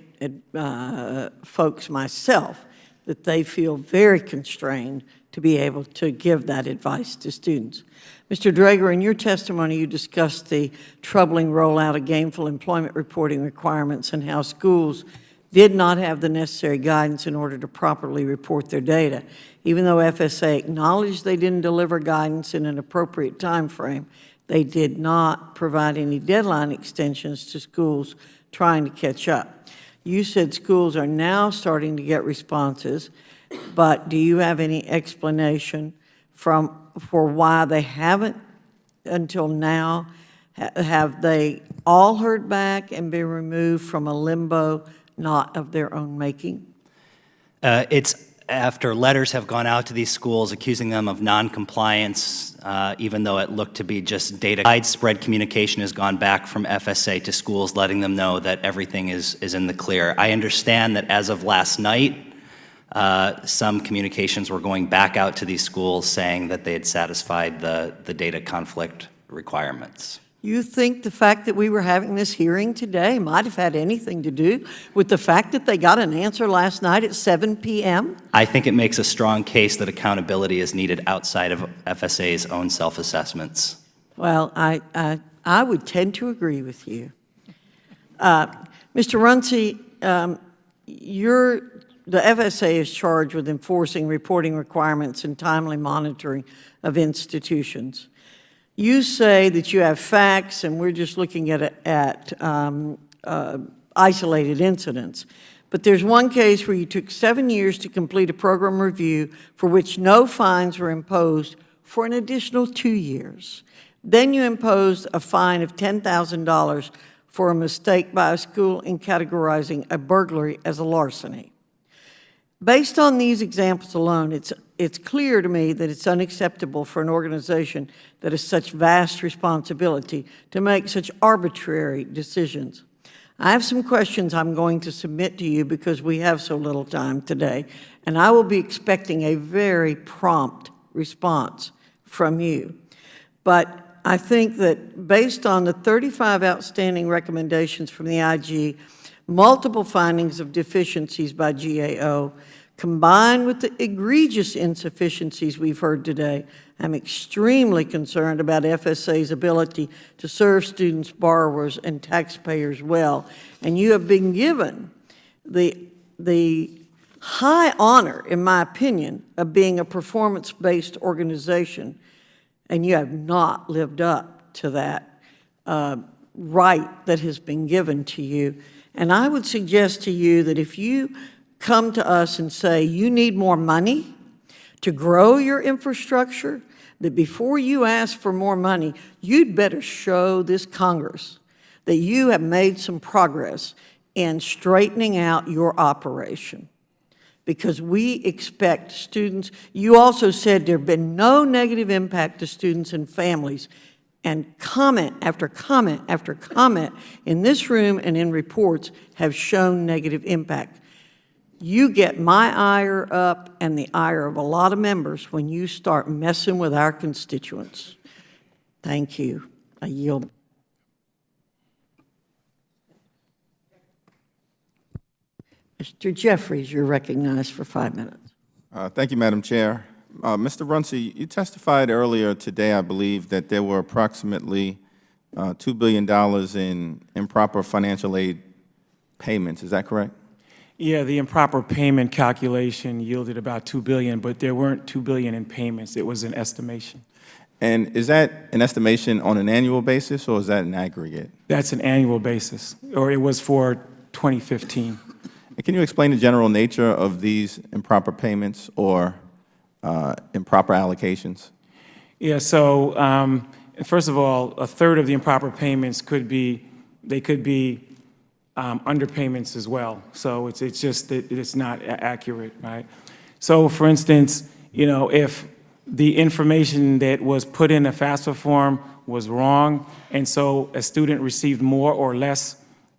folks myself, that they feel very constrained to be able to give that advice to students. Mr. Drager, in your testimony, you discussed the troubling rollout of gainful employment reporting requirements and how schools did not have the necessary guidance in order to properly report their data. Even though FSA acknowledged they didn't deliver guidance in an appropriate time frame, they did not provide any deadline extensions to schools trying to catch up. You said schools are now starting to get responses, but do you have any explanation for why they haven't until now? Have they all heard back and been removed from a limbo not of their own making? It's after letters have gone out to these schools accusing them of noncompliance, even though it looked to be just data. Widespread communication has gone back from FSA to schools, letting them know that everything is in the clear. I understand that as of last night, some communications were going back out to these schools saying that they had satisfied the data conflict requirements. You think the fact that we were having this hearing today might have had anything to do with the fact that they got an answer last night at 7 p.m.? I think it makes a strong case that accountability is needed outside of FSA's own self-assessments. Well, I would tend to agree with you. Mr. Runcie, the FSA is charged with enforcing reporting requirements and timely monitoring of institutions. You say that you have facts, and we're just looking at isolated incidents. But there's one case where you took 7 years to complete a program review for which no fines were imposed for an additional 2 years. Then you imposed a fine of $10,000 for a mistake by a school in categorizing a burglary as a larceny. Based on these examples alone, it's clear to me that it's unacceptable for an organization that has such vast responsibility to make such arbitrary decisions. I have some questions I'm going to submit to you because we have so little time today, and I will be expecting a very prompt response from you. But I think that based on the 35 outstanding recommendations from the IG, multiple findings of deficiencies by GAO, combined with the egregious insufficiencies we've heard today, I'm extremely concerned about FSA's ability to serve students, borrowers, and taxpayers well. And you have been given the high honor, in my opinion, of being a performance-based organization, and you have not lived up to that right that has been given to you. And I would suggest to you that if you come to us and say you need more money to grow your infrastructure, that before you ask for more money, you'd better show this Congress that you have made some progress in straightening out your operation. Because we expect students, you also said there have been no negative impact to students and families, and comment after comment after comment in this room and in reports have shown negative impact. You get my ire up and the ire of a lot of members when you start messing with our constituents. Thank you. I yield. Mr. Jeffries, you're recognized for 5 minutes. Thank you, Madam Chair. Mr. Runcie, you testified earlier today, I believe, that there were approximately $2 billion in improper financial aid payments. Is that correct? Yeah, the improper payment calculation yielded about $2 billion, but there weren't $2 billion in payments. It was an estimation. And is that an estimation on an annual basis, or is that an aggregate? That's an annual basis, or it was for 2015. And can you explain the general nature of these improper payments or improper allocations? Yeah, so first of all, a third of the improper payments could be underpayments as well. So it's just that it's not accurate, right? So for instance, you know, if the information that was put in a FAFSA form was wrong, and so a student received more or less,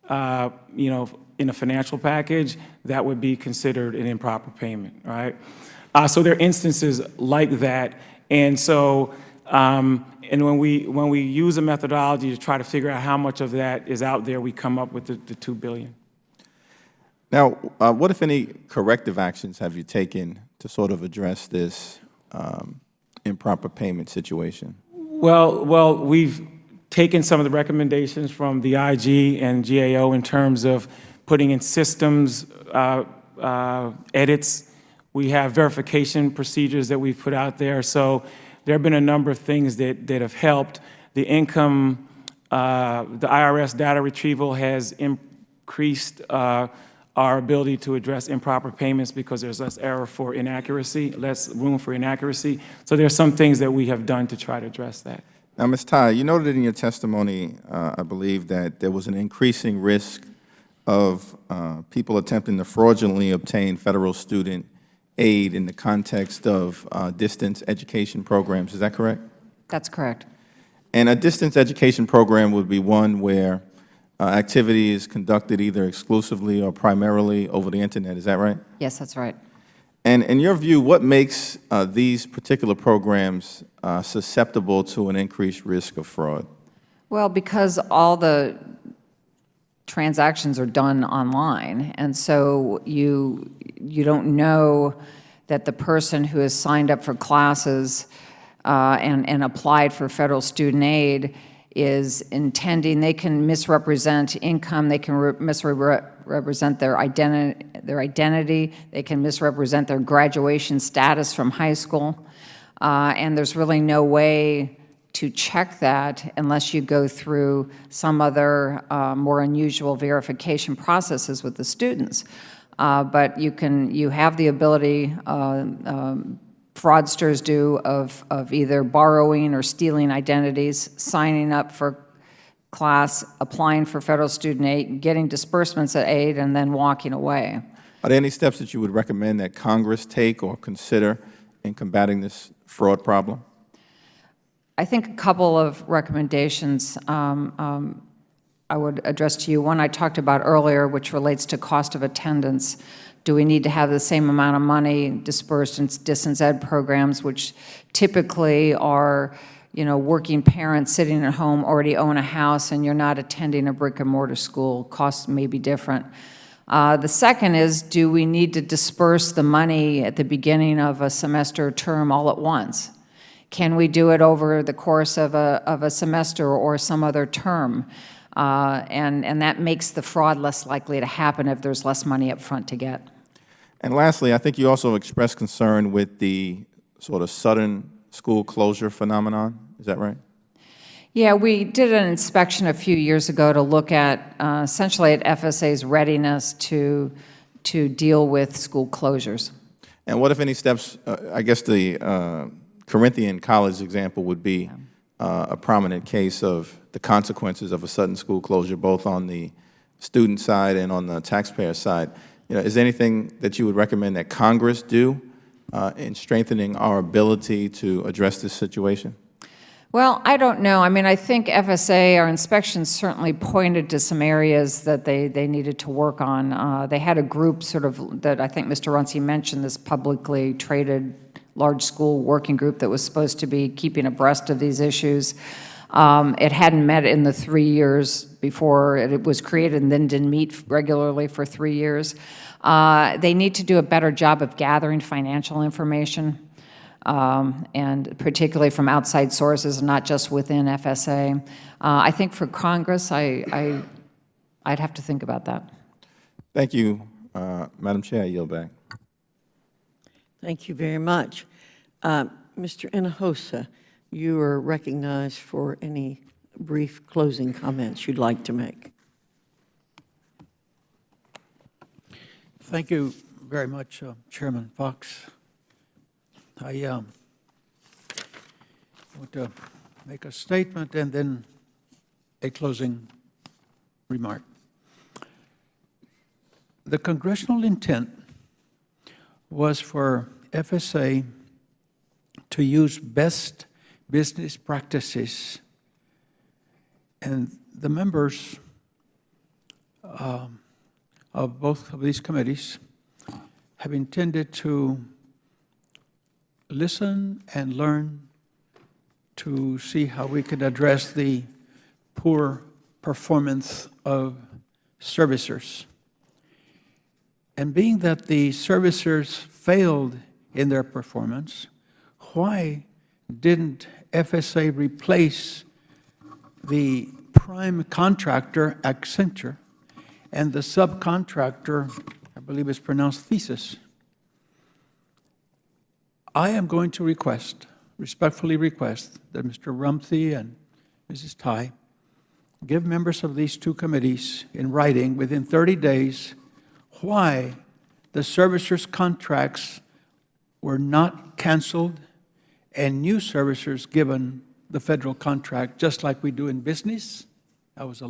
you know, in a financial package, that would be considered an improper payment, right? So there are instances like that, and so and when we use a methodology to try to figure out how much of that is out there, we come up with the $2 billion. Now, what, if any, corrective actions have you taken to sort of address this improper payment situation? Well, we've taken some of the recommendations from the IG and GAO in terms of putting in systems edits. We have verification procedures that we've put out there. So there have been a number of things that have helped. The income, the IRS data retrieval has increased our ability to address improper payments because there's less error for inaccuracy, less room for inaccuracy. So there are some things that we have done to try to address that. Now, Ms. Tai, you noted in your testimony, I believe, that there was an increasing risk of people attempting to fraudulently obtain federal student aid in the context of distance education programs. Is that correct? That's correct. And a distance education program would be one where activity is conducted either exclusively or primarily over the Internet. Is that right? Yes, that's right. And in your view, what makes these particular programs susceptible to an increased risk of fraud? Well, because all the transactions are done online, and so you don't know that the person who has signed up for classes and applied for federal student aid is intending. They can misrepresent income, they can misrepresent their identity, they can misrepresent their graduation status from high school, and there's really no way to check that unless you go through some other more unusual verification processes with the students. But you have the ability, fraudsters do, of either borrowing or stealing identities, signing up for class, applying for federal student aid, getting disbursements of aid, and then walking away. Are there any steps that you would recommend that Congress take or consider in combating this fraud problem? I think a couple of recommendations I would address to you. One I talked about earlier, which relates to cost of attendance. Do we need to have the same amount of money dispersed in distance ed programs, which typically are, working parents sitting at home, already own a house, and you're not attending a brick and mortar school? Costs may be different. The second is, do we need to disperse the money at the beginning of a semester term all at once? Can we do it over the course of a semester or some other term? And that makes the fraud less likely to happen if there's less money up front to get. And lastly, I think you also expressed concern with the sort of sudden school closure phenomenon. Is that right? Yeah, we did an inspection a few years ago to look at essentially at FSA's readiness to deal with school closures. And what, if any, steps, I guess the Corinthian College example would be a prominent case of the consequences of a sudden school closure, both on the student side and on the taxpayer side. Is there anything that you would recommend that Congress do in strengthening our ability to address this situation? Well, I don't know. I mean, I think FSA, our inspections certainly pointed to some areas that they needed to work on. They had a group sort of that I think Mr. Runcie mentioned, this publicly traded large school working group that was supposed to be keeping abreast of these issues. It hadn't met in the 3 years before it was created, and then didn't meet regularly for 3 years. They need to do a better job of gathering financial information, and particularly from outside sources, not just within FSA. I think for Congress, I'd have to think about that. Thank you, Madam Chair. I yield back. Thank you very much. Mr. Hinojosa, you are recognized for any brief closing comments you'd like to make. Thank you very much, Chairman Fox. I want to make a statement and then a closing remark. The congressional intent was for FSA to use best business practices, and the members of both of these committees have intended to listen and learn to see how we could address the poor performance of servicers. And being that the servicers failed in their performance, why didn't FSA replace the prime contractor, Accenture, and the subcontractor, I believe it's pronounced Thesis? I am going to respectfully request, that Mr. Rumsey and Mrs. Tai give members of these two committees in writing within 30 days why the servicers' contracts were not canceled and new servicers given the federal contract, just like we do in business. I was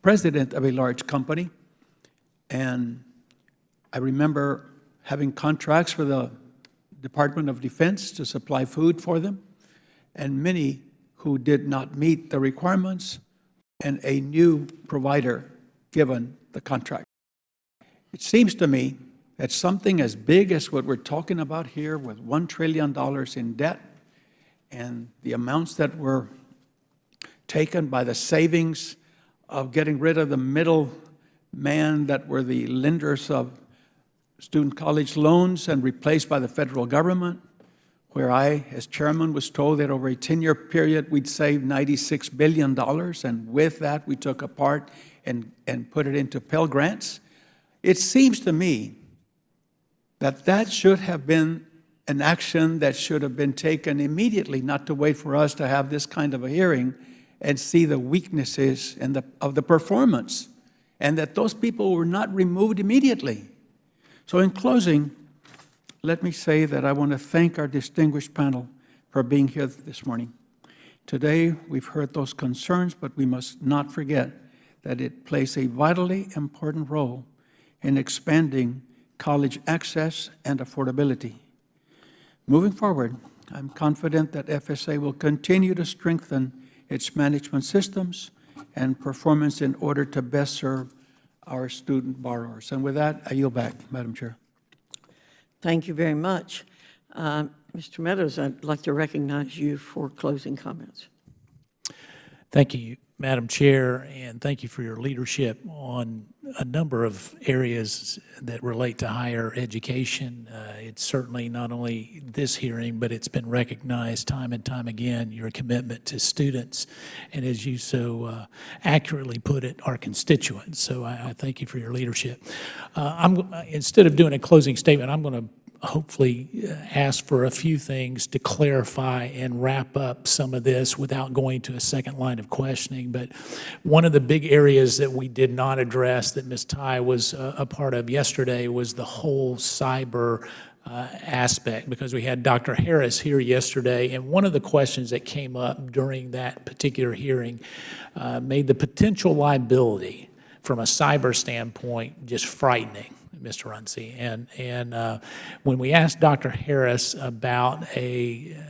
president of a large company, and I remember having contracts for the Department of Defense to supply food for them, and many who did not meet the requirements, and a new provider given the contract. It seems to me that something as big as what we're talking about here with $1 trillion in debt and the amounts that were taken by the savings of getting rid of the middleman that were the lenders of student college loans and replaced by the federal government, where I, as chairman, was told that over a 10-year period, we'd save $96 billion, and with that, we took apart and put it into Pell Grants. It seems to me that that should have been an action that should have been taken immediately, not to wait for us to have this kind of a hearing and see the weaknesses of the performance, and that those people were not removed immediately. So in closing, let me say that I want to thank our distinguished panel for being here this morning. Today, we've heard those concerns, but we must not forget that it plays a vitally important role in expanding college access and affordability. Moving forward, I'm confident that FSA will continue to strengthen its management systems and performance in order to best serve our student borrowers. And with that, I yield back, Madam Chair. Thank you very much. Mr. Meadows, I'd like to recognize you for closing comments. Thank you, Madam Chair, and thank you for your leadership on a number of areas that relate to higher education. It's certainly not only this hearing, but it's been recognized time and time again, your commitment to students, and as you so accurately put it, our constituents. So I thank you for your leadership. Instead of doing a closing statement, I'm going to hopefully ask for a few things to clarify and wrap up some of this without going to a second line of questioning. But one of the big areas that we did not address that Ms. Tai was a part of yesterday was the whole cyber aspect, because we had Dr. Harris here yesterday, and one of the questions that came up during that particular hearing made the potential liability from a cyber standpoint just frightening, Mr. Runcie. And when we asked Dr. Harris about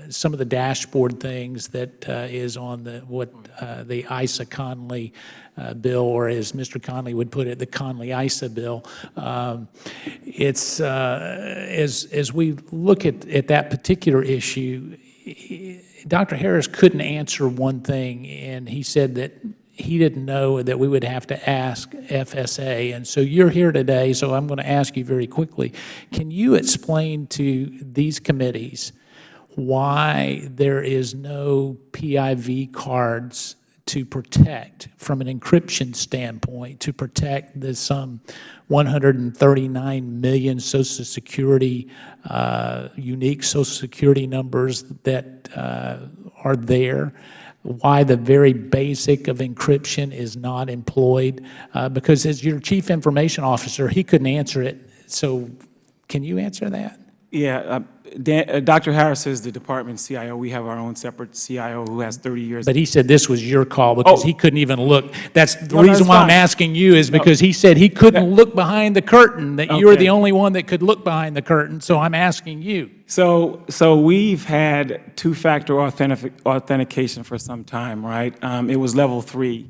some of the dashboard things that is on the ISA-Conley bill, or as Mr. Conley would put it, the Conley-ISA bill, it's as we look at that particular issue, Dr. Harris couldn't answer one thing, and he said that he didn't know that we would have to ask FSA. And so you're here today, so I'm going to ask you very quickly, can you explain to these committees why there is no PIV cards to protect, from an encryption standpoint, to protect the some 139 million Social Security, unique Social Security numbers that are there? Why the very basic of encryption is not employed? Because as your chief information officer, he couldn't answer it. So can you answer that? Yeah, Dr. Harris is the department CIO. We have our own separate CIO who has 30 years. But he said this was your call because he couldn't even look. That's the No, reason that's why I'm fine. asking you is because he said he couldn't look behind the curtain, that you were the only one that could look behind the curtain. So I'm asking you. So we've had two-factor authentication for some time, right? It was level 3.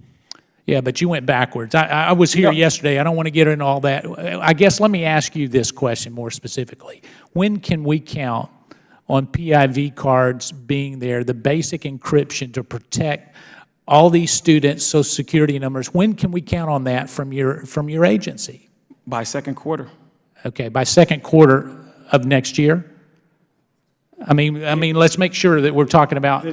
Yeah, but you went backwards. I was here yesterday. I don't want to get into all that. I guess let me ask you this question more specifically. When can we count on PIV cards being there, the basic encryption to protect all these students' Social Security numbers? When can we count on that from your agency? By second quarter. Okay, by second quarter of next year? I mean, let's make sure that we're talking about.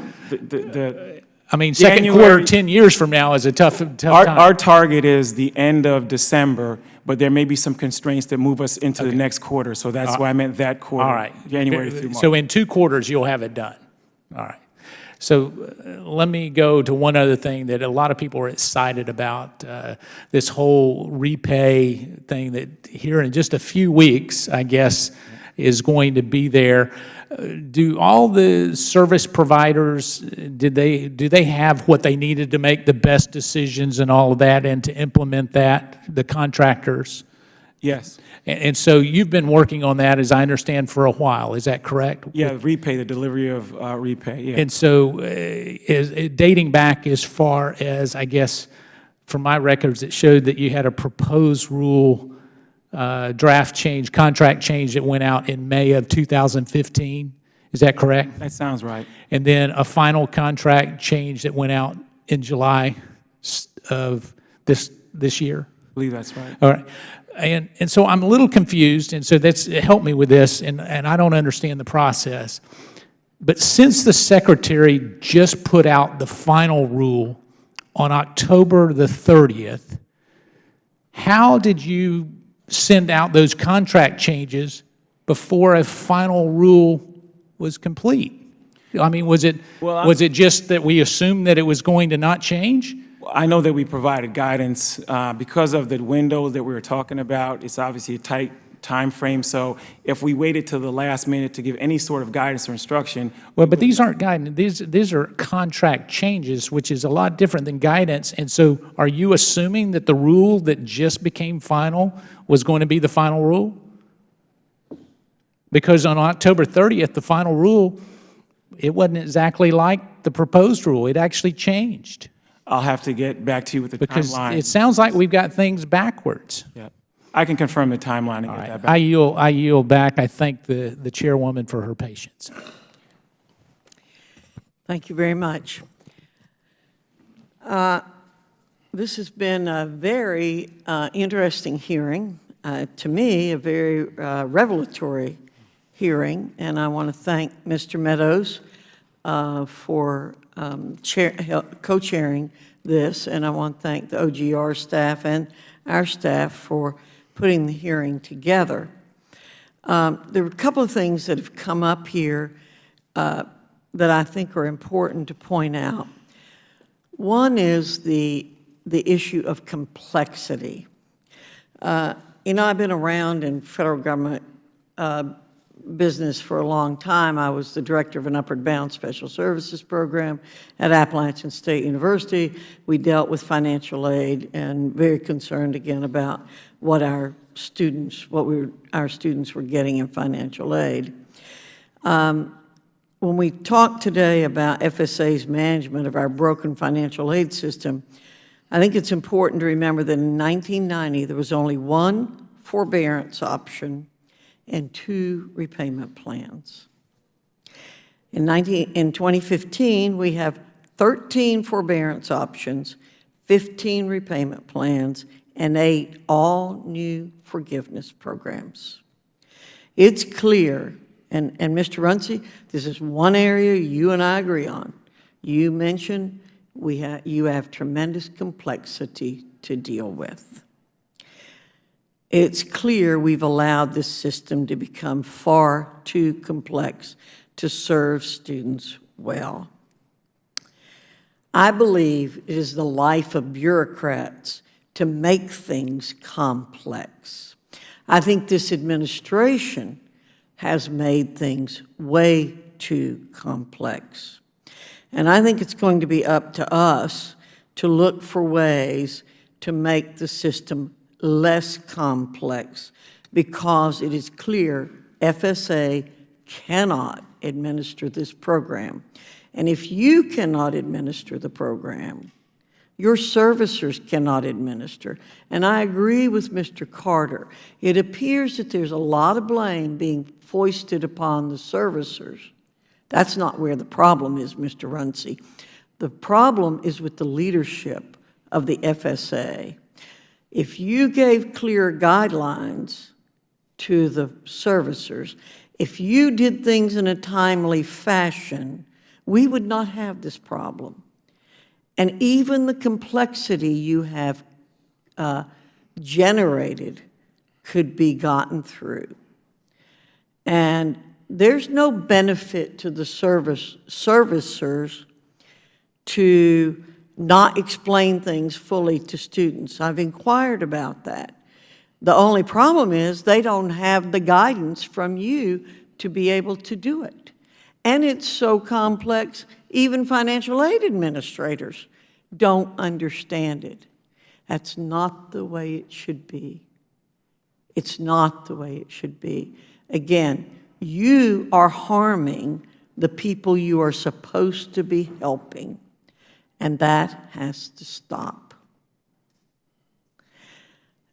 Second quarter 10 years from now is a tough time. Our target is the end of December, but there may be some constraints that move us into the next quarter. So that's why I meant that quarter. All right. January through March. So in 2 quarters, you'll have it done. All right. So let me go to one other thing that a lot of people are excited about, this whole repay thing that here in just a few weeks, I guess, is going to be there. Do all the service providers, do they have what they needed to make the best decisions and all of that and to implement that, the contractors? Yes. And so you've been working on that, as I understand, for a while. Is that correct? Yeah, repay, the delivery of repay, yeah. And so dating back as far as, I guess, from my records, it showed that you had a proposed rule draft change, contract change that went out in May of 2015. Is that correct? That sounds right. And then a final contract change that went out in July of this year? I believe that's right. All right. And so I'm a little confused, and so that's help me with this, and I don't understand the process. But since the Secretary just put out the final rule on October the 30th, how did you send out those contract changes before a final rule was complete? I mean, was it just that we assumed that it was going to not change? I know that we provided guidance because of the window that we were talking about. It's obviously a tight time frame, so if we waited till the last minute to give any sort of guidance or instruction. Well, but these aren't guidance. These are contract changes, which is a lot different than guidance. And so are you assuming that the rule that just became final was going to be the final rule? Because on October 30th, the final rule, it wasn't exactly like the proposed rule. It actually changed. I'll have to get back to you with the because timeline. It sounds like we've got things backwards. Yeah. I can confirm the timeline and get that back. I yield back. I thank the chairwoman for her patience. Thank you very much. This has been a very interesting hearing. To me, a very revelatory hearing, and I want to thank Mr. Meadows for co-chairing this, and I want to thank the OGR staff and our staff for putting the hearing together. There were a couple of things that have come up here that I think are important to point out. One is the issue of complexity. You know, I've been around in federal government business for a long time. I was the director of an upward bound special services program at Appalachian State University. We dealt with financial aid and very concerned again about what our students were getting in financial aid. When we talk today about FSA's management of our broken financial aid system, I think it's important to remember that in 1990, there was only one forbearance option and 2 repayment plans. In 2015, we have 13 forbearance options, 15 repayment plans, and 8 all-new forgiveness programs. It's clear, and Mr. Runcie, this is one area you and I agree on. You mentioned you have tremendous complexity to deal with. It's clear we've allowed this system to become far too complex to serve students well. I believe it is the life of bureaucrats to make things complex. I think this administration has made things way too complex. And I think it's going to be up to us to look for ways to make the system less complex, because it is clear FSA cannot administer this program. And if you cannot administer the program, your servicers cannot administer. And I agree with Mr. Carter. It appears that there's a lot of blame being foisted upon the servicers. That's not where the problem is, Mr. Runcie. The problem is with the leadership of the FSA. If you gave clear guidelines to the servicers, if you did things in a timely fashion, we would not have this problem. And even the complexity you have generated could be gotten through. And there's no benefit to the servicers to not explain things fully to students. I've inquired about that. The only problem is they don't have the guidance from you to be able to do it. And it's so complex, even financial aid administrators don't understand it. That's not the way it should be. It's not the way it should be. Again, you are harming the people you are supposed to be helping. And that has to stop.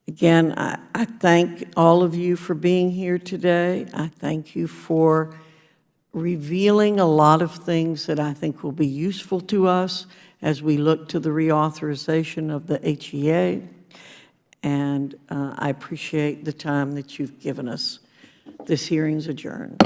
Again, I thank all of you for being here today. I thank you for revealing a lot of things that I think will be useful to us as we look to the reauthorization of the HEA. And I appreciate the time that you've given us. This hearing's adjourned.